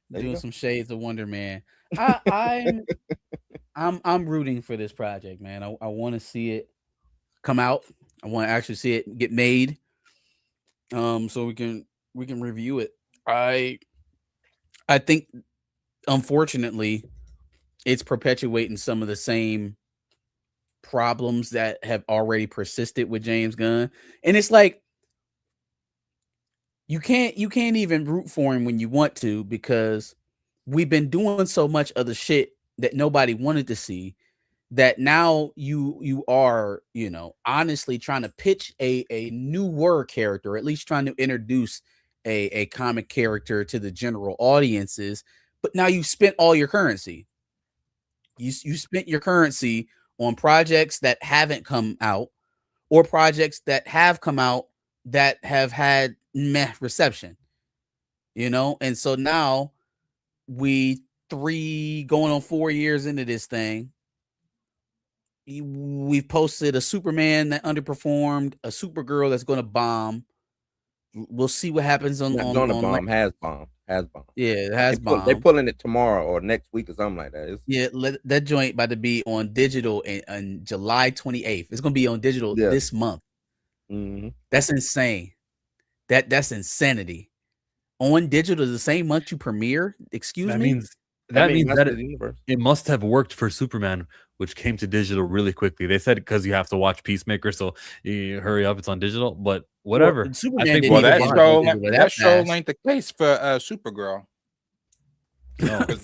There you Doing go. some shades of Wonder Man. I'm rooting for this project, man. I want to see it come out. I want to actually see it get made. So we can review it. I think, unfortunately, it's perpetuating some of the same problems that have already persisted with James Gunn, and it's like you can't even root for him when you want to, because we've been doing so much other shit that nobody wanted to see, that now you are honestly trying to pitch a newer character, or at least trying to introduce a comic character to the general audiences. But now you spent all your currency. You spent your currency on projects that haven't come out, or projects that have come out that have had meh reception, and so now we 3 going on 4 years into this thing, we've posted a Superman that underperformed, a Supergirl that's going to bomb. We'll see what happens on Not gonna bomb, has bombed. Yeah, it has bombed. They're pulling it tomorrow or next week or something like that. That joint about to be on digital on July 28th. It's gonna be on digital this month. Mm-hmm. That's insane. That's insanity. On digital the same month you premiere. Excuse That me. means that the universe. it must have worked for Superman, which came to digital really quickly. They said because you have to watch Peacemaker, so you hurry up. It's on digital, but whatever. Well, Superman I think didn't Well, even that get on show digital that show fast. ain't the case for Supergirl. Because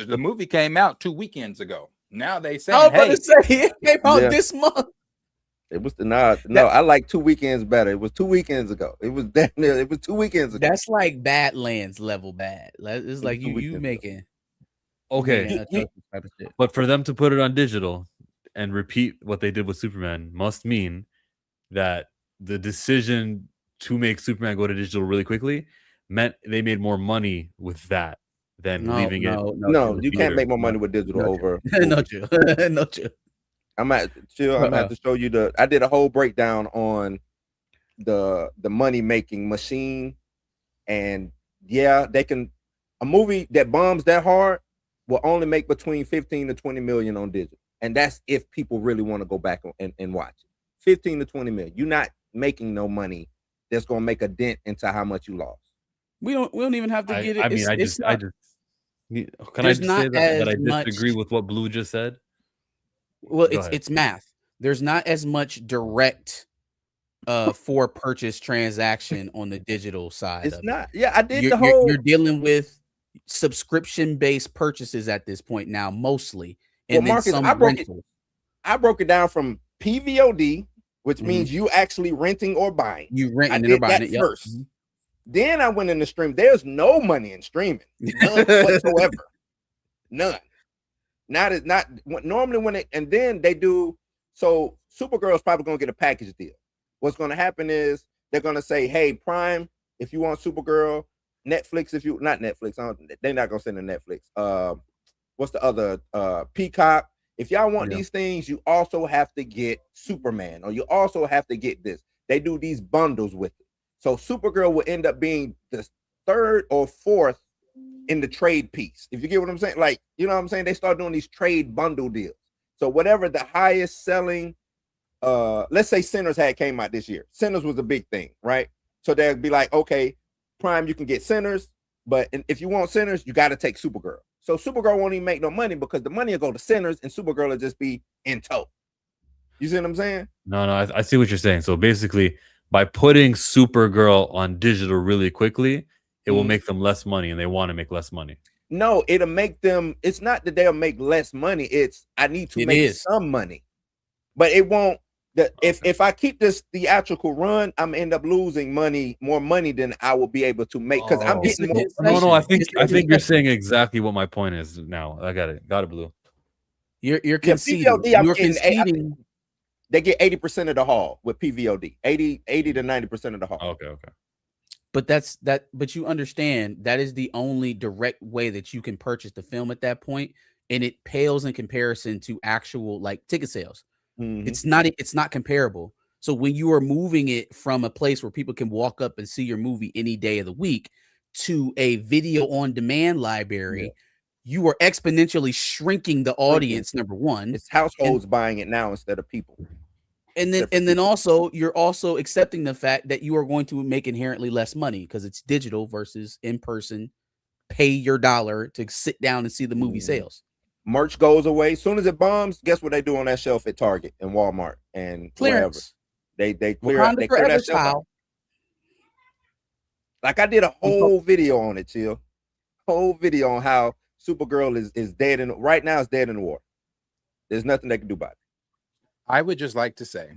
the movie came out 2 weekends ago. Now they say, I was about hey, to say it came out Yeah. this month. It was I like 2 weekends better. It was 2 weekends ago. It was 2 weekends ago. That's like Badlands level bad. It's like 2 you weekends ago. making Okay, that type of shit. but for them to put it on digital and repeat what they did with Superman must mean that the decision to make Superman go to digital really quickly meant they made more money with that than No, leaving it. No, Chill. you can't make more money No. with digital No, over. no, movies. Chill. No, Chill. I'm at chill. I'm gonna have to show you I did a whole breakdown on the money making machine, and yeah, they can. A movie that bombs that hard will only make between 15 to 20 million on digital, and that's if people really want to go back and watch it. 15 to 20 million. You're not making no money that's gonna make a dent into how much you lost. We don't even have to get it. I mean, It's not, can I there's just not say that I as disagree much- with what Blue just said? well, Go ahead. it's math. There's not as much direct for purchase transaction on the digital side. It's of not. Yeah, I did You're, the whole. you're dealing with subscription based purchases at this point now, mostly, Well, and then Marcus, some I broke it. rentals. I broke it down from PVOD, which Mhm. means you actually renting or buying. You rent I and then they're did buying that it. Yep. first. Then I went in the stream. There's no money in streaming, none whatsoever. None. Not normally when it, and then they do. So Supergirl's probably gonna get a package deal. What's gonna happen is they're gonna say, "Hey, Prime, if you want Supergirl, Netflix, if you not Netflix, they're not gonna send to Netflix. What's the other? Peacock. If y'all want Yeah. these things, you also have to get Superman, or you also have to get this. They do these bundles with it. So Supergirl will end up being the third or fourth in the trade piece. If you get what I'm saying, like, you know what I'm saying? They start doing these trade bundle deals. So whatever the highest selling, let's say Sinners came out this year. Sinners was a big thing, right? So they'd be like, okay, Prime, you can get Sinners, but if you want Sinners, you got to take Supergirl. So Supergirl won't even make no money because the money will go to Sinners and Supergirl will just be in tow. You see what I'm saying? No, I see what you're saying. So basically, by putting Supergirl on digital really quickly, it will make them less money, and they want to make less money. No, it'll make them. It's not that they'll make less money. It's I need to make some money, but it won't. If I keep this theatrical run, I'm gonna end up losing more money than I will be able to make because I'm getting more. No, I think you're saying exactly what my point is now. I got it, Blue. You're conceding. PVOD, You're conceding. They get 80% of the haul with PVOD. 80 to 90% of the haul. Okay. But you understand that is the only direct way that you can purchase the film at that point, and it pales in comparison to actual like ticket sales. It's not comparable. So when you are moving it from a place where people can walk up and see your movie any day of the week to a video on demand library, you are exponentially shrinking the audience. Number one, it's households buying it now instead of people. And then also you're also accepting the fact that you are going to make inherently less money because it's digital versus in person. Pay your dollar to sit down and see the movie sales. Merch goes away as soon as it bombs. Guess what they do on that shelf at Target and Walmart and clearance. Wherever. They clear that shelf out. Like I did a whole video on it, chill. Whole video on how Supergirl is dead in right now. It's dead in the water. There's nothing they can do about it. I would just like to say,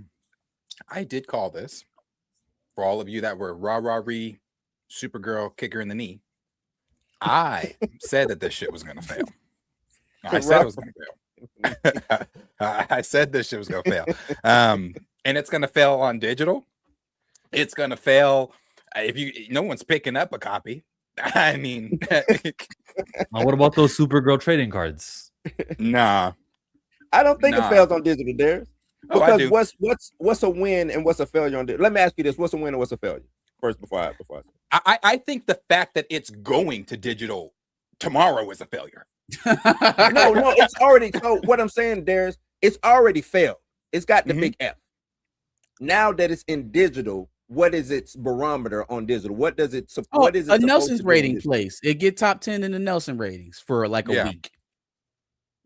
I did call this for all of you that were rah-rah-ree Supergirl kicker in the knee. I said that this shit was gonna fail. I said it was gonna fail. I said this shit was gonna fail. And it's gonna fail on digital. It's gonna fail if no one's picking up a copy. I mean, what about those Supergirl trading cards? Nah, I don't think it fails on digital, Darius. Because what's a win and what's a failure on digital? Let me ask you this: what's a win and what's a failure? First, before I I think the fact that it's going to digital tomorrow is a failure. no, it's already. So what I'm saying, Darius, it's already failed. It's got the big F. Now that it's in digital, what is its barometer on digital? What does it? What is it? A Nelson's rating place. It get top 10 in the Nelson ratings for like a week.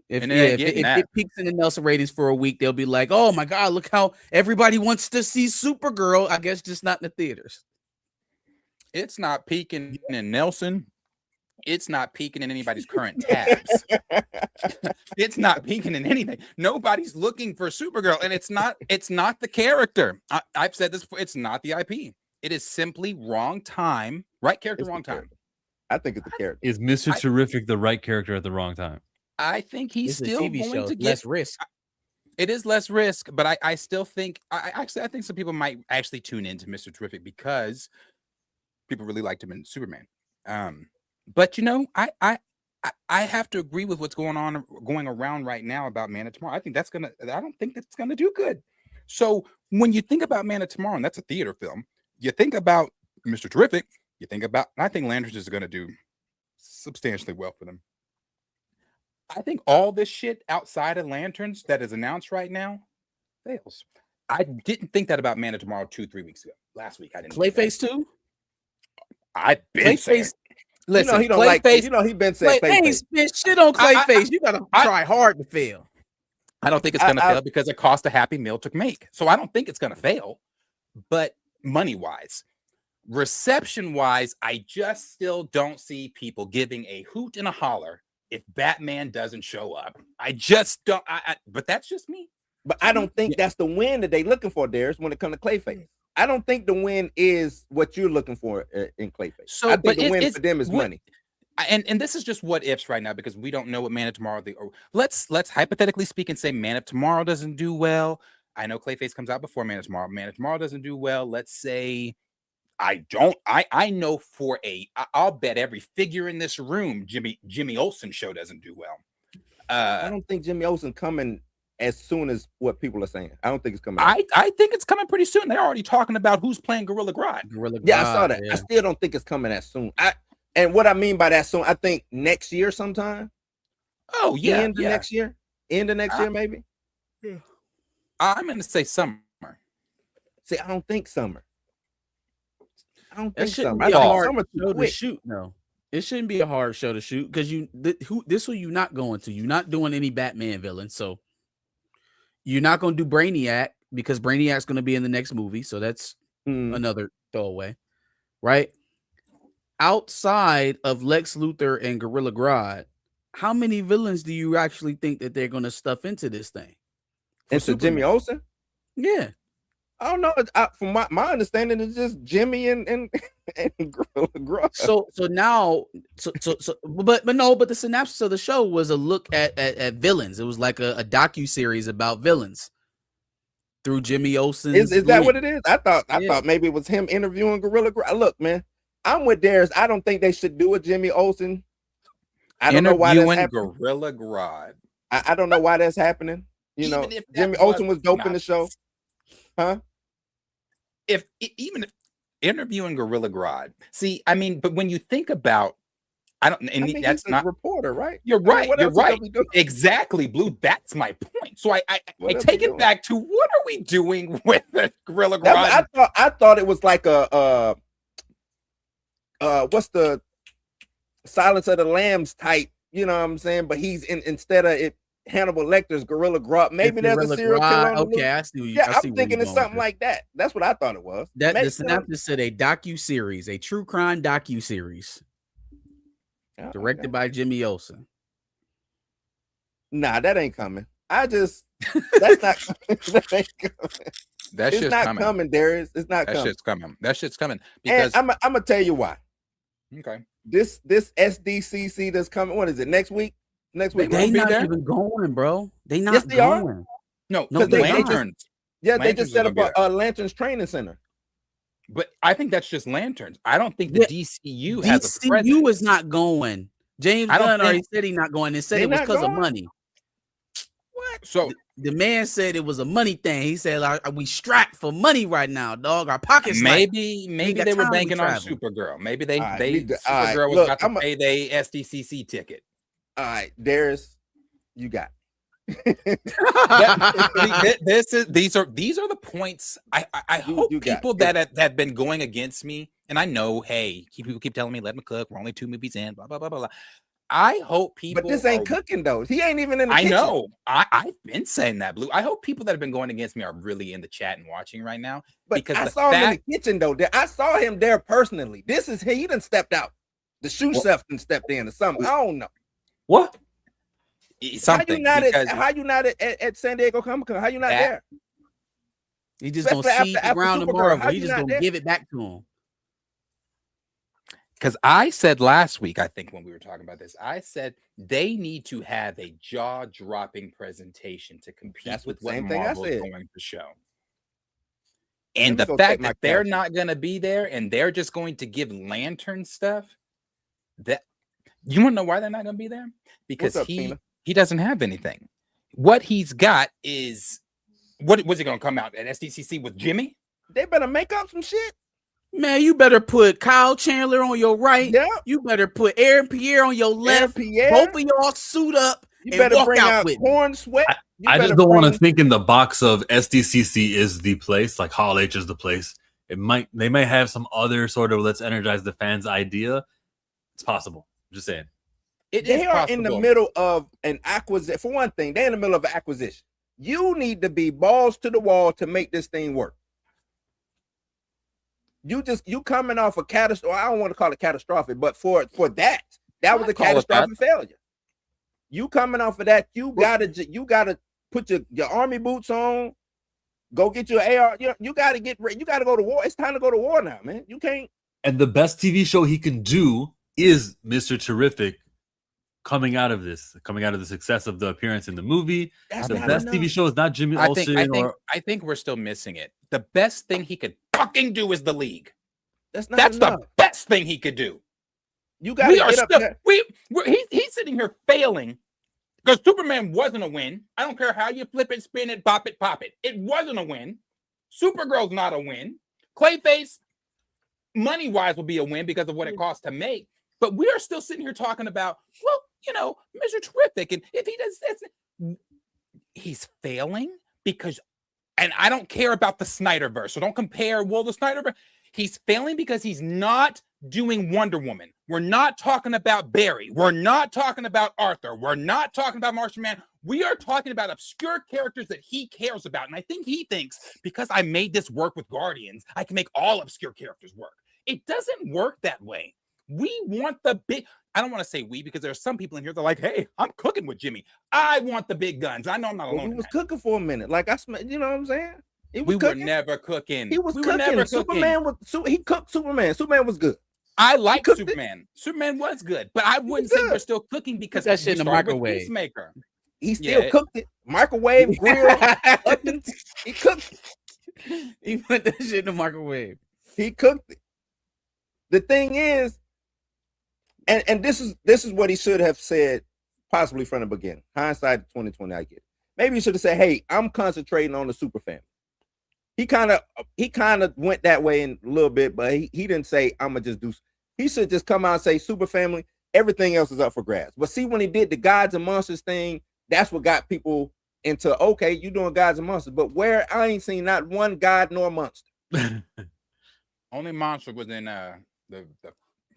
If it peaks in the Nelson ratings for a week, they'll be like, "Oh my God, look how everybody wants to see Supergirl." I guess just not in the theaters. It's not peaking in Nelson. It's not peaking in anybody's current tabs. It's not peaking in anything. Nobody's looking for Supergirl, and it's not the character. I've said this before. It's not the IP. It is simply wrong time, right character, wrong time. I think it's the character. Is Mr. Terrific the right character at the wrong time? I think he's still going to get less risk. It is less risk, but I still think I think some people might actually tune into Mr. Terrific because people really liked him in Superman. But I have to agree with what's going around right now about Man of Tomorrow. I don't think that's gonna do good. So when you think about Man of Tomorrow, and that's a theater film, you think about Mr. Terrific, I think Lanterns is gonna do substantially well for them. I think all this shit outside of Lanterns that is announced right now fails. I didn't think that about Man of Tomorrow 2-3 weeks ago. Last week I didn't. Clayface too. I've been saying. Clayface. Listen, he don't like. He been saying Clayface. Clayface, bitch, shit on Clayface. You gotta try hard to fail. I don't think it's gonna fail because it cost a happy meal to make. So I don't think it's gonna fail. But money-wise, reception-wise, I just still don't see people giving a hoot and a holler if Batman doesn't show up. I just don't. But that's just me. But I don't think that's the win that they looking for, Darius, when it comes to Clayface. I don't think the win is what you're looking for in Clayface. So, I think the win for them is money. And this is just what ifs right now because we don't know what Man of Tomorrow. Let's hypothetically speak and say Man of Tomorrow doesn't do well. I know Clayface comes out before Man of Tomorrow. Man of Tomorrow doesn't do well. Let's say I know I'll bet every figure in this room Jimmy Olsen show doesn't do well. I don't think Jimmy Olsen coming as soon as what people are saying. I don't think it's coming. I think it's coming pretty soon. They're already talking about who's playing Gorilla Grodd. Yeah, I saw that. Yeah. I still don't think it's coming as soon. And what I mean by that soon, I think next year sometime. Oh yeah, end of next year, maybe. Yeah. I'm gonna say summer. See, I don't think summer. I don't think summer. I think summer show to shoot. No, it shouldn't be a hard show to shoot because this who you not going to. You're not doing any Batman villain, so you're not going to do Brainiac because Brainiac's going to be in the next movie, so that's another throwaway, right? Outside of Lex Luthor and Gorilla Grodd, how many villains do you actually think that they're going to stuff into this thing? Into Jimmy Olsen? Yeah. I don't know. From my understanding, it's just Jimmy and Gorilla Grodd. So now, but the synopsis of the show was a look at villains. It was like a docu-series about villains through Jimmy Olsen. Is that what it is? I thought maybe it was him interviewing Gorilla Grodd. Look, man, I'm with Darius. I don't think they should do a Jimmy Olsen. I don't know why that's happening. Gorilla Grodd. I don't know why that's happening. You know, Jimmy Olsen was dope in the show, huh? Even if interviewing Gorilla Grodd, see, I mean, but when you think about, that's not a reporter, right? You're right. You're right. Exactly, Blue. That's my point. So I take it back to what are we doing with the Gorilla Grodd? I thought it was like a what's the Silence of the Lambs type, you know what I'm saying? But he's instead of it. Hannibal Lecter's Gorilla Grodd. Maybe there's a serial killer on the loose. I see. I'm thinking it's something like that. That's what I thought it was. The synopsis said a docu-series, a true crime docu-series, directed by Jimmy Olsen. Nah, that ain't coming. That's not coming. That ain't coming. It's not coming, Darius. It's not coming. That shit's coming. Because I'm gonna tell you why. Okay. This SDCC that's coming. What is it? Next week? Next week. They not even going, bro. They not going. Are. No, Lanterns. They just set up a Lanterns training center. But I think that's just Lanterns. I don't think the DCU has a presence. DCU is not going. James Gunn already said he's not going. They said it was because of money. What? So the man said it was a money thing. He said, we strapped for money right now, dog. Our pockets. Maybe they were banking on Supergirl. Maybe Supergirl was about to pay their SDCC ticket. All right, Darius, you got these are the points. I hope people that have been going against me, and I know, hey, people keep telling me, let me cook. We're only 2 movies in, blah blah blah blah blah. I hope people. But this ain't cooking though. He ain't even in the kitchen. I know. I've been saying that, Blue. I hope people that have been going against me are really in the chat and watching right now. But because I saw him in the kitchen though. I saw him there personally. This is he done stepped out. The shoe chef done stepped in or something. I don't know. What? Something. How you not at San Diego Comic-Con? How you not there? He just gonna see the ground tomorrow. He just gonna give it back to him. Because I said last week, I think when we were talking about this, I said they need to have a jaw-dropping presentation to compete with what Marvel's going to show. And the fact that they're not going to be there and they're just going to give Lantern stuff, that You want to know why they're not going to be there? Because up, he Tina? doesn't have anything. What he's got is what was he going to come out at SDCC with Jimmy? They better make up some shit. Man, you better put Kyle Chandler on your right. Yeah. You better put Aaron Pierre on your left. Pierre. Both of y'all suit up You and better walk bring out out with me. Corn Sweat. You I just better don't want to bring- think in the box of SDCC is the place, like Hall H is the place. They might have some other sort of let's energize the fans idea. It's possible. I'm just saying. They are in the middle of an acquisition. For one thing, they're in the middle of an acquisition. You need to be balls to the wall to make this thing work. You coming off a catastrophe. I don't want to call it catastrophic, but for that was a catastrophic failure. You coming off of that, you gotta put your army boots on, go get your AR. You gotta get ready. You gotta go to war. It's time to go to war now, man. You can't. And the best TV show he can do is Mr. Terrific. Coming out of the success of the appearance in the movie, That's the not best enough. TV show is not Jimmy I Olsen. think we're still missing it. The best thing he could fucking do is the league. That's not That's enough. the best thing he could do. You gotta get up there. He's sitting here failing because Superman wasn't a win. I don't care how you flip it, spin it, pop it. It wasn't a win. Supergirl's not a win. Clayface, money-wise, will be a win because of what it costs to make. But we are still sitting here talking about, well, Mr. Terrific. And if he does this, he's failing because, and I don't care about the Snyderverse. So don't compare, the Snyderverse. He's failing because he's not doing Wonder Woman. We're not talking about Barry. We're not talking about Arthur. We're not talking about Martian Man. We are talking about obscure characters that he cares about. And I think he thinks because I made this work with Guardians, I can make all obscure characters work. It doesn't work that way. We want the big, I don't want to say we because there are some people in here that are like, hey, I'm cooking with Jimmy. I want the big guns. I know I'm not alone. We was cooking for a minute. Like you know what I'm saying? We were never cooking. He was we cooking. Were never Superman he cooked Superman. Superman was good. I like Superman. Superman was good, but I wouldn't say we're still cooking because that shit in the microwave. Peacemaker. He still cooked it. Microwave, grill, ovens. He cooked it. He put that shit in the microwave. He cooked it. The thing is, and this is what he should have said, possibly from the beginning. Hindsight 2020, I get it. Maybe he should have said, "Hey, I'm concentrating on the super family." He kind of went that way in a little bit, but he didn't say, "I'm gonna just do." He should just come out and say, "Super family." Everything else is up for grabs. But see, when he did the Gods and Monsters thing, that's what got people into, okay, you doing Gods and Monsters, but where I ain't seen not one god nor monster. Only monster was in the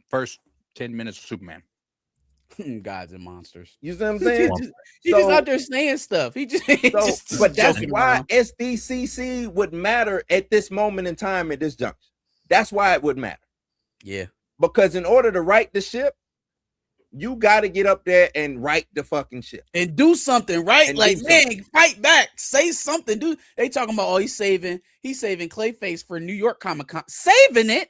first 10 minutes of Superman. Gods and monsters. You see what I'm saying? He just out there saying stuff. But that's why SDCC would matter at this moment in time at this junction. That's why it would matter. Yeah. Because in order to right the ship, you got to get up there and right the fucking ship and do something, right? And like, man, fight back, say something, dude. They talking about, he's saving Clayface for New York Comic-Con, saving it.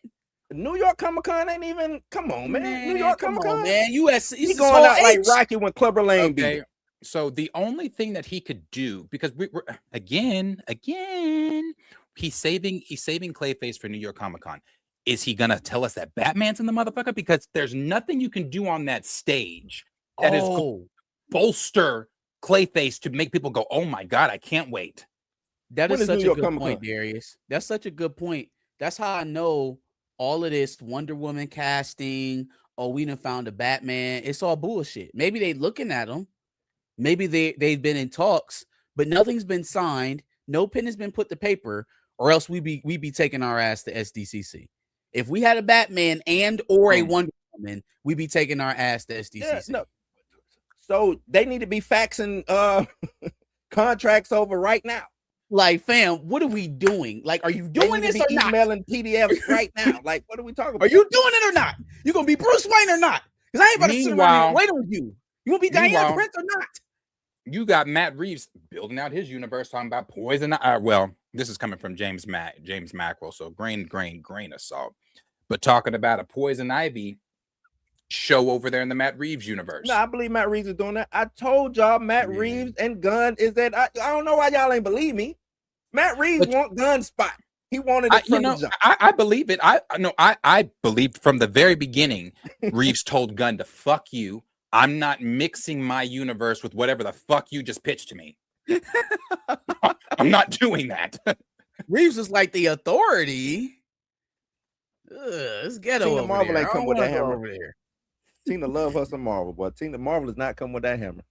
New York Comic-Con ain't even. Come on, man. New York Comic-Con, man. He's going out like Rocky when Clubber Lang beat him. So the only thing that he could do, because we're again, he's saving Clayface for New York Comic-Con. Is he gonna tell us that Batman's in the motherfucker? Because there's nothing you can do on that stage that is bolster Clayface to make people go, "Oh my god, I can't wait." That is such a good point, Darius. That's such a good point. That's how I know all of this Wonder Woman casting. Oh, we done found a Batman. It's all bullshit. Maybe they looking at him. Maybe they've been in talks, but nothing's been signed. No pen has been put to paper, or else we be taking our ass to SDCC. If we had a Batman and or a Wonder Woman, we'd be taking our ass to SDCC. Yeah, no. So they need to be faxing contracts over right now. Like, fam, what are we doing? Like, are you doing this or not? Emailing PDFs right now. Like, what are we talking about? Are you doing it or not? You gonna be Bruce Wayne or not? Because I ain't about to sit around and wait on you. You gonna be Diane Prince or not? You got Matt Reeves building out his universe, talking about poison. Well, this is coming from James Mackerel, so grain of salt. But talking about a Poison Ivy show over there in the Matt Reeves universe. No, I believe Matt Reeves is doing that. I told y'all Matt Reeves and Gunn is that I don't know why y'all ain't believe me. Matt Reeves want Gunn's spot. He wanted it from the jump. I believe it. I believed from the very beginning. Reeves told Gunn to fuck you. I'm not mixing my universe with whatever the fuck you just pitched to me. I'm not doing that. Reeves is like the authority. Let's get Tina over Marvel there. ain't come with that hammer. Over there. Tina love her some Marvel, but Tina Marvel does not come with that hammer.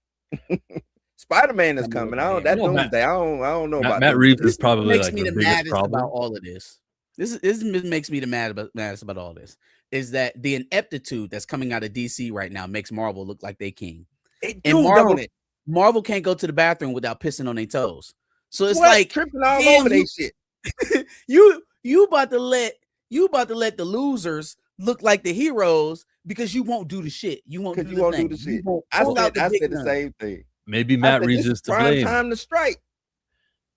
Spider-Man is coming. That's Doomsday. I don't know about Matt Reeves is probably makes like me the the biggest maddest problem about all of this. This makes me the maddest about all this. Is that the ineptitude that's coming out of DC right now makes Marvel look like they king. Marvel can't go to the bathroom without pissing on their toes. So it's like tripping all over their shit. you about to let the losers look like the heroes because you won't do the shit. You won't do the shit. I said the same thing. Maybe Matt Reeves is to blame. Time to strike.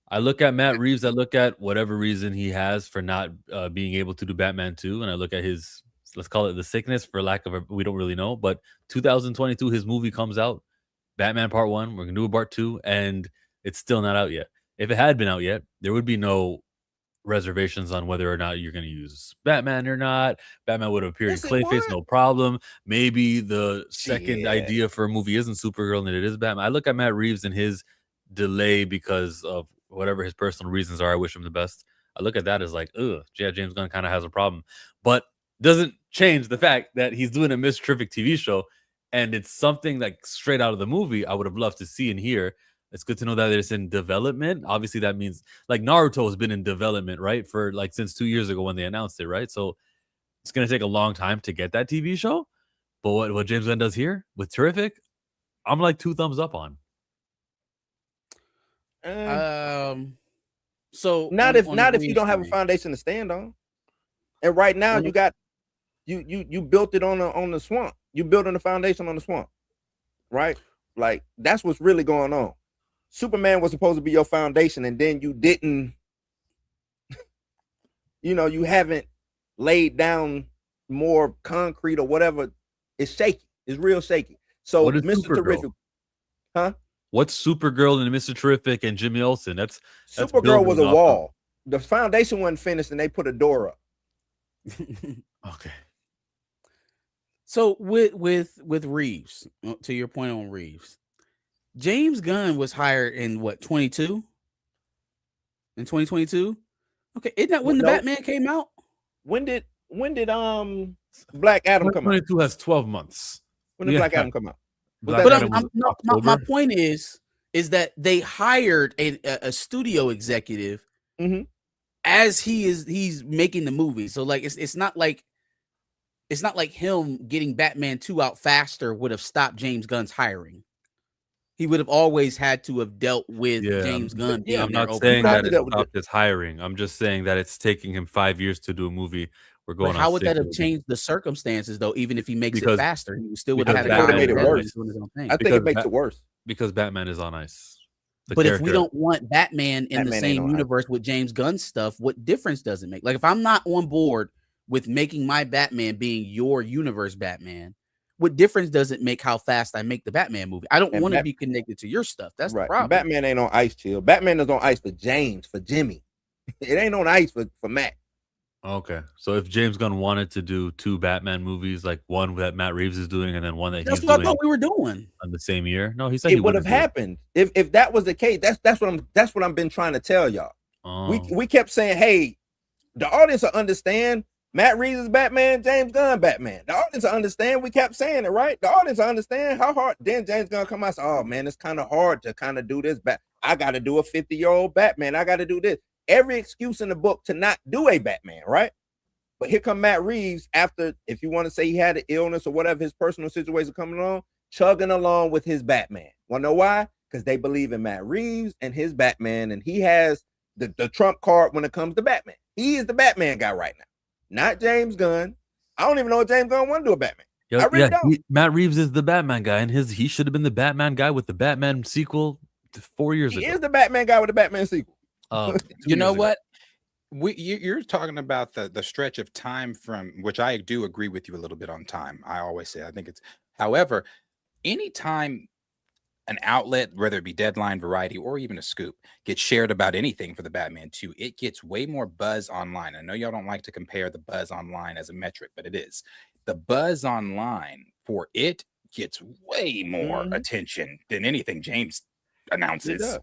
I look at Matt Reeves. I look at whatever reason he has for not being able to do Batman 2, and I look at his, let's call it the sickness, for lack of we don't really know. But 2022, his movie comes out, Batman Part 1. We're gonna do a Part 2, and it's still not out yet. If it had been out yet, there would be no reservations on whether or not you're going to use Batman or not. Batman would have appeared in Clayface, no problem. Maybe the second idea for a movie isn't Supergirl and it is Batman. I look at Matt Reeves and his delay because of whatever his personal reasons are. I wish him the best. I look at that as like, James Gunn kind of has a problem, but doesn't change the fact that he's doing a Mr. Terrific TV show, and it's something like straight out of the movie I would have loved to see and hear. It's good to know that it's in development. Obviously, that means like Naruto has been in development, right? For like since 2 years ago when they announced it, right? So it's going to take a long time to get that TV show. But what James Gunn does here with Terrific, I'm like 2 thumbs up on. So not if you don't have a foundation to stand on. And right now you got you built it on the swamp. You building a foundation on the swamp, right? Like that's what's really going on. Superman was supposed to be your foundation, and then you didn't, you haven't laid down more concrete or whatever. It's shaky. It's real shaky. So Mr. Terrific, What's Supergirl and Mr. Terrific and Jimmy Olsen? That's Supergirl was a wall. The foundation wasn't finished, and they put a door up. Okay. So with Reeves, to your point on Reeves, James Gunn was hired in what, 22? In 2022? Okay, isn't that when the Batman came out? When did Black Adam come out? 2022 has 12 months. When did Black Adam come out? My point is that they hired a studio executive as he's making the movie. So like it's not like him getting Batman 2 out faster would have stopped James Gunn's hiring. He would have always had to have dealt with James Gunn. I'm not saying that it stopped his hiring. I'm just saying that it's taking him 5 years to do a movie. We're going. But how would that have changed the circumstances, though? Even if he makes it faster, he still would have had a guy made it worse. I think it makes it worse because Batman is on ice. But if we don't want Batman in the same universe with James Gunn's stuff, what difference does it make? Like if I'm not on board with making my Batman being your universe Batman, what difference does it make how fast I make the Batman movie? I don't want to be connected to your stuff. That's the problem. Batman ain't on ice, chill. Batman is on ice for James, for Jimmy. It ain't on ice for Matt. Okay. So if James Gunn wanted to do 2 Batman movies, like one that Matt Reeves is doing and then one that he's doing, that's what I thought we were doing on the same year. No, he said it would have happened if that was the case. That's what I've been trying to tell y'all. We kept saying, hey, the audience will understand. Matt Reeves is Batman, James Gunn Batman. The audience will understand. We kept saying it, right? The audience will understand how hard. Then James Gunn come out and say, oh man, it's kind of hard to kind of do this. I got to do a 50-year-old Batman. I got to do this. Every excuse in the book to not do a Batman, right? But here come Matt Reeves after, if you want to say he had an illness or whatever, his personal situation coming along, chugging along with his Batman. Want to know why? Because they believe in Matt Reeves and his Batman, and he has the trump card when it comes to Batman. He is the Batman guy right now, not James Gunn. I don't even know if James Gunn want to do a Batman. I really don't. Matt Reeves is the Batman guy, and he should have been the Batman guy with the Batman sequel 4 years ago. He is the Batman guy with the Batman sequel. You know what? You're talking about the stretch of time from which I do agree with you a little bit on time. I always say I think it's, however, anytime an outlet, whether it be Deadline, Variety, or even a Scoop, gets shared about anything for the Batman 2, it gets way more buzz online. I know y'all don't like to compare the buzz online as a metric, but it is. The buzz online for it gets way more attention than anything James announces.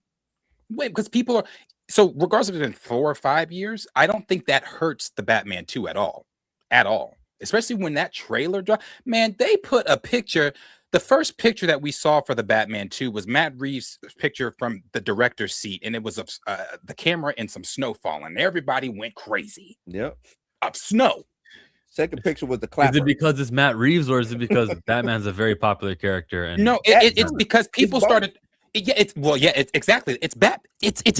Wait, because people are so regardless of it in 4 or 5 years, I don't think that hurts the Batman 2 at all. At all. Especially when that trailer dropped. Man, they put a picture. The first picture that we saw for the Batman 2 was Matt Reeves' picture from the director's seat, and it was of the camera and some snow falling. Everybody went crazy. Yep. Of snow. Second picture was the clapper. Is it because it's Matt Reeves, or is it because Batman's a very popular character? And No, it's because people started. It's exactly. It's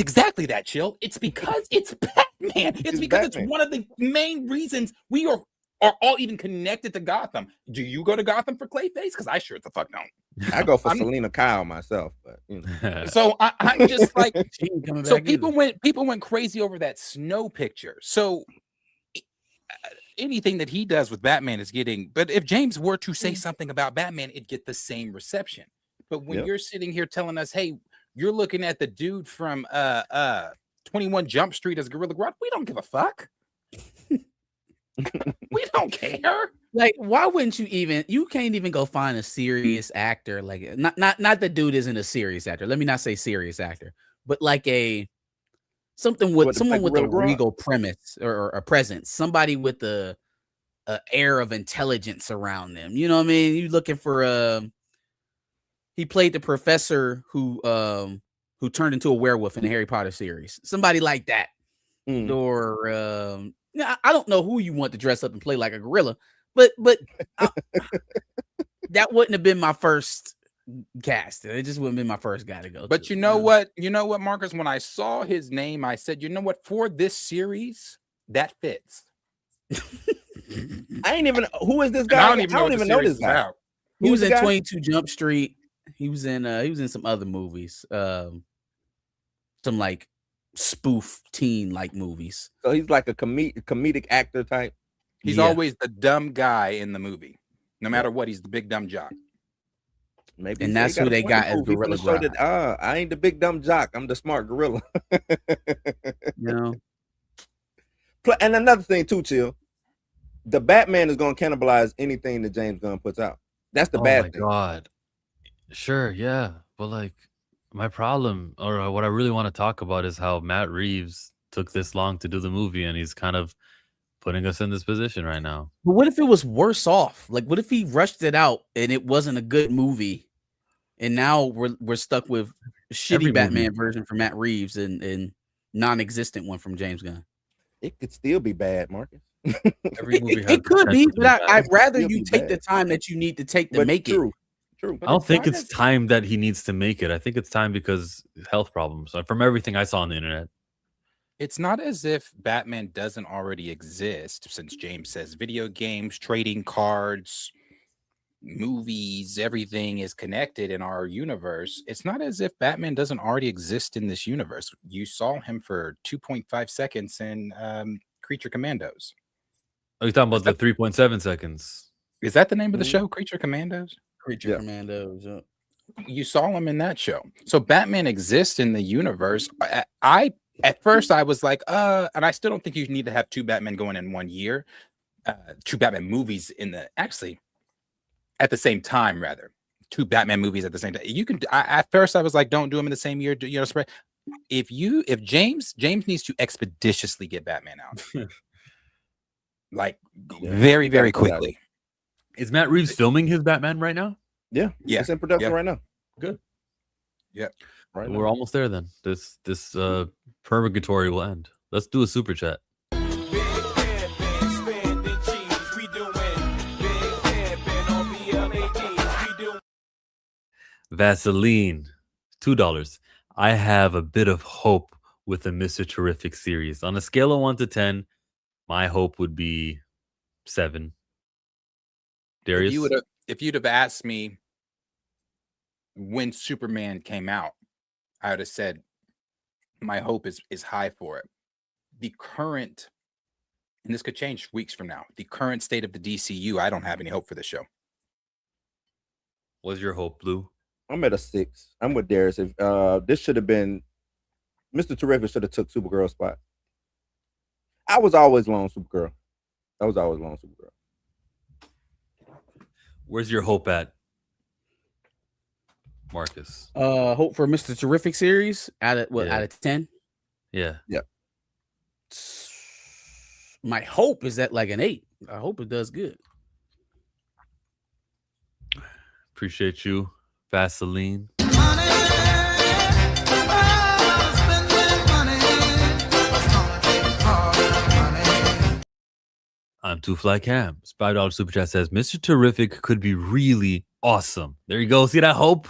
exactly that, Chill. It's because it's Batman. It's because Batman. It's one of the main reasons we are all even connected to Gotham. Do you go to Gotham for Clayface? Because I sure the fuck don't. I go for Selena Kyle myself, but you know. So I'm just like, She ain't coming so back people either. went crazy over that snow picture. So anything that he does with Batman is getting. But if James were to say something about Batman, it'd get the same reception. But when you're sitting here telling us, hey, you're looking at the dude from 21 Jump Street as Gorilla Grodd, we don't give a fuck. We don't care. Like, why wouldn't you even? You can't even go find a serious actor. Like, not the dude isn't a serious actor. Let me not say serious actor, but like someone with a regal premise or a presence, somebody with a air of intelligence around them. You know what I mean? You looking for he played the professor who turned into a werewolf in the Harry Potter series. Somebody like that. Or I don't know who you want to dress up and play like a gorilla, but that wouldn't have been my first cast. It just wouldn't have been my first guy to go. But you know what, Marcus? When I saw his name, I said, you know what? For this series, that fits. I ain't even. Who is this guy? I don't even know this guy. He was in 22 Jump Street. He was in some other movies. Some like spoof teen like movies. So he's like a comedic actor type. He's always the dumb guy in the movie. No matter what, he's the big dumb jock. Maybe, and that's who they got as Gorilla Grodd. I ain't the big dumb jock. I'm the smart gorilla. You know. And another thing too, Chill. The Batman is going to cannibalize anything that James Gunn puts out. That's the bad thing. Oh my God. Sure, yeah, but like my problem, or what I really want to talk about, is how Matt Reeves took this long to do the movie, and he's kind of putting us in this position right now. But what if it was worse off? Like, what if he rushed it out and it wasn't a good movie, and now we're stuck with a shitty Batman version from Matt Reeves and non-existent one from James Gunn? It could still be bad, Marcus. Every movie it could be, but I'd rather you take the time that you need to take to make it. True. I don't think it's time that he needs to make it. I think it's time because health problems. From everything I saw on the internet. It's not as if Batman doesn't already exist, since James says video games, trading cards, movies, everything is connected in our universe. It's not as if Batman doesn't already exist in this universe. You saw him for 2.5 seconds in Creature Commandos. Oh, you're talking about the 3.7 seconds. Is that the name of the show, Creature Commandos? Creature Commandos. You saw him in that show. So Batman exists in the universe. At first I was like, and I still don't think you need to have two Batman going in 1 year. Two Batman movies at the same time, rather. Two Batman movies at the same time. You can at first I was like, don't do them in the same year, spread. If James needs to expeditiously get Batman out. Like very, very quickly. Is Matt Reeves filming his Batman right now? Yeah. It's in production right now. Good. Yeah. Right. We're almost there then. This purgatory will end. Let's do a super chat. Vaseline, $2. I have a bit of hope with the Mr. Terrific series. On a scale of 1 to 10, my hope would be 7. Darius? If you'd have asked me when Superman came out, I would have said my hope is high for it. The current, and this could change weeks from now, the current state of the DCU, I don't have any hope for the show. What's your hope, Blue? I'm at a 6. I'm with Darius. If this should have been Mr. Terrific should have took Supergirl's spot. I was always low on Supergirl. Where's your hope at, Marcus? Hope for Mr. Terrific series out of what? Yeah. Out of 10. Yeah. My hope is that like an 8. I hope it does good. Appreciate you, Vaseline. I'm Two Fly Cam. $5 super chat says Mr. Terrific could be really awesome. There you go. See that hope?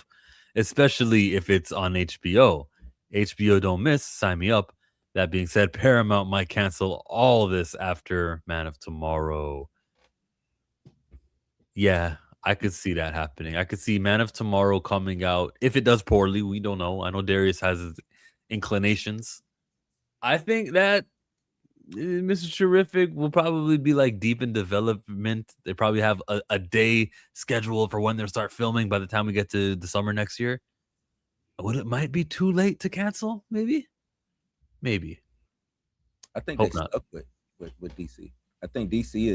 Especially if it's on HBO. HBO don't miss. Sign me up. That being said, Paramount might cancel all this after Man of Tomorrow. Yeah, I could see that happening. I could see Man of Tomorrow coming out. If it does poorly, we don't know. I know Darius has his inclinations. I think that Mr. Terrific will probably be like deep in development. They probably have a day schedule for when they'll start filming by the time we get to the summer next year. What, it might be too late to cancel? Maybe. I think Hope they not. stuck with DC. I think DC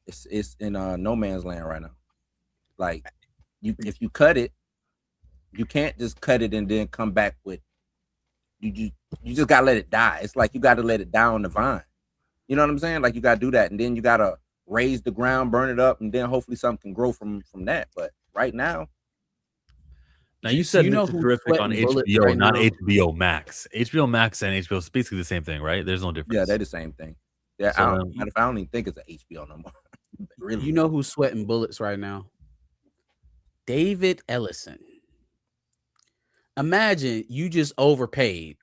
is in no man's land right now. Like if you cut it, you can't just cut it and then come back with you just gotta let it die. It's like you gotta let it die on the vine. You know what I'm saying? Like you gotta do that, and then you gotta raise the ground, burn it up, and then hopefully something can grow from that. But right now, you said Mr. Terrific on HBO, right not now? HBO Max. HBO Max and HBO is basically the same thing, right? There's no difference. yeah, they're the same thing. Yeah, So, I don't even think it's an HBO no more. Really, You know who's sweating bullets right now? David Ellison. Imagine you just overpaid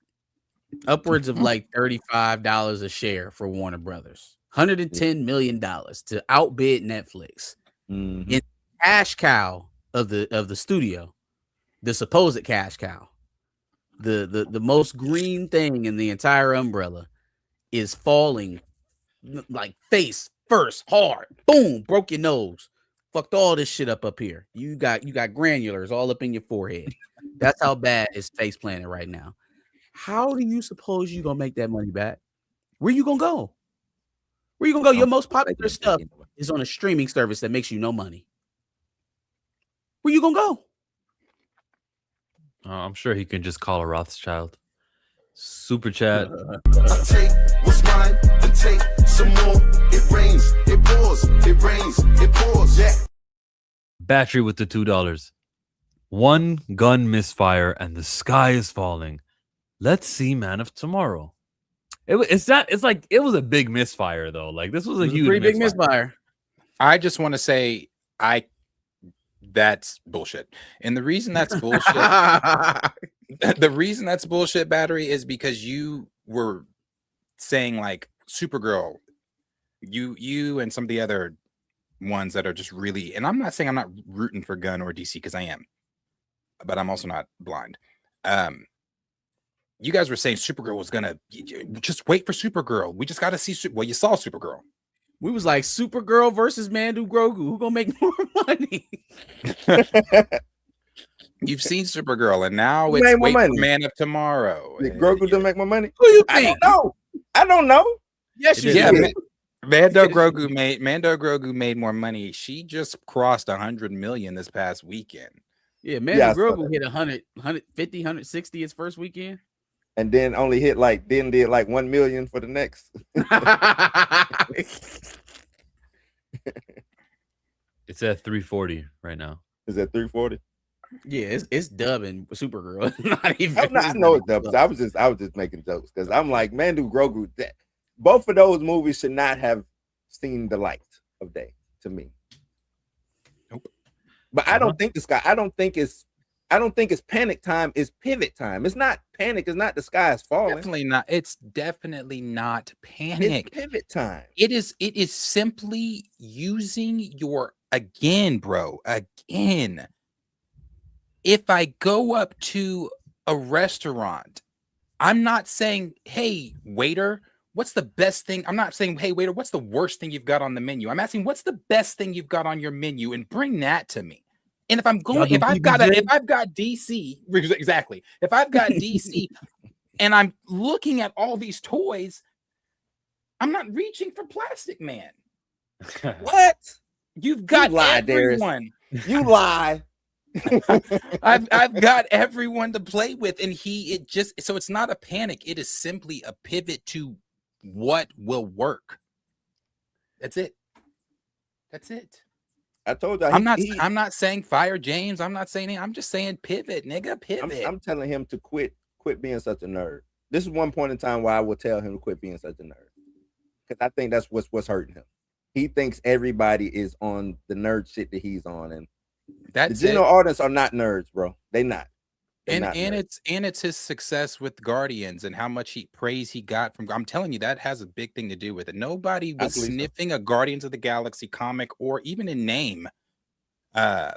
upwards of like $35 a share for Warner Brothers, $110 million to outbid Netflix. Mhm. In cash cow of the studio, the supposed cash cow, the most green thing in the entire umbrella is falling like face first, hard. Boom, broke your nose. Fucked all this shit up here. You got granulars all up in your forehead. That's how bad it's face planted right now. How do you suppose you gonna make that money back? Where you gonna go? Your most popular stuff is on a streaming service that makes you no money. Where you gonna go? I'm sure he can just call a Rothschild. Super chat. I take what's mine and take some more. It rains, it pours, it rains, it pours. Yeah. Battery with the $2. One gun misfire and the sky is falling. Let's see Man of Tomorrow. It was a big misfire though. Like this was a huge, pretty big misfire. misfire. I just want to say that's bullshit. And the reason that's bullshit, the reason that's bullshit, Battery, is because you were saying like Supergirl, you and some of the other ones that are just really, and I'm not saying I'm not rooting for Gunn or DC because I am, but I'm also not blind. You guys were saying Supergirl was gonna just wait for Supergirl. We just got to see. Well, you saw Supergirl. We was like Supergirl versus Mandu Grogu. Who gonna make more money? You've seen Supergirl, and now Who it's made more wait for money? Man of Tomorrow. Did Grogu to make my money? Who you I think? don't know. Yes, you It is. Yeah, did. Mando Grogu made more money. She just crossed 100 million this past weekend. Yeah, Mandu Yeah, I saw Grogu that. hit 100, 150, 160 his first weekend. And then only did like 1 million for the next. It's at 340 right now. Is that 340? Yeah, it's dubbing Supergirl. Not even. I know it's dubs. I was just making jokes because I'm like, Mandu Grogu. Both of those movies should not have seen the light of day to me. Nope. But I don't think I don't think it's panic time. It's pivot time. It's not panic. It's not the sky is falling. Definitely not. It's definitely not panic. It's pivot time. It is simply using your again. If I go up to a restaurant, I'm not saying, hey, waiter, what's the best thing? I'm not saying, hey, waiter, what's the worst thing you've got on the menu? I'm asking, what's the best thing you've got on your menu and bring that to me. And if I'm going, if I've got DC, exactly. If I've got DC and I'm looking at all these toys, I'm not reaching for Plastic Man. What? You've got lied, Darius. everyone. You lie. I've got everyone to play with, and so it's not a panic. It is simply a pivot to what will work. That's it. That's it. I told you. I'm not saying fire James. I'm not saying anything. I'm just saying pivot, nigga. Pivot. I'm telling him to quit being such a nerd. This is one point in time where I will tell him to quit being such a nerd, because I think that's what's hurting him. He thinks everybody is on the nerd shit that he's on, and that's the general audience are not nerds, bro. They not. And it's his success with Guardians and how much praise he got from. I'm telling you, that has a big thing to do with it. Nobody was sniffing a Guardians of the Galaxy comic or even a name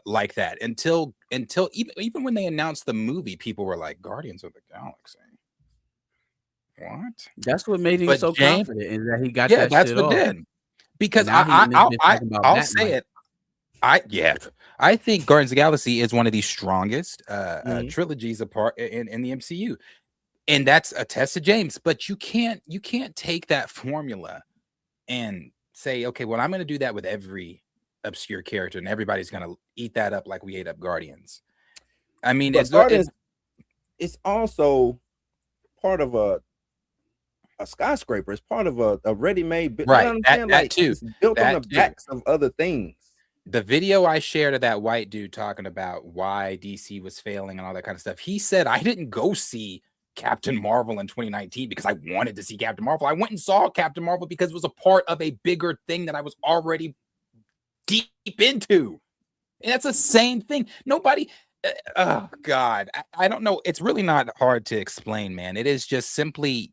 like that until even when they announced the movie, people were like, Guardians of the Galaxy. What? That's what made him so confident, is that he got that that's shit what off. Did. Because I'll say it. I think Guardians of the Galaxy is one of the strongest trilogies apart in the MCU, and that's a test to James. But you can't take that formula and say, okay, well, I'm going to do that with every obscure character, and everybody's going to eat that up like we ate up Guardians. I mean, it's also part of a skyscraper. It's part of a ready-made, right? That too. It's built on the backs of other things. The video I shared of that white dude talking about why DC was failing and all that kind of stuff, he said, I didn't go see Captain Marvel in 2019 because I wanted to see Captain Marvel. I went and saw Captain Marvel because it was a part of a bigger thing that I was already deep into. And that's the same thing. Nobody, oh God, I don't know. It's really not hard to explain, man. It is just simply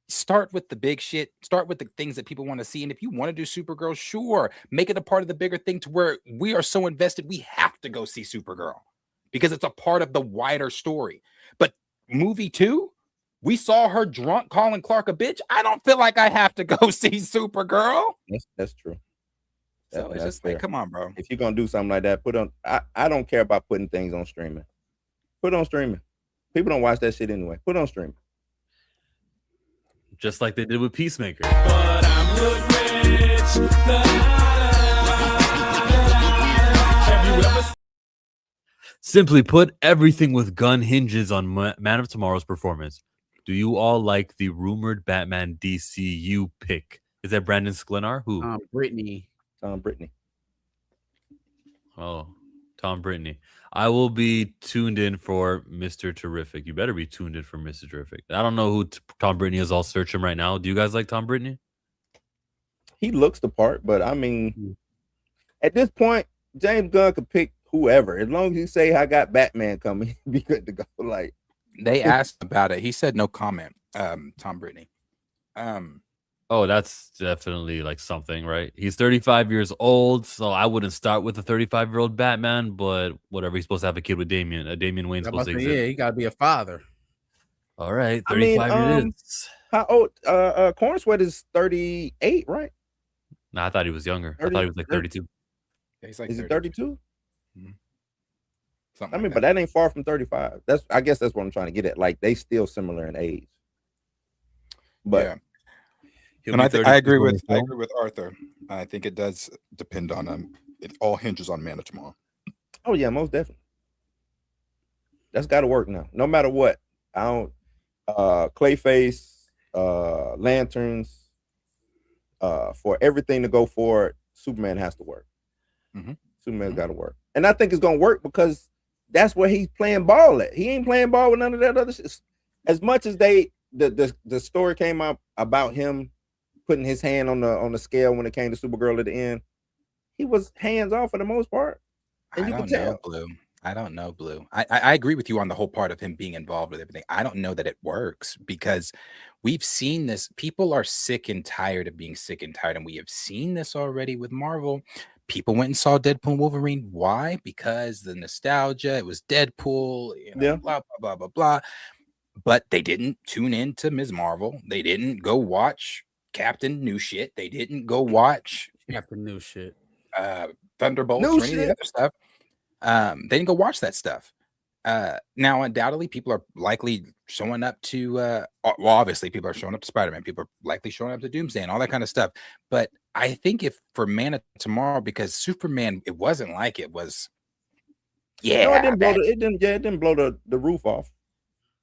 start with the big shit, start with the things that people want to see. And if you want to do Supergirl, sure, make it a part of the bigger thing to where we are so invested, we have to go see Supergirl because it's a part of the wider story. But movie 2, we saw her drunk calling Clark a bitch. I don't feel like I have to go see Supergirl. That's true. So it's just like, come on, bro. If you're gonna do something like that, put on. I don't care about putting things on streaming. Put on streaming. People don't watch that shit anyway. Put on streaming. Just like they did with Peacemaker. But I'm rich. Simply put, everything with gun hinges on Man of Tomorrow's performance. Do you all like the rumored Batman DCU pick? Is that Brandon Sklenar? Who? Tom Brittany. Oh, Tom Brittany. I will be tuned in for Mr. Terrific. You better be tuned in for Mr. Terrific. I don't know who Tom Brittany is. I'll search him right now. Do you guys like Tom Brittany? He looks the part, but I mean, at this point, James Gunn could pick whoever. As long as you say, I got Batman coming, be good to go. Like, they asked about it. He said no comment, Tom Brittany. Oh, that's definitely like something, right? He's 35 years old, so I wouldn't start with a 35-year-old Batman, but whatever. He's supposed to have a kid with Damian. Damian Wayne's supposed to exist. Yeah, he got to be a father. All right, 35 years. How old? Corn Sweat is 38, right? No, I thought he was younger. 30, I thought he was like 32. Yeah, he's like is 32? Mm-hmm. I mean, but that ain't far from 35. I guess that's what I'm trying to get at. Like, they still similar in age. But yeah. And I agree with Arthur. I think it does depend on it all hinges on Man of Tomorrow. Oh yeah, most definitely. That's got to work now. No matter what. I don't Clayface, Lanterns, for everything to go forward, Superman has to work. Mm-hmm. Superman's got to work. And I think it's going to work because that's where he's playing ball at. He ain't playing ball with none of that other shit. As much as the story came out about him putting his hand on the scale when it came to Supergirl at the end, he was hands off for the most part. And you can tell. Blue. I don't know, Blue. I agree with you on the whole part of him being involved with everything. I don't know that it works because we've seen this. People are sick and tired of being sick and tired. And we have seen this already with Marvel. People went and saw Deadpool and Wolverine. Why? Because the nostalgia. It was Deadpool. Blah, blah, blah, blah, blah. But they didn't tune in to Ms. Marvel. They didn't go watch Captain New Shit. They didn't go watch Captain New Shit. Thunderbolts New or any of the shit. other stuff. They didn't go watch that stuff. Now, undoubtedly, people are likely showing up to, well, obviously, people are showing up to Spider-Man. People are likely showing up to Doomsday and all that kind of stuff. But I think if for Man of Tomorrow, because Superman, it wasn't like it was. Yeah, No, it didn't blow it didn't blow the roof off.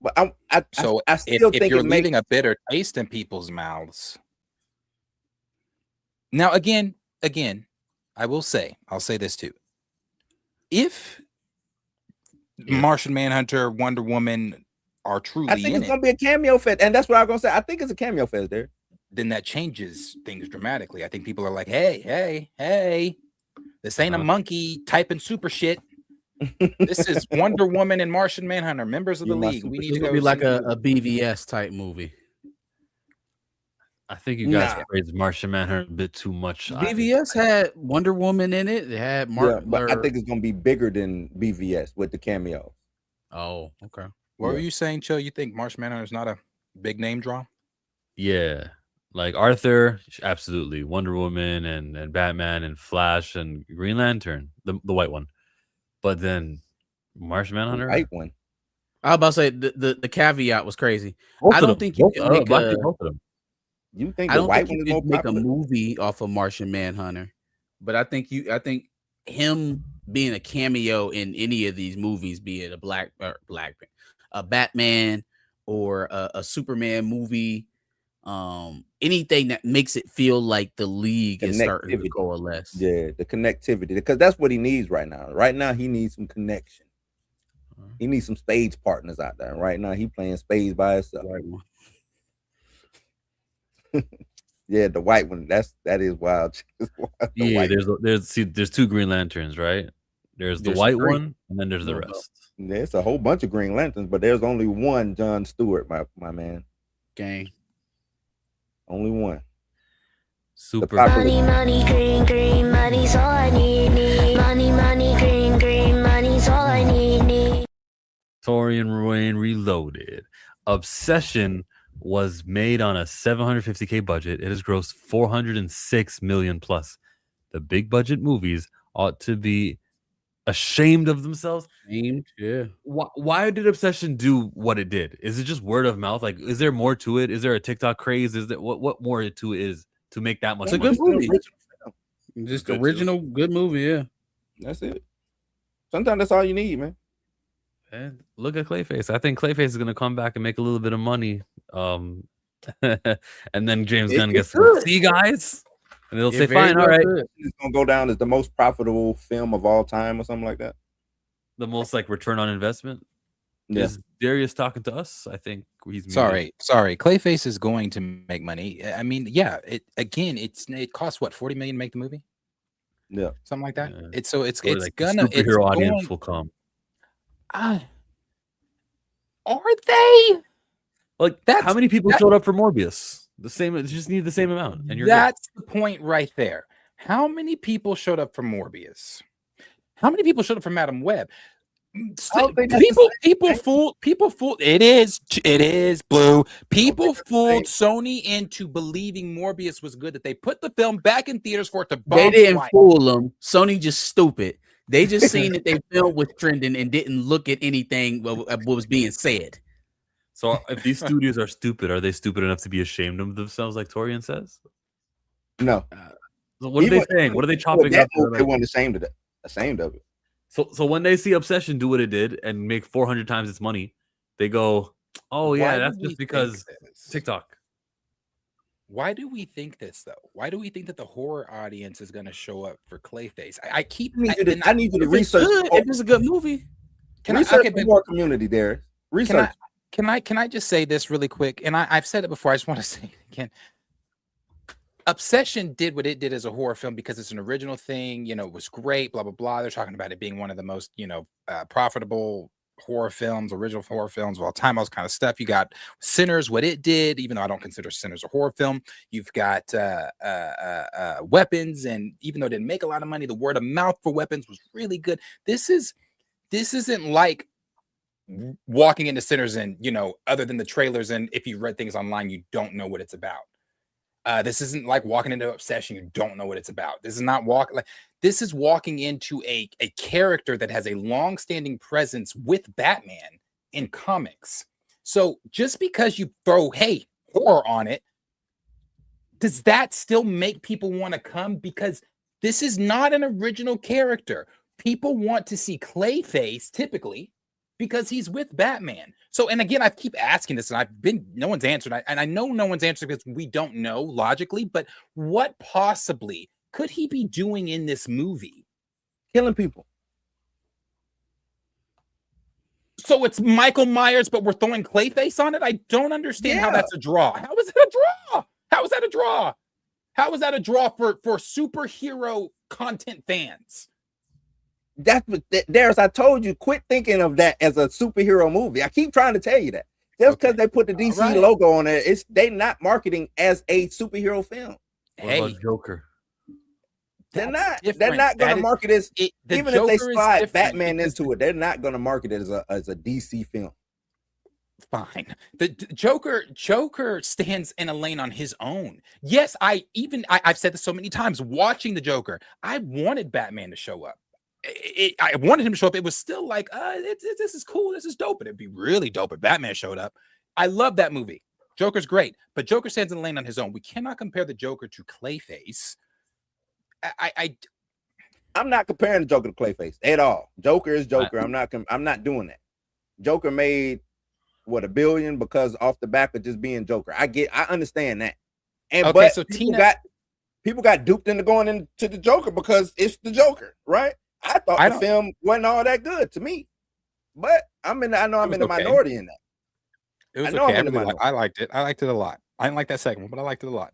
But I still if think you're it leaving makes a bitter taste in people's mouths. Now, again, I'll say this too. If Martian Manhunter, Wonder Woman are truly I think in it's it, gonna be a cameo fest, and that's what I'm gonna say. I think it's a cameo fest there. then that changes things dramatically. I think people are like, hey, this ain't a monkey typing super shit. This is Wonder Woman and Martian Manhunter, members of the league. We need It's to gonna go be like see a BVS type movie. I think you guys Nah. praised Martian Manhunter a bit too much. BVS had Wonder Woman in it. It had Mark. But I think it's gonna be bigger than BVS with the cameo. Oh, okay. What were you saying, Chill? You think Martian Manhunter is not a big name draw? Yeah, like Arthur, absolutely. Wonder Woman and Batman and Flash and Green Lantern, the white one. But then Martian Manhunter, White one. I was about to say the caveat was crazy. Both I of don't them. think you can make Actually, a. both of them. You think I the don't white think one you is can more make a popular? movie off of Martian Manhunter, but I think him being a cameo in any of these movies, be it a Batman or a Superman movie, anything that makes it feel like the league is starting to Connectivity. coalesce. Yeah, the connectivity, because that's what he needs right now. Right now, he needs some connection. He needs some spades partners out there. Right now, he playing spades by himself. Yeah, the white one. That is wild. Yeah, there's two Green Lanterns, right? There's the white one, and then there's the rest. There's a whole bunch of Green Lanterns, but there's only one John Stewart, my man. Gang. Only one. Super. Money, green, money's all I need. Money, green, money's all I need. Torian Wayne Reloaded. Obsession was made on a $750K budget. It has grossed $406 million plus. The big budget movies ought to be ashamed of themselves. Yeah. Why did Obsession do what it did? Is it just word of mouth? Like, is there more to it? Is there a TikTok craze? Is that what more to it is to make that much? It's a good money? movie. Just original good movie. Yeah. That's it. Sometimes that's all you need, man. And look at Clayface. I think Clayface is gonna come back and make a little bit of money. And then James Gunn gets to see guys, and they'll say, "Fine, all right." It's gonna go down as the most profitable film of all time, or something like that. The most like return on investment. Yeah. Is Darius talking to us? I think he's Sorry. Clayface is going to make money. I mean, yeah. It costs what, $40 million to make the movie? Yeah, something like that. Yeah. It's Or like the gonna superhero audience will come. Are they? Like how many people showed up for Morbius? The same. It just need the same amount, and you're that's the point right there. How many people showed up for Morbius? How many people showed up for Madam Web? People fooled. It is Blue. People fooled Sony into believing Morbius was good. That they put the film back in theaters for it to bomb. They didn't fool them. Sony just stupid. They just seen that they film was trending and didn't look at anything what was being said. So if these studios are stupid, are they stupid enough to be ashamed of themselves, like Torian says? No. So what are they saying? What are they chopping up? They weren't ashamed of it. So when they see Obsession do what it did and make 400 times its money, they go, "Oh yeah, that's just because TikTok." Why do we think this though? Why do we think that the horror audience is going to show up for Clayface? I need you to research. If it's a good movie, can research the horror community there? Research. Can I just say this really quick? And I've said it before. I just want to say it again. Obsession did what it did as a horror film because it's an original thing. You know, it was great. Blah blah blah. They're talking about it being one of the most profitable horror films, original horror films of all time, all this kind of stuff. You got Sinners, what it did, even though I don't consider Sinners a horror film. You've got Weapons, and even though it didn't make a lot of money, the word of mouth for Weapons was really good. This isn't like walking into Sinners and, other than the trailers, and if you read things online, you don't know what it's about. This isn't like walking into Obsession. You don't know what it's about. This is not this is walking into a character that has a long-standing presence with Batman in comics. So just because you throw horror on it, does that still make people want to come? Because this is not an original character. People want to see Clayface typically because he's with Batman. So, and again, I keep asking this, and no one's answered. And I know no one's answered because we don't know logically, but what possibly could he be doing in this movie? Killing people. So it's Michael Myers, but we're throwing Clayface on it? I don't understand how that's a draw. How is it a draw? How is that a draw? How is that a draw for superhero content fans? That's what Darius, I told you, quit thinking of that as a superhero movie. I keep trying to tell you that. Just because they put the DC logo on it, they not marketing as a superhero film. What about Joker? They're not going to market it as even if they slide Batman into it, they're not going to market it as a DC film. Fine. The Joker stands in a lane on his own. Yes, I've said this so many times. Watching the Joker, I wanted Batman to show up. I wanted him to show up. It was still like, this is cool. This is dope. But it'd be really dope if Batman showed up. I love that movie. Joker's great, but Joker stands in a lane on his own. We cannot compare the Joker to Clayface. I'm not comparing the Joker to Clayface at all. Joker is Joker. I'm not doing that. Joker made $1 billion because off the back of just being Joker. I understand that. And okay, but so people got duped into going into the Joker because it's the Joker, right? I thought the film wasn't all that good to me, but I know I'm in the minority in that. It was okay. I liked it. I liked it a lot. I didn't like that second one, but I liked it a lot.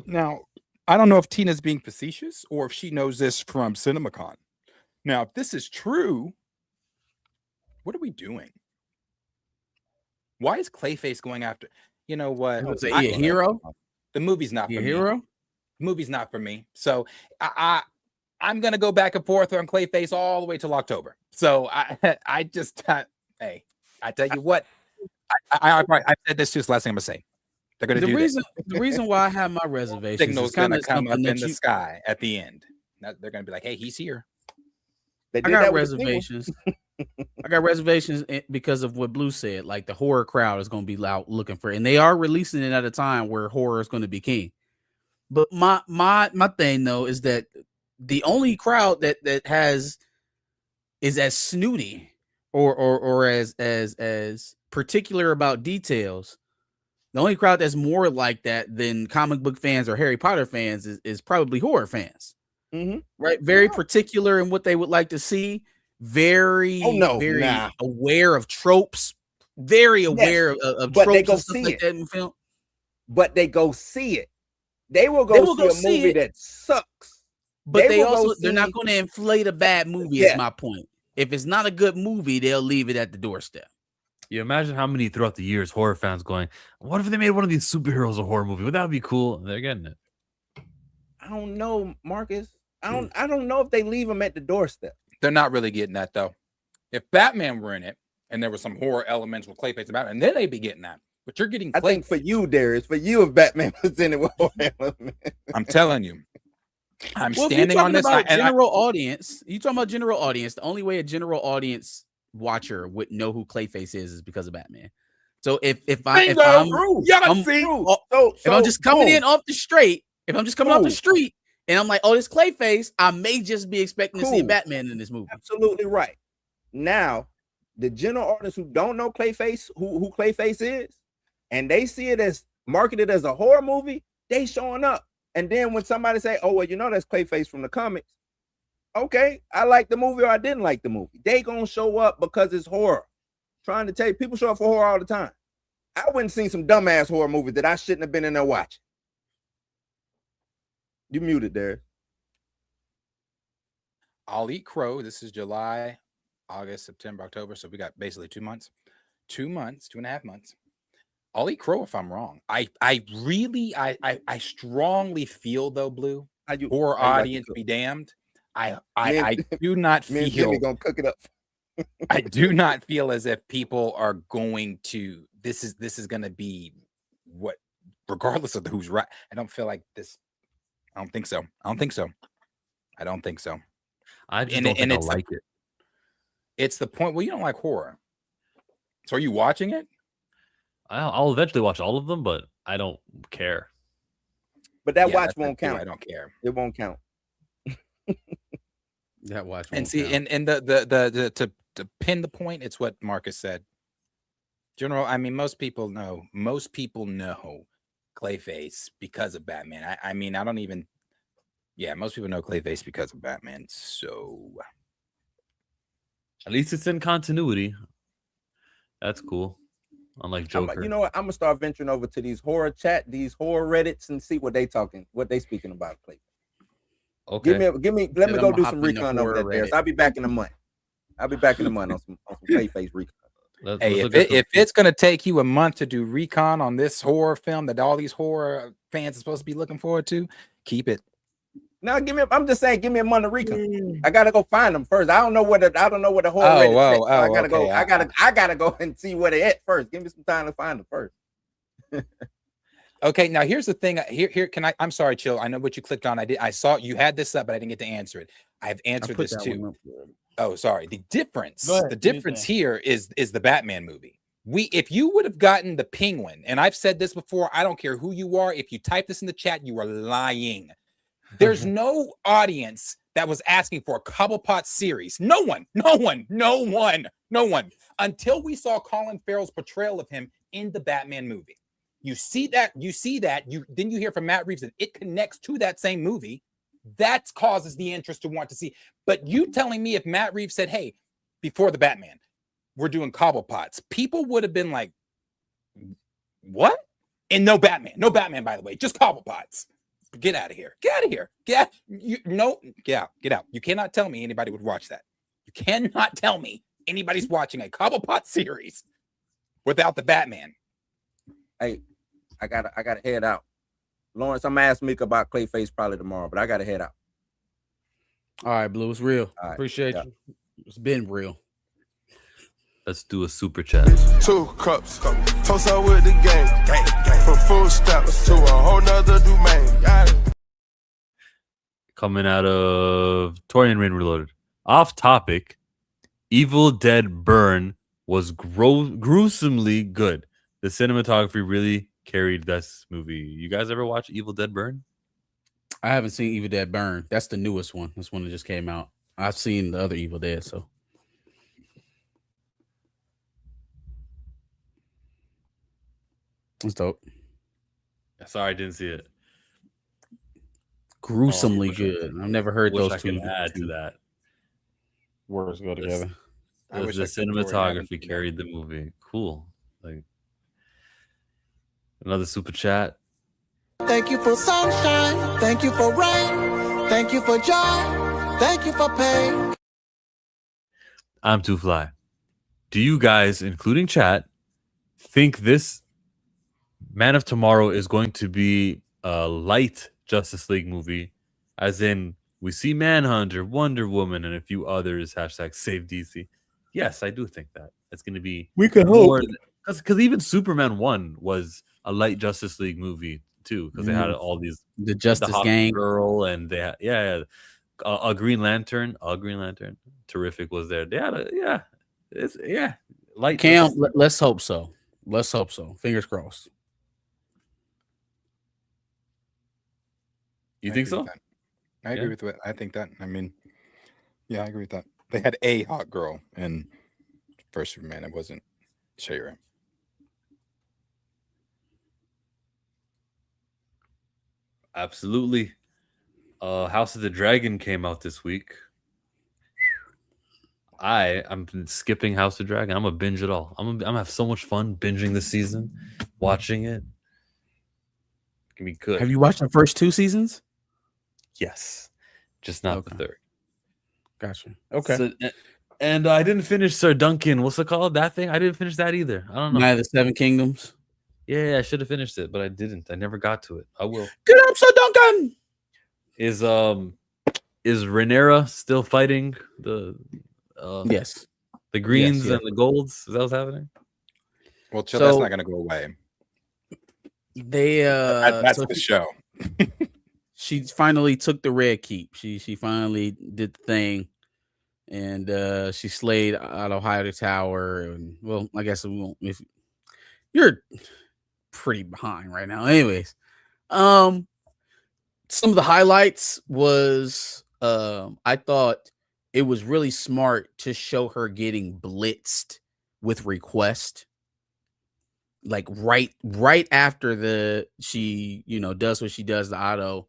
Now, I don't know if Tina's being facetious or if she knows this from CinemaCon. Now, if this is true, what are we doing? Why is Clayface going after? You know what? Is he a hero? The movie's not for me. A hero? The movie's not for me. So I'm gonna go back and forth on Clayface all the way till October. So I just hey, I tell you what, I said this just last thing I'm gonna say. They're gonna do the reason why I have my reservations signal's gonna come up in the sky at the end. Now, they're gonna be like, hey, he's here. I got reservations. I got reservations because of what Blue said. Like the horror crowd is going to be out looking for it, and they are releasing it at a time where horror is going to be king. But my thing though is that the only crowd that is as snooty or as particular about details. The only crowd that's more like that than comic book fans or Harry Potter fans is probably horror fans. Mm-hmm. Right, very particular in what they would like to see. Very aware of tropes. Very aware of tropes and stuff like that in film. But they go see it. They will go see a movie that sucks. But they're not going to inflate a bad movie. Is my point. If it's not a good movie, they'll leave it at the doorstep. You imagine how many throughout the years horror fans going, what if they made one of these superheroes a horror movie? Would that be cool? And they're getting it. I don't know, Marcus. I don't know if they leave them at the doorstep. They're not really getting that though. If Batman were in it and there were some horror elements with Clayface about it, and then they'd be getting that. But you're getting I think for you, Darius, if Batman was in it with horror elements. I'm telling you. I'm standing on this. General audience. You talking about general audience? The only way a general audience watcher would know who Clayface is because of Batman. So if I'm just coming in off the straight, if I'm just coming off the street and I'm like, oh, this Clayface, I may just be expecting to see Batman in this movie. Absolutely right. Now, the general audience who don't know Clayface, who Clayface is, and they see it as marketed as a horror movie, they showing up. And then when somebody say, oh, well, that's Clayface from the comics. Okay, I like the movie or I didn't like the movie. They gonna show up because it's horror. Trying to tell you, people show up for horror all the time. I went and seen some dumbass horror movies that I shouldn't have been in there watching. You muted there. I'll Eat Crow. This is July, August, September, October. So we got basically 2 months. 2 months, 2.5 months. I'll Eat Crow if I'm wrong. I strongly feel though, Blue. Horror audience be damned. I do not feel Jimmy gonna cook it up. I do not feel as if people are going to this is going to be what regardless of who's right. I don't feel like this. I don't think so. I don't think so. I don't think so. I just And don't think I it's like it. It's the point. Well, you don't like horror, so are you watching it? I'll eventually watch all of them, but I don't care. But that Yeah, watch that's the won't thing, count. I don't care. It won't count. That watch. And won't see, count. and the to pin the point, it's what Marcus said. General, I mean, most people know Clayface because of Batman. I mean, I don't even. Yeah, most people know Clayface because of Batman. So At least it's in continuity. That's cool. Unlike Joker. You know what? I'm gonna start venturing over to these horror Reddits and see what they speaking about. Clay. Okay. Let me I'm go do hop some in the recon over horror that there. Reddit. So I'll be back in a month. on some Clayface recon. hey, look at if it's gonna take you a month to do recon on this horror film that all these horror fans are supposed to be looking forward to, keep it. Now I'm just saying, give me a month of recon. I gotta go find them first. I don't know what the horror Oh, Reddit whoa, said, so I oh, gotta go. okay. I gotta go and see where they at first. Give me some time to find them first. Okay, now here's the thing. Here, can I? I'm sorry, Chill. I know what you clicked on. I saw you had this up, but I didn't get to answer it. I've answered this too. Oh, sorry. The difference here is the Batman movie. If you would have gotten the Penguin, and I've said this before, I don't care who you are. If you type this in the chat, you are lying. There's no audience that was asking for a Cobblepot series. No one, until we saw Colin Farrell's portrayal of him in the Batman movie. You see that, then you hear from Matt Reeves that it connects to that same movie. That causes the interest to want to see. But you telling me if Matt Reeves said, hey, before the Batman, we're doing Cobblepots, people would have been like, what? And no Batman, by the way, just Cobblepots. Get out of here. Get out. You cannot tell me anybody would watch that. You cannot tell me anybody's watching a Cobblepot series without the Batman. Hey, I gotta head out. Lawrence, I'm gonna ask Meek about Clayface probably tomorrow, but I gotta head out. All right, Blue, it's real. All right, Appreciate yeah. you. It's been real. Let's do a super chat. 2 cups, toast up with the game. From full steps to a whole nother domain. Coming out of Torian Rain Reloaded. Off topic, Evil Dead Burn was gruesomely good. The cinematography really carried this movie. You guys ever watch Evil Dead Burn? I haven't seen Evil Dead Burn. That's the newest one. This one that just came out. I've seen the other Evil Dead, so. That's dope. Sorry, I didn't see it. Gruesomely wish good. I've never heard Wish those I two could add to that. words go This- together. I wish The I could, Tori, I haven't cinematography seen that. carried the movie. Cool. Like another super chat. Thank you for sunshine. Thank you for rain. Thank you for joy. Thank you for pain. I'm Too Fly. Do you guys, including chat, think this Man of Tomorrow is going to be a light Justice League movie? As in, we see Manhunter, Wonder Woman, and a few others. # save DC. Yes, I do think that. It's going to be. We can Because even Superman 1 was a light Justice League movie, too. Because they had all these. The Justice Hawk Gang. Girl, and they had, a Green Lantern. Terrific was there. They had light. Cam, Justice League. let's hope so. Let's hope so. Fingers crossed. You I think agree so? with that. I agree Yeah. with it. I think that. I mean, yeah, I agree with that. They had a hot girl in first Superman. It wasn't Shayra. Absolutely. House of the Dragon came out this week. I'm skipping House of the Dragon. I'm gonna binge it all. I'm gonna have so much fun binging this season, watching it. It's gonna be good. Have you watched the first 2 seasons? Yes, just not the Okay. third. Gotcha. Okay. So, and I didn't finish Sir Duncan. What's it called? That thing? I didn't finish that either. I don't know. Night of the Seven Kingdoms. Yeah, I should have finished it, but I didn't. I never got to it. I will. Get up, Sir Duncan. Is Rhaenyra still fighting the Yes. the greens yes. and the golds? Is that what's happening? Well, Chill, that's So- not going to go away. They That's so the show. she finally took the Red Keep. She finally did the thing, and she slayed out of Hider Tower. And well, I guess we won't. If you're pretty behind right now, anyways. Some of the highlights was I thought it was really smart to show her getting blitzed with request. Like right after she does what she does to Otto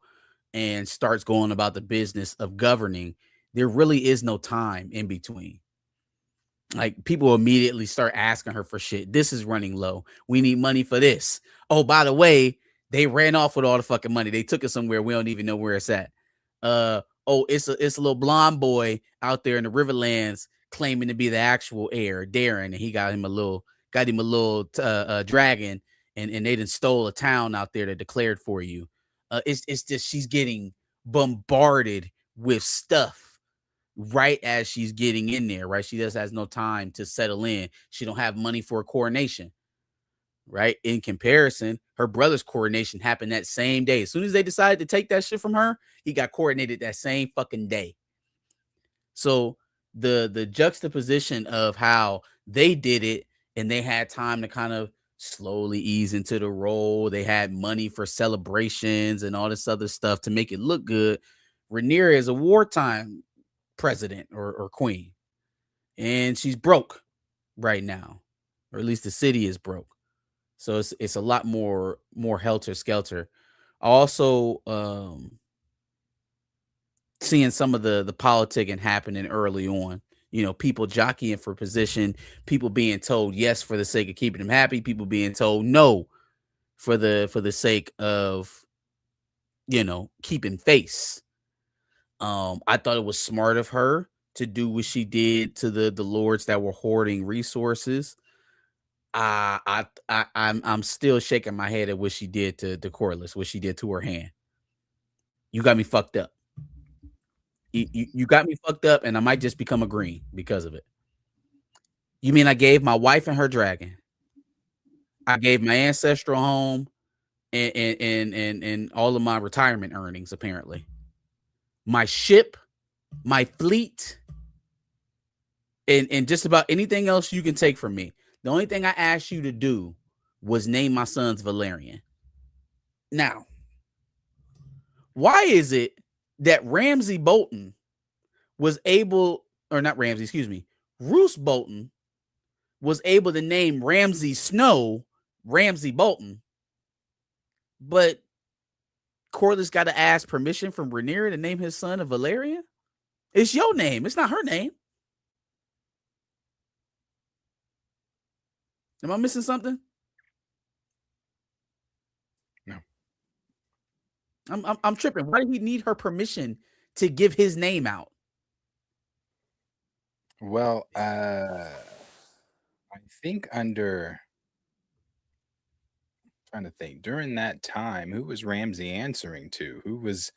and starts going about the business of governing, there really is no time in between. Like people immediately start asking her for shit. This is running low. We need money for this. Oh, by the way, they ran off with all the fucking money. They took it somewhere. We don't even know where it's at. Oh, it's a little blonde boy out there in the Riverlands claiming to be the actual heir, Darren, and he got him a little dragon, and they done stole a town out there that declared for you. It's just she's getting bombarded with stuff right as she's getting in there, right? She just has no time to settle in. She don't have money for a coronation, right? In comparison, her brother's coronation happened that same day. As soon as they decided to take that shit from her, he got coronated that same fucking day. So the juxtaposition of how they did it, and they had time to kind of slowly ease into the role. They had money for celebrations and all this other stuff to make it look good. Rhaenyra is a wartime president or queen, and she's broke right now, or at least the city is broke. So it's a lot more helter skelter. Also, seeing some of the politicking happening early on. People jockeying for position, people being told yes for the sake of keeping them happy, people being told no for the sake of keeping face. I thought it was smart of her to do what she did to the lords that were hoarding resources. I'm still shaking my head at what she did to Corlys, what she did to her hand. You got me fucked up. You got me fucked up, and I might just become a green because of it. You mean I gave my wife and her dragon? I gave my ancestral home and all of my retirement earnings, apparently. My ship, my fleet, and just about anything else you can take from me. The only thing I asked you to do was name my sons Valerian. Now, why is it that Ramsay Bolton was able, or not Ramsay, excuse me, Roose Bolton was able to name Ramsay Snow Ramsay Bolton, but Corlys got to ask permission from Rhaenyra to name his son a Valerian? It's your name. It's not her name. Am I missing something? No. I'm tripping. Why did he need her permission to give his name out? Well, I think trying to think during that time, who was Ramsay answering to? Who was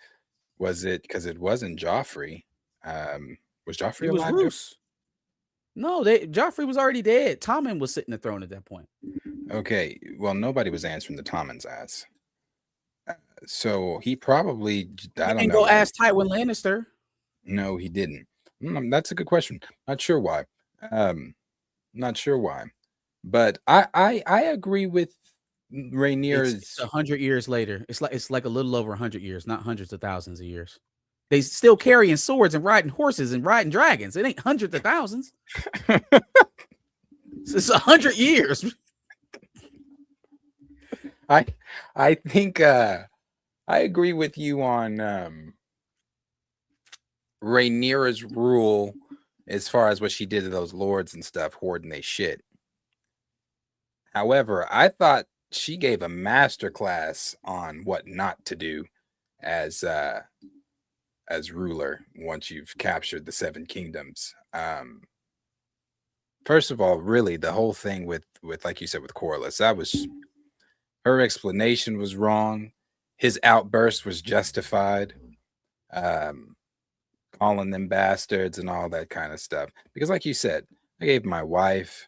it? Because it wasn't Joffrey. Was Joffrey It was alive? Roose. No, Joffrey was already dead. Tommen was sitting the throne at that point. Okay, well, nobody was answering the Tommen's ass. So he probably, I don't know. Go ask Tywin Lannister. No, he didn't. That's a good question. Not sure why. Not sure why. But I agree with Rhaenyra's. It's 100 years later. It's like a little over 100 years, not hundreds of thousands of years. They still carrying swords and riding horses and riding dragons. It ain't hundreds of thousands. It's 100 years. I think I agree with you on Rhaenyra's rule as far as what she did to those lords and stuff, hoarding they shit. However, I thought she gave a master class on what not to do as ruler once you've captured the Seven Kingdoms. First of all, really the whole thing with like you said with Corlys, that was her explanation was wrong. His outburst was justified. Calling them bastards and all that kind of stuff. Because like you said, I gave my wife.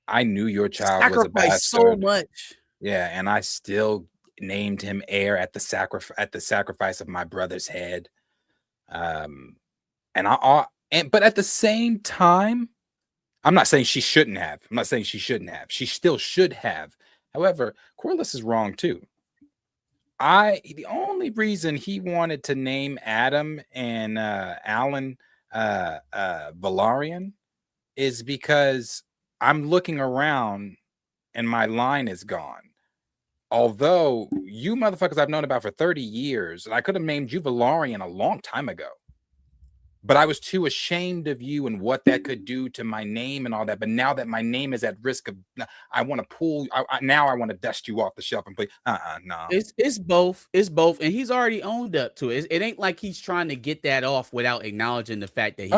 I knew your child was a bastard. So much. Yeah, and I still named him heir at the sacrifice of my brother's head. But at the same time, I'm not saying she shouldn't have. I'm not saying she shouldn't have. She still should have. However, Corliss is wrong too. The only reason he wanted to name Adam and Alan Valarian is because I'm looking around and my line is gone. Although you motherfuckers I've known about for 30 years, and I could have named you Valarian a long time ago. But I was too ashamed of you and what that could do to my name and all that. But now that my name is at risk of, I want to pull. Now I want to dust you off the shelf and play. No. It's both. It's both, and he's already owned up to it. It ain't like he's trying to get that off without acknowledging the fact that he.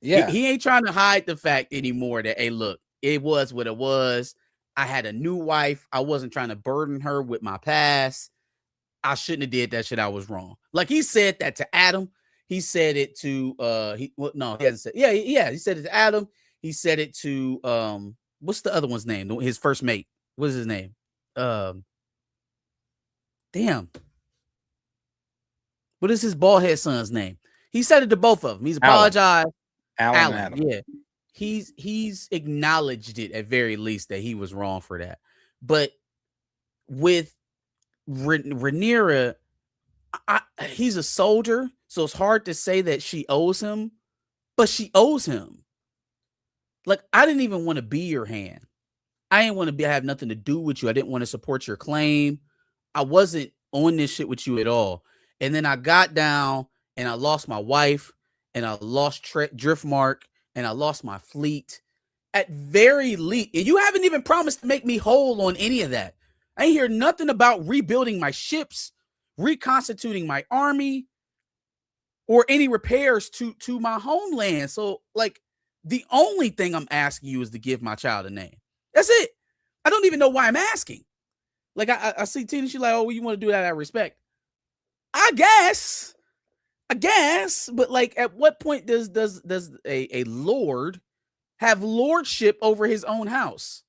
Yeah. He ain't trying to hide the fact anymore that, hey, look, it was what it was. I had a new wife. I wasn't trying to burden her with my past. I shouldn't have did that shit. I was wrong. Like he said that to Adam. He said it to he hasn't said. Yeah, he said it to Adam. He said it to what's the other one's name? His first mate. What's his name? Damn. What is his bald head son's name? He said it to both of them. He's apologized. Alan. Adam. Yeah. He's acknowledged it at very least that he was wrong for that. But with Rhaenyra, he's a soldier, so it's hard to say that she owes him, but she owes him. Like, I didn't even want to be your hand. I didn't want to have nothing to do with you. I didn't want to support your claim. I wasn't on this shit with you at all. And then I got down and I lost my wife and I lost Driftmark and I lost my fleet. At very least, and you haven't even promised to make me whole on any of that. I ain't hear nothing about rebuilding my ships, reconstituting my army, or any repairs to my homeland. So, like, the only thing I'm asking you is to give my child a name. That's it. I don't even know why I'm asking. Like, I see Tina, she's like, oh, well, you want to do that out of respect. I guess, but like, at what point does a lord have lordship over his own house?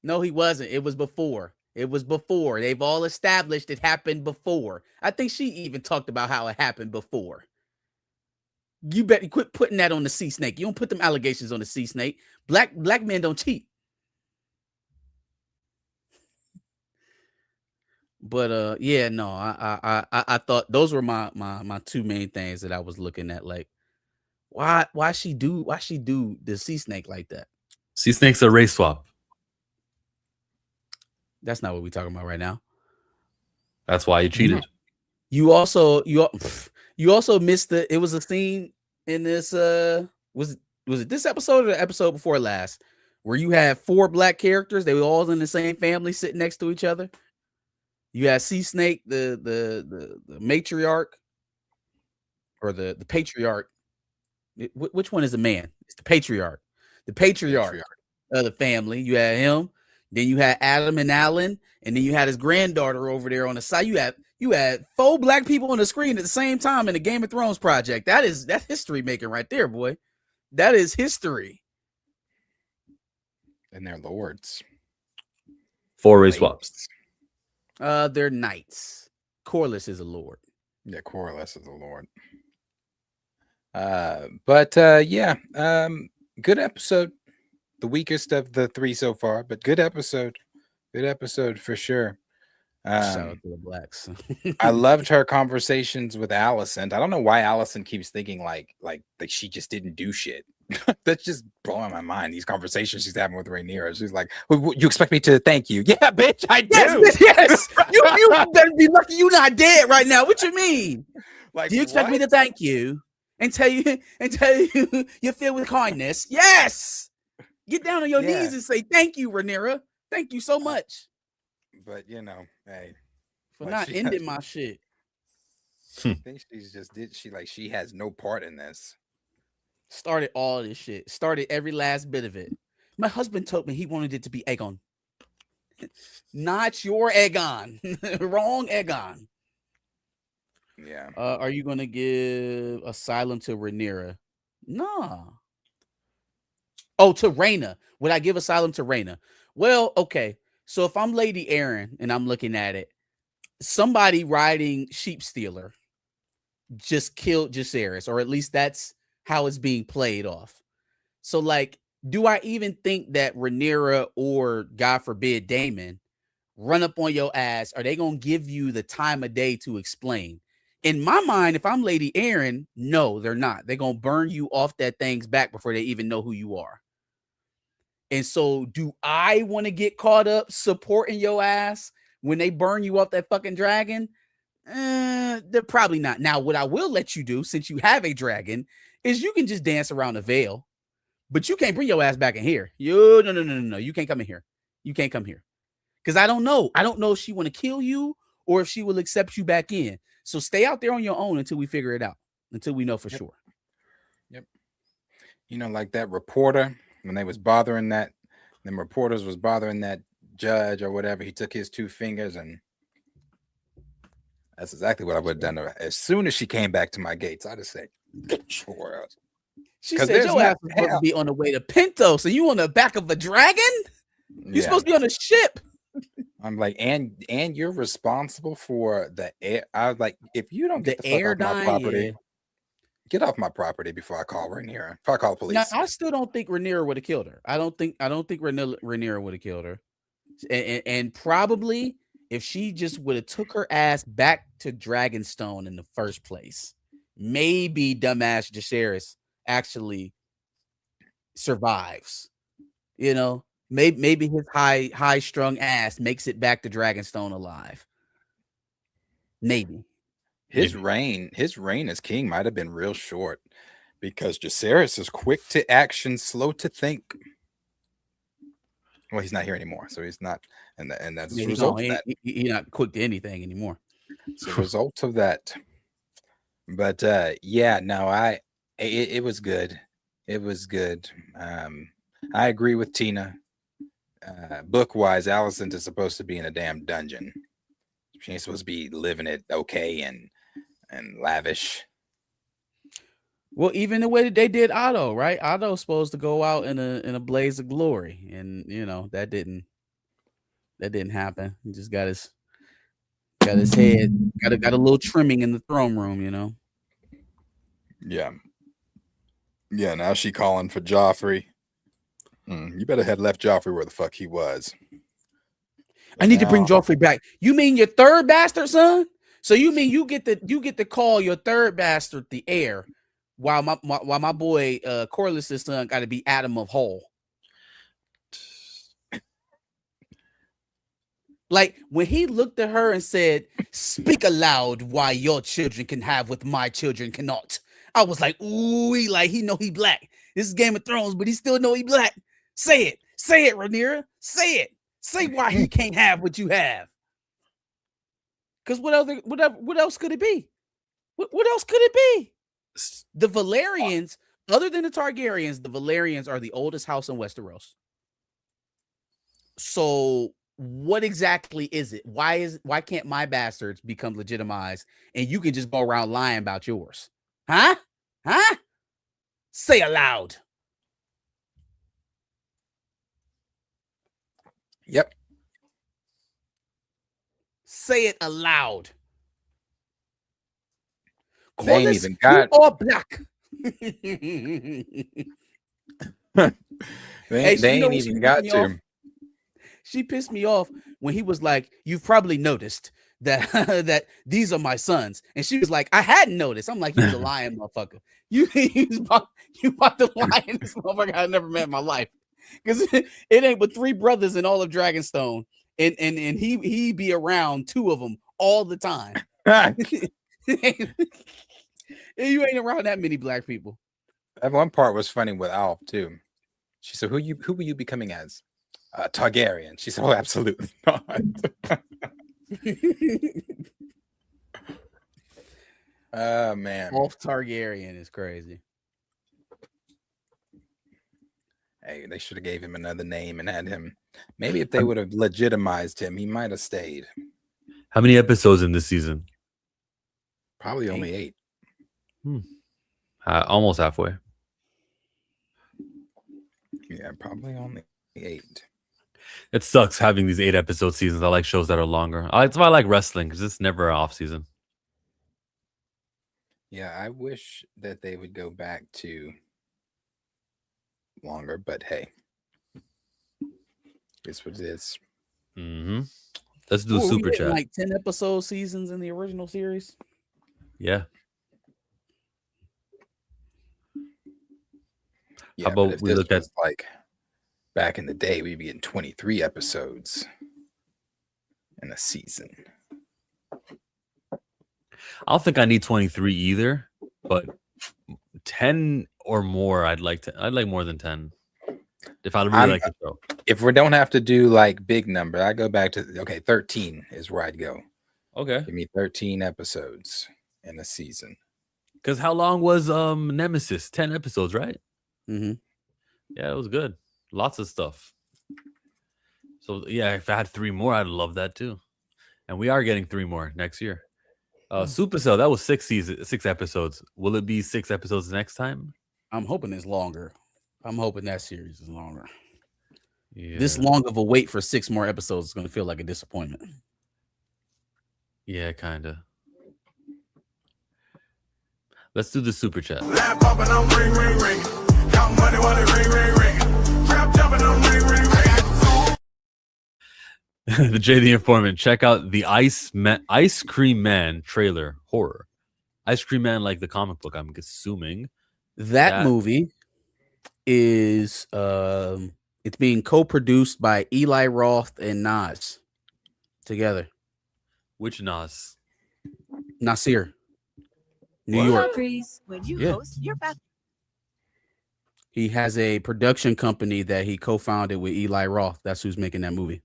No, he wasn't. It was before. They've all established it happened before. I think she even talked about how it happened before. You better quit putting that on the sea snake. You don't put them allegations on the sea snake. Black men don't cheat. But yeah, no, I thought those were my two main things that I was looking at. Like, why she do the sea snake like that? Sea snake's a race swap. That's not what we're talking about right now. That's why you cheated. You also missed it was a scene in this was it this episode or the episode before last where you had 4 black characters, they were all in the same family sitting next to each other. You had Sea Snake, the matriarch, or the patriarch. Which one is the man? It's the patriarch. The patriarch of the family. You had him. Then you had Adam and Alan, and then you had his granddaughter over there on the side. You had 4 black people on the screen at the same time in the Game of Thrones project. That's history making right there, boy. That is history. And they're lords. 4 race swaps. They're knights. Corliss is a lord. Yeah, Corliss is a lord. Good episode. The weakest of the 3 so far, but good episode. Good episode for sure. Shout out to the blacks. I loved her conversations with Allison. I don't know why Allison keeps thinking like she just didn't do shit. That's just blowing my mind. These conversations she's having with Rhaenyra. She's like, "You expect me to thank you?" Yeah, bitch, I do. Yes. You better be lucky you're not dead right now. What you mean? Like, do you expect me to thank you and tell you you're filled with kindness? Yes. Get down on your knees and say thank you, Rhaenyra. Thank you so much. But hey, for not ending my shit. I think she has no part in this. Started all this shit. Started every last bit of it. My husband told me he wanted it to be Aegon. Not your Aegon. Wrong Aegon. Yeah. Are you gonna give asylum to Rhaenyra? Nah. Oh, to Rhaena. Would I give asylum to Rhaena? Well, okay. So if I'm Lady Aaron and I'm looking at it, somebody riding Sheep Stealer just killed Jacaerys, or at least that's how it's being played off. So, like, do I even think that Rhaenyra or, God forbid, Daemon run up on your ass? Are they gonna give you the time of day to explain? In my mind, if I'm Lady Aaron, no, they're not. They're gonna burn you off that thing's back before they even know who you are. And so, do I want to get caught up supporting your ass when they burn you off that fucking dragon? They're probably not. Now, what I will let you do, since you have a dragon, is you can just dance around the veil, but you can't bring your ass back in here. No. You can't come in here. You can't come here. Because I don't know. I don't know if she want to kill you or if she will accept you back in. So stay out there on your own until we figure it out, until we know for sure. Yep. You know, like that reporter, when they was bothering that, them reporters was bothering that judge or whatever, he took his 2 fingers, and that's exactly what I would have done to her. As soon as she came back to my gates, I'd have said, sure. She said your ass was supposed to be on the way to Pinto, so you on the back of a dragon? You're supposed to be on a ship. I'm like, and you're responsible for the air. I was like, if you don't get the air off my property, get off my property before I call Rhaenyra. If I call police. Now, I still don't think Rhaenyra would have killed her. I don't think Rhaenyra would have killed her. And probably if she just would have took her ass back to Dragonstone in the first place, maybe dumbass Jacaerys actually survives. You know, maybe his high strung ass makes it back to Dragonstone alive. Maybe his reign as king might have been real short, because Jacaerys is quick to action, slow to think. Well, he's not here anymore, so he's not, and that's the result of that. He's not quick to anything anymore. It's a result of that. But yeah, no, it was good. It was good. I agree with Tina. Book wise, Alicent is supposed to be in a damn dungeon. She ain't supposed to be living it okay and lavish. Well, even the way that they did Otto, right? Otto's supposed to go out in a blaze of glory, and you know that didn't happen. He just got his head got a little trimming in the throne room, you know. Yeah. Now she calling for Joffrey. You better had left Joffrey where the fuck he was. I need to bring Joffrey back. You mean your third bastard son? So you mean you get to call your third bastard the heir, while my boy Corlys' son got to be Adam of Hull. Like when he looked at her and said, "Speak aloud why your children can have what my children cannot." I was like, ooh, he know he black. This is Game of Thrones, but he still know he black. Say it, Rhaenyra. Say it. Say why he can't have what you have. Because what else could it be? What else could it be? The Valerians, other than the Targaryens, the Valerians are the oldest house in Westeros. So what exactly is it? Why can't my bastards become legitimized and you can just go around lying about yours? Huh? Say aloud. Yep. Say it aloud. They ain't even got or black. they ain't even got to. She pissed me off when he was like, "You've probably noticed that that these are my sons," and she was like, "I hadn't noticed." I'm like, "You're a lying motherfucker. You about to lie in this motherfucker I never met in my life, because it ain't but 3 brothers in all of Dragonstone, and he be around 2 of them all the time." You ain't around that many black people. That one part was funny with Alf too. She said, who will you be coming as? Targaryen. She said, "Oh, absolutely not." Oh man, Wolf Targaryen is crazy. Hey, they should have gave him another name and had him. Maybe if they would have legitimized him, he might have stayed. How many episodes in this season? Probably only 8. Almost halfway. Yeah, probably only 8. It sucks having these 8-episode seasons. I like shows that are longer. That's why I like wrestling because it's never an off season. Yeah, I wish that they would go back to longer, but hey, it's what it is. Mm-hmm. Let's do a What, we super getting chat. like 10 episode seasons in the original series. Yeah. Yeah, about but if we this look at- was like back in the day, we'd be getting 23 episodes in a season. I don't think I need 23 either, but 10 or more, I'd like more than 10. If I really like the show. If we don't have to do like big number, I go back to 13 is where I'd go. Okay. Give me 13 episodes in a season. Because how long was Nemesis? 10 episodes, right? Mm-hmm. Yeah, it was good. Lots of stuff. So yeah, if I had 3 more, I'd love that too. And we are getting 3 more next year. Supercell, that was 6 episodes. Will it be 6 episodes next time? I'm hoping it's longer. I'm hoping that series is longer. Yeah. This long of a wait for 6 more episodes is going to feel like a disappointment. Yeah, kind of. Let's do the super chat. Lamp popping, I'm ring, ring, ring. Count money while it ring, ring, ring. Trap jumping, I'm ring, ring, ring. The J the Informant. Check out the Ice Cream Man trailer horror. Ice Cream Man, like the comic book, I'm assuming. That movie is it's being co-produced by Eli Roth and Nas together. Which Nas? Nasir, New What? York. When you Yeah. host your back. He has a production company that he co-founded with Eli Roth. That's who's making that movie.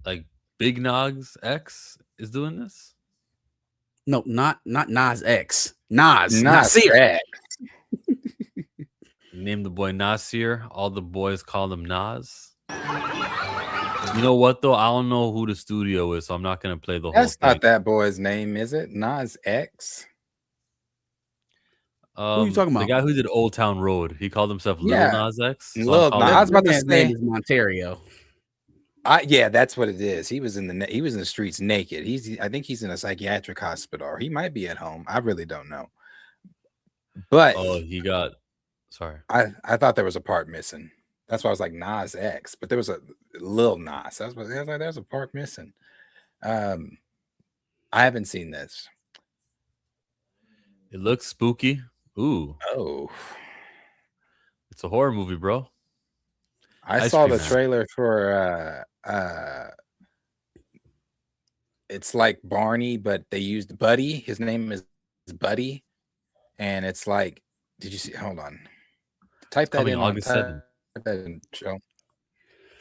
Like Big Nogs X is doing this? No, not Nas X. Nas. Nas Nasir. X. Name the boy Nasir. All the boys call him Nas. You know what though? I don't know who the studio is, so I'm not gonna play the whole That's thing. not that boy's name, is it? Nas X. Who are you talking The about? guy who did Old Town Road. He called himself Lil Yeah. Nas X. So Lil I'm calling Nas. him- I was about to Man's name say- is Monterio. Yeah, that's what it is. He was in the streets naked. I think he's in a psychiatric hospital, or he might be at home. I really don't know. But Oh, he got. Sorry. I thought there was a part missing. That's why I was like Nas X, but there was a Lil Nas. I was like, there's a part missing. I haven't seen this. It looks spooky. Ooh, Oh, it's a horror movie, bro. I Ice saw Cream the Man. trailer for it's like Barney, but they used Buddy. His name is Buddy, and it's like, did you see? Hold on, type that Coming in August 7th. Type that in, Joe.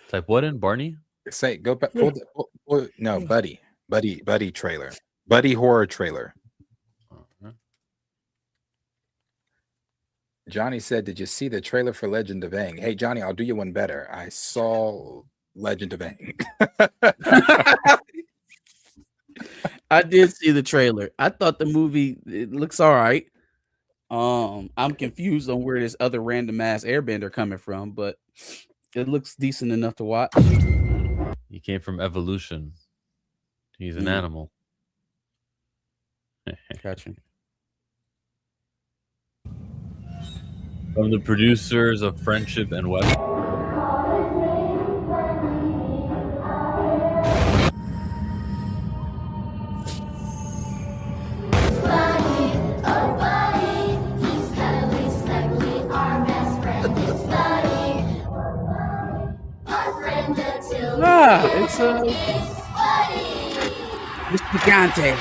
Type what in? Barney? Say go back. No, Buddy trailer, Buddy horror trailer. Johnny said, "Did you see the trailer for Legend of Aang?" Hey, Johnny, I'll do you one better. I saw Legend of Aang. I did see the trailer. I thought the movie it looks all right. I'm confused on where this other random ass airbender coming from, but it looks decent enough to watch. He came from Evolution. He's an Mm. animal. Gotcha. From the producers of Friendship and West. It's Mr. Gigante.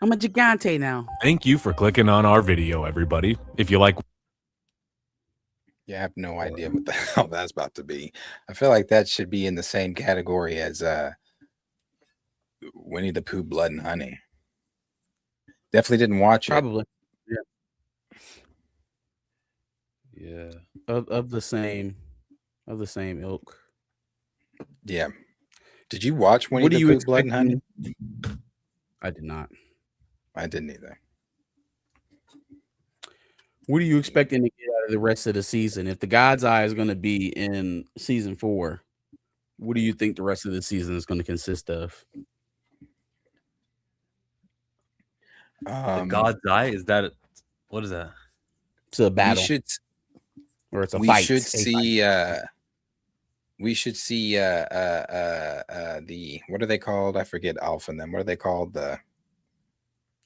I'm a Gigante now. Thank you for clicking on our video, everybody. If you like Yeah, I have no idea what the hell that's about to be. I feel like that should be in the same category as Winnie the Pooh, Blood and Honey. Definitely didn't watch it. Probably Yeah. of the same ilk. Yeah. Did you watch Winnie What do the you Pooh, Blood and expect? Honey? me- I did not. I didn't either. What are you expecting to get out of the rest of the season? If the God's Eye is going to be in season 4, what do you think the rest of the season is going to consist of? The God's Eye, is that what is that? It's a battle. Or it's a fight. We should see the what are they called? I forget Alpha and them. What are they called? The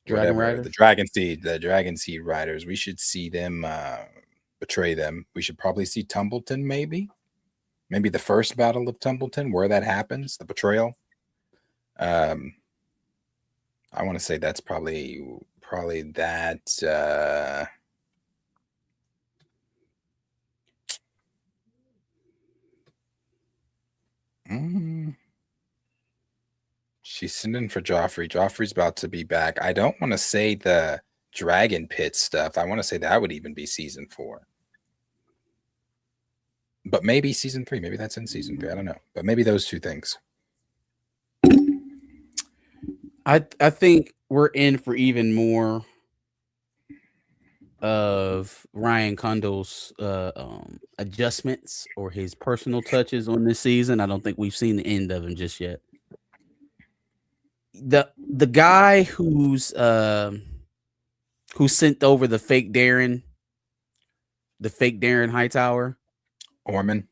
Dragon Riders? The Dragon Seed Riders. We should see them betray them. We should probably see Tumbleton, maybe the first battle of Tumbleton, where that happens, the betrayal. I want to say that's probably that. She's sending for Joffrey. Joffrey's about to be back. I don't want to say the Dragon Pit stuff. I want to say that would even be season 4. But maybe season 3. Maybe that's in season 3. I don't know. But maybe those two things. I think we're in for even more of Ryan Condal's adjustments or his personal touches on this season. I don't think we've seen the end of him just yet. The guy who sent over the fake Darren Hightower, Orman.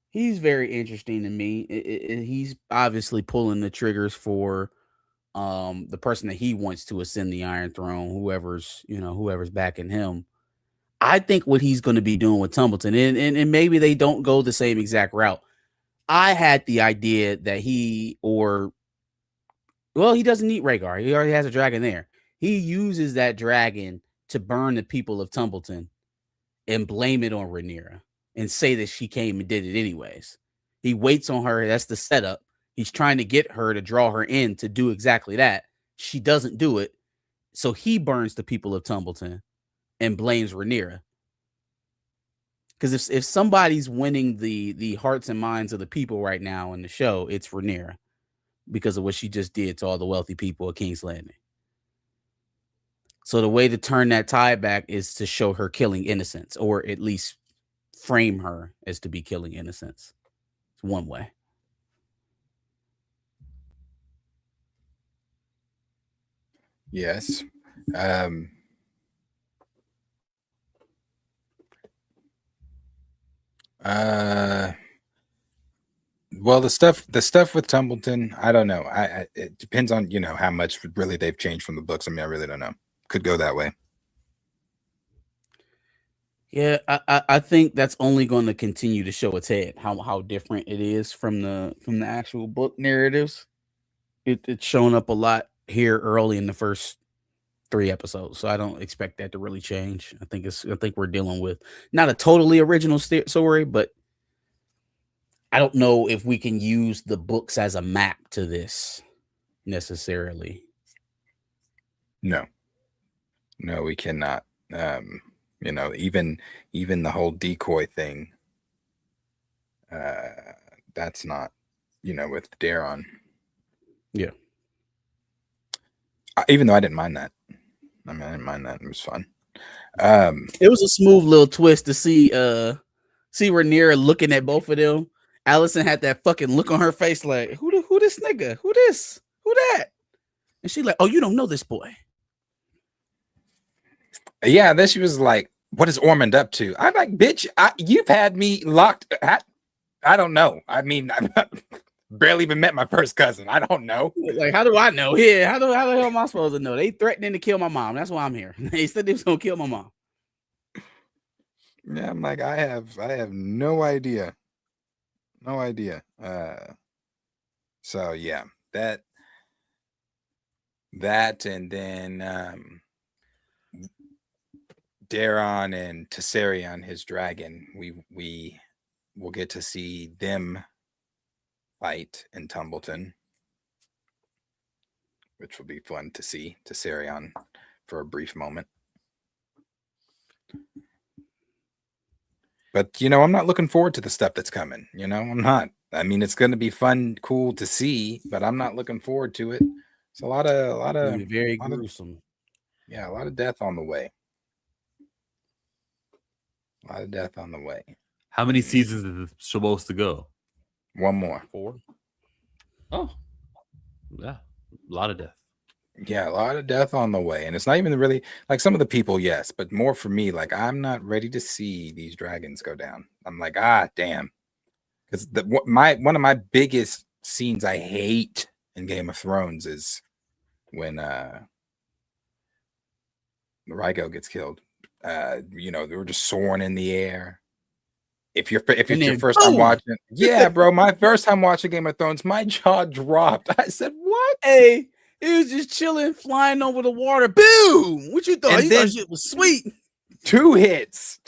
He's very interesting to me. He's obviously pulling the triggers for the person that he wants to ascend the Iron Throne, whoever's backing him. I think what he's going to be doing with Tumbleton, and maybe they don't go the same exact route. I had the idea that he doesn't need Rhaegar. He already has a dragon there. He uses that dragon to burn the people of Tumbleton and blame it on Rhaenyra and say that she came and did it anyways. He waits on her. That's the setup. He's trying to get her to draw her in to do exactly that. She doesn't do it. So he burns the people of Tumbleton and blames Rhaenyra. Because if somebody's winning the hearts and minds of the people right now in the show, it's Rhaenyra because of what she just did to all the wealthy people of King's Landing. So the way to turn that tide back is to show her killing innocents, or at least frame her as to be killing innocents. It's one way. Yes. Well, the stuff with Tumbleton, I don't know. It depends on, how much really they've changed from the books. I mean, I really don't know. Could go that way. Yeah, I think that's only going to continue to show its head, how different it is from the actual book narratives. It's shown up a lot here early in the first 3 episodes, so I don't expect that to really change. I think we're dealing with not a totally original story, but I don't know if we can use the books as a map to this necessarily. No, we cannot. Even the whole decoy thing. That's not, with Daron. Yeah. Even though I didn't mind that. I mean, I didn't mind that. It was fun. It was a smooth little twist to see Rhaenyra looking at both of them. Allison had that fucking look on her face like, who this nigga? Who this? Who that? And she like, oh, you don't know this boy. Yeah, then she was like, what is Ormond up to? I'm like, bitch, you've had me locked. I don't know. I mean, I've barely even met my first cousin. I don't know. Like, how do I know? Yeah, how the hell am I supposed to know? They threatening to kill my mom. That's why I'm here. They said they was gonna kill my mom. Yeah, I'm like, I have no idea. No idea. So yeah, that and then Daron and Tessarion, his dragon, we will get to see them fight in Tumbleton, which will be fun to see Tessarion for a brief moment. But, I'm not looking forward to the stuff that's coming. I'm not. I mean, it's going to be fun, cool to see, but I'm not looking forward to it. It's a lot of very gruesome. Yeah, a lot of death on the way. A lot of death on the way. How many seasons is it supposed to go? One more. 4. Oh, yeah, a lot of death. Yeah, a lot of death on the way. And it's not even really like some of the people, yes, but more for me, like I'm not ready to see these dragons go down. I'm like, damn. Because one of my biggest scenes I hate in Game of Thrones is when Rhaegar gets killed. They were just soaring in the air. If it's your first time watching, yeah, bro, my first time watching Game of Thrones, my jaw dropped. I said, "What?" Hey, it was just chilling, flying over the water. Boom! What you thought? And You then- thought shit was sweet. 2 hits,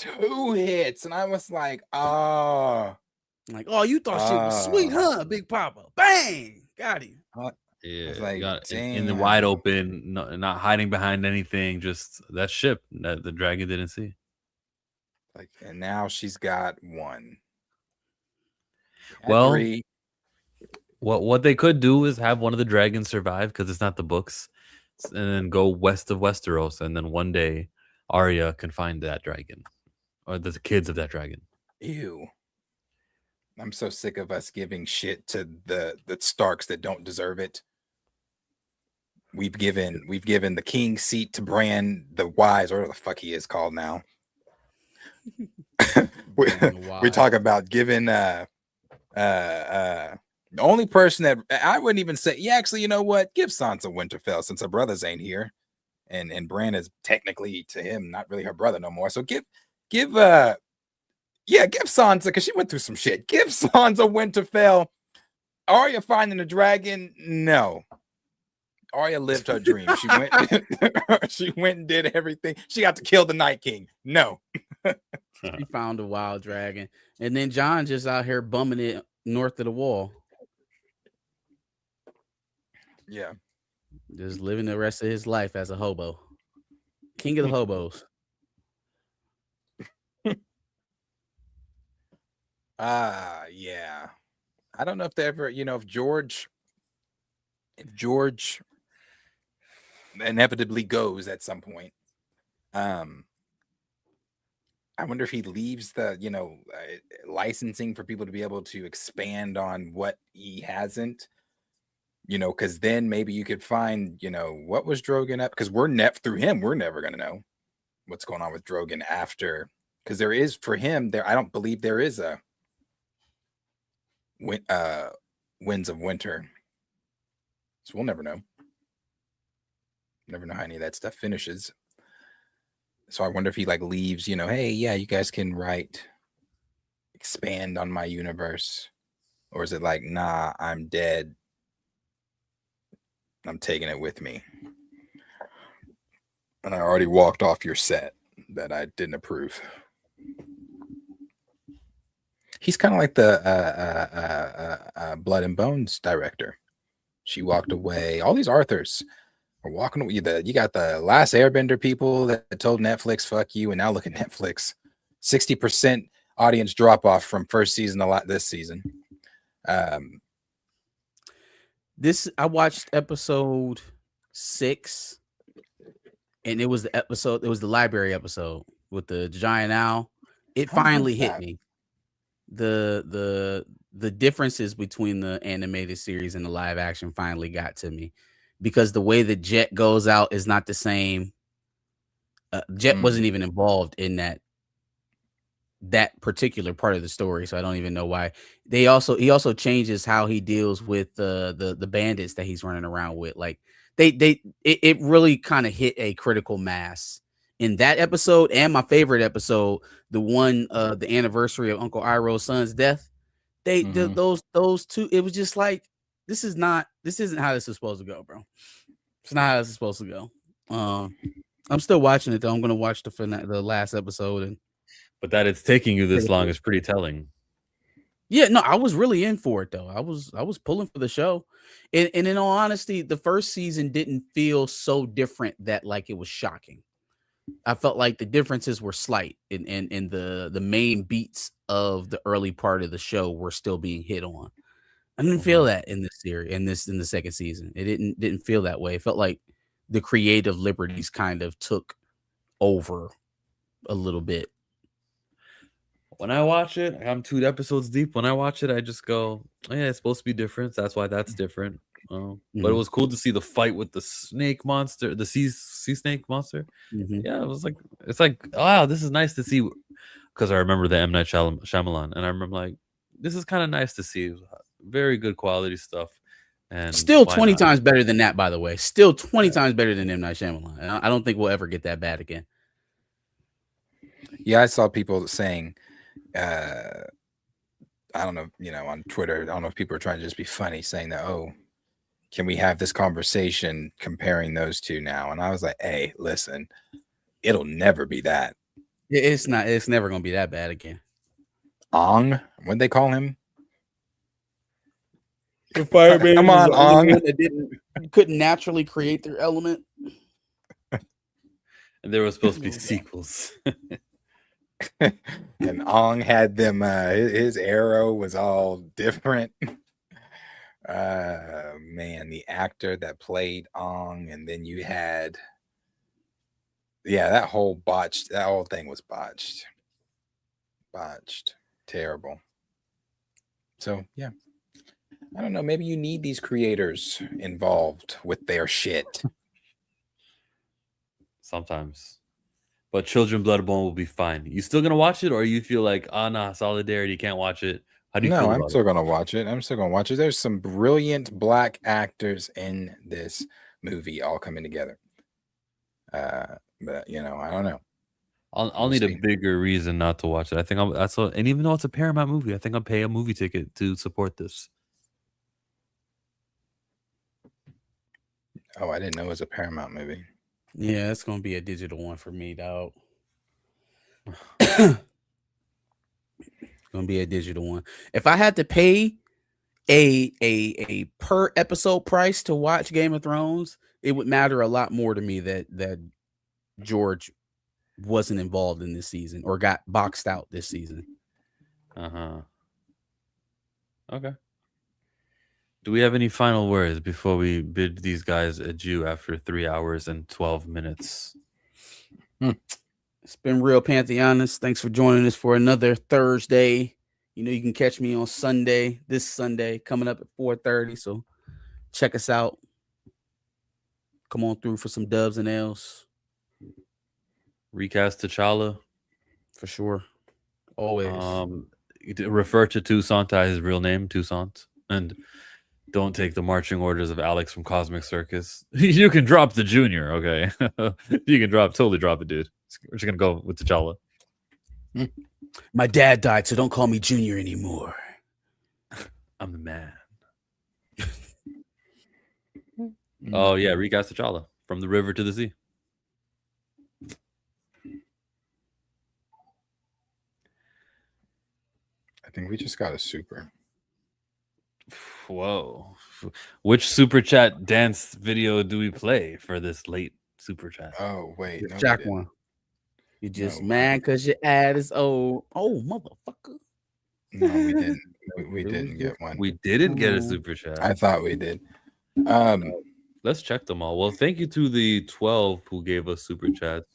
and I was like, Like, oh, you thought shit was sweet, huh? Big Papa, bang, got him. Yeah, It's like, you got in the damn. wide open, not hiding behind anything. Just that ship that the dragon didn't see. Like, and now she's got 1. Had Well, 3. what they could do is have one of the dragons survive because it's not the books, and then go west of Westeros, and then one day Arya can find that dragon, or the kids of that dragon. Ew. I'm so sick of us giving shit to the Starks that don't deserve it. We've given the king's seat to Bran the Wise, or whatever the fuck he is called now. we talk about giving the only person that I wouldn't even say, yeah, actually, you know what? Give Sansa Winterfell since her brothers ain't here. And Bran is technically to him not really her brother no more. So give Sansa, because she went through some shit. Give Sansa Winterfell. Arya finding the dragon, no. Arya lived her dream. She went she went and did everything. She got to kill the Night King. No. He found a wild dragon, and then John just out here bumming it north of the wall, Yeah. just living the rest of his life as a hobo, king of the hobos. Yeah. I don't know if they ever, if George inevitably goes at some point. I wonder if he leaves the, licensing for people to be able to expand on what he hasn't, because then maybe you could find, what was Drogon up? Because through him, we're never going to know what's going on with Drogon after, because there is for him there. I don't believe there is a Winds of Winter. So we'll never know. Never know how any of that stuff finishes. So I wonder if he leaves, hey, yeah, you guys can expand on my universe. Or is it like, nah, I'm dead. I'm taking it with me. And I already walked off your set that I didn't approve. He's kind of like the Blood and Bones director. She walked away. All these Arthurs are walking away. You got the Last Airbender people that told Netflix, fuck you. And now look at Netflix. 60% audience drop off from first season to this season. I watched episode 6, and it was the library episode with the giant owl. It finally hit me. The differences between the animated series and the live action finally got to me, because the way that Jet goes out is not the same. Jet wasn't even involved in that particular part of the story, so I don't even know why. He also changes how he deals with the bandits that he's running around with. Like it really kind of hit a critical mass in that episode, and my favorite episode, the one the anniversary of Uncle Iroh's son's death. Those two, it was just like, this isn't how this is supposed to go, bro. It's not how this is supposed to go. I'm still watching it though. I'm gonna watch the last episode, But that it's taking you this long is pretty telling. Yeah, no, I was really in for it though. I was pulling for the show, and in all honesty, the first season didn't feel so different that it was shocking. I felt like the differences were slight, and the main beats of the early part of the show were still being hit on. I didn't feel that in this series, in the second season. It didn't feel that way. It felt like the creative liberties kind of took over a little bit. when I watch it, I'm 2 episodes deep. When I watch it, I just go, oh, yeah, it's supposed to be different. That's why that's different. But it was cool to see the fight with the snake monster, the sea snake monster. Yeah, it was like, it's like, wow, this is nice to see, because I remember the M. Night Shyamalan, and I remember like, this is kind of nice to see. Very good quality stuff. And Still why 20 not? times better than that, by the way. Still 20 times better than M. Night Shyamalan. And I don't think we'll ever get that bad again. Yeah, I saw people saying, I don't know, on Twitter, I don't know if people are trying to just be funny, saying that, oh, can we have this conversation comparing those two now? And I was like, hey, listen, it'll never be that. It's never going to be that bad again. Ong, what'd they call him? The fireman. Come on, Ong. That couldn't naturally create their element. And there was supposed to be sequels. And Ong had them, his arrow was all different. Man, the actor that played Ong, and then you had, that whole thing was botched. Terrible. So yeah, I don't know, maybe you need these creators involved with their shit Sometimes. But Children Bloodborne will be fine. You still gonna watch it, or you feel like, nah, Solidarity, can't watch it? How do you feel I'm about still it? gonna watch it. There's some brilliant black actors in this movie all coming together. But I don't know. I'll We'll need see. a bigger reason not to watch it. I think and even though it's a Paramount movie, I think I'll pay a movie ticket to support this. Oh, I didn't know it was a Paramount movie. Yeah, it's going to be a digital one for me, dog. Gonna be a digital one. If I had to pay a per episode price to watch Game of Thrones, it would matter a lot more to me that George wasn't involved in this season or got boxed out this season. Okay. Do we have any final words before we bid these guys adieu after 3 hours and 12 minutes? It's been real, Pantheonists. Thanks for joining us for another Thursday. You can catch me on Sunday, this Sunday, coming up at 4:30. So check us out. Come on through for some dubs and L's. Recast T'Challa. For sure. Always. Refer to Toussaint as his real name, Toussaint. And don't take the marching orders of Alex from Cosmic Circus. You can drop the junior, okay? You can totally drop it, dude. We're just gonna go with T'Challa. My dad died, so don't call me Junior anymore. I'm the man. Oh yeah, recast T'Challa from the river to the sea. I think we just got a super. Whoa. Which super chat dance video do we play for this late super chat? Oh, wait. The No, we Jack didn't. one. You just No. mad because your ad is old. Oh, motherfucker. No, we didn't. We didn't get one. We didn't get a super chat. I thought we did. Let's check them all. Well, thank you to the 12 who gave us super chats.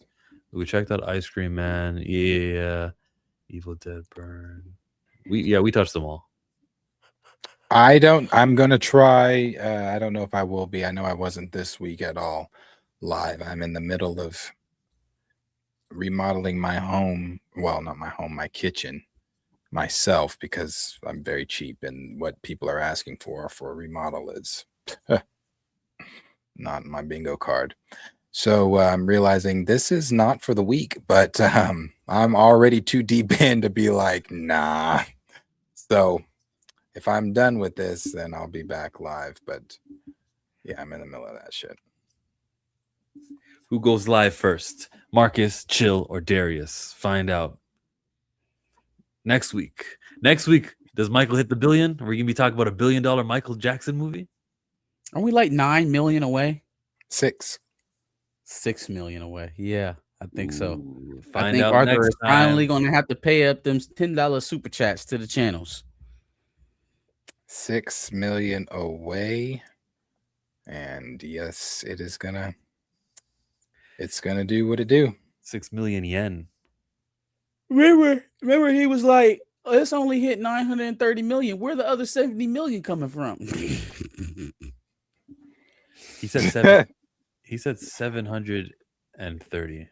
We checked out Ice Cream Man. Yeah. Evil Dead Burn. We touched them all. I'm gonna try. I don't know if I will be. I know I wasn't this week at all live. I'm in the middle of remodeling my home. Well, not my home, my kitchen myself, because I'm very cheap, and what people are asking for a remodel is not my bingo card. So I'm realizing this is not for the week, but I'm already too deep in to be like, nah. So if I'm done with this, then I'll be back live. But yeah, I'm in the middle of that shit. Who goes live first? Marcus, Chill, or Darius? Find out next week. Next week, does Michael hit the billion? Are we going to be talking about $1 billion Michael Jackson movie? Are we like 9 million away? 6 million away. Yeah, I think so. Ooh, I find think out Arthur next is time. finally going to have to pay up them $10 super chats to the channels. 6 million away. And yes, it's gonna do what it do. 6 million yen. Remember, he was like, oh, "It's only hit 930 million. Where the other 70 million coming from?" He said 7. He said 730.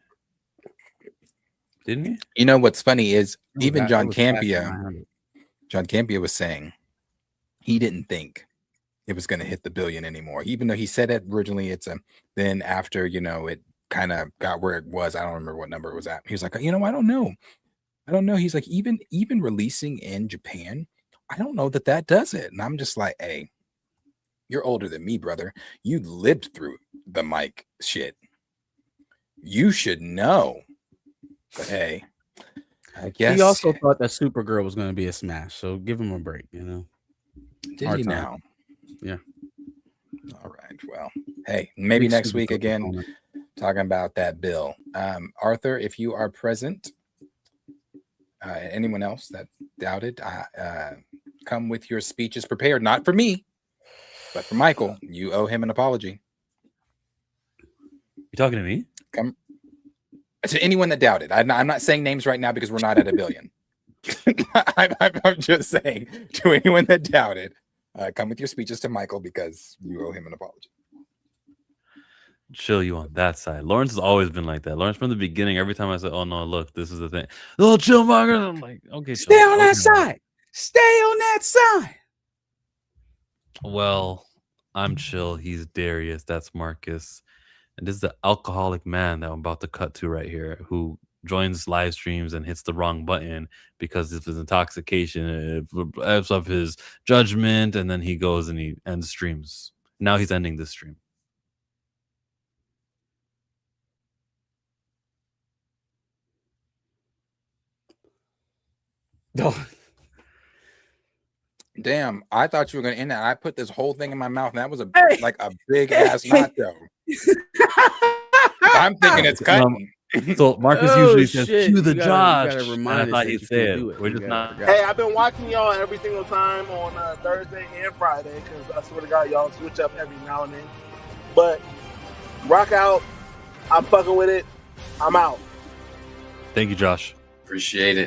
Didn't he? You know what's funny is even It John was back to Campia. 900. John Campia was saying he didn't think it was going to hit the billion anymore, even though he said it originally. Then after it kind of got where it was. I don't remember what number it was at. He was like, I don't know. He's like, even releasing in Japan, I don't know that does it. And I'm just like, hey, you're older than me, brother. You lived through the mic shit. You should know. But hey, I guess He also thought that Supergirl was going to be a smash, so give him a break. Did Hard he time. now? Yeah. All right. Well, hey, maybe Big next week Supergirl again, opponent. talking about that bill. Arthur, if you are present, anyone else that doubted, come with your speeches prepared, not for me, but for Michael. You owe him an apology. You talking to me? Come to anyone that doubted. I'm not saying names right now because we're not at a billion. I'm just saying to anyone that doubted, come with your speeches to Michael because you owe him an apology. Chill, you on that side. Lawrence has always been like that. Lawrence from the beginning, every time I said, "Oh no, look, this is the thing." Oh, chill, Margaret. I'm like, okay, Stay chill. on that Okay. side. Stay on that side. Well, I'm chill. He's Darius. That's Marcus. And this is the alcoholic man that I'm about to cut to right here, who joins live streams and hits the wrong button because of his intoxication, it of his judgment, and then he goes and he ends streams. Now he's ending this stream. Damn, I thought you were gonna end that. I put this whole thing in my mouth, and that was Hey. like a big ass nacho. I'm thinking it's cutting. So Marcus Oh, usually says, shit. "To the You gotta Josh," remind and I us thought that he'd you say can't it. do it. We're You just gotta- not. Hey, I've been watching y'all every single time on Thursday and Friday because I swear to God, y'all switch up every now and then. But rock out. I'm fucking with it. I'm out. Thank you, Josh. Appreciate it.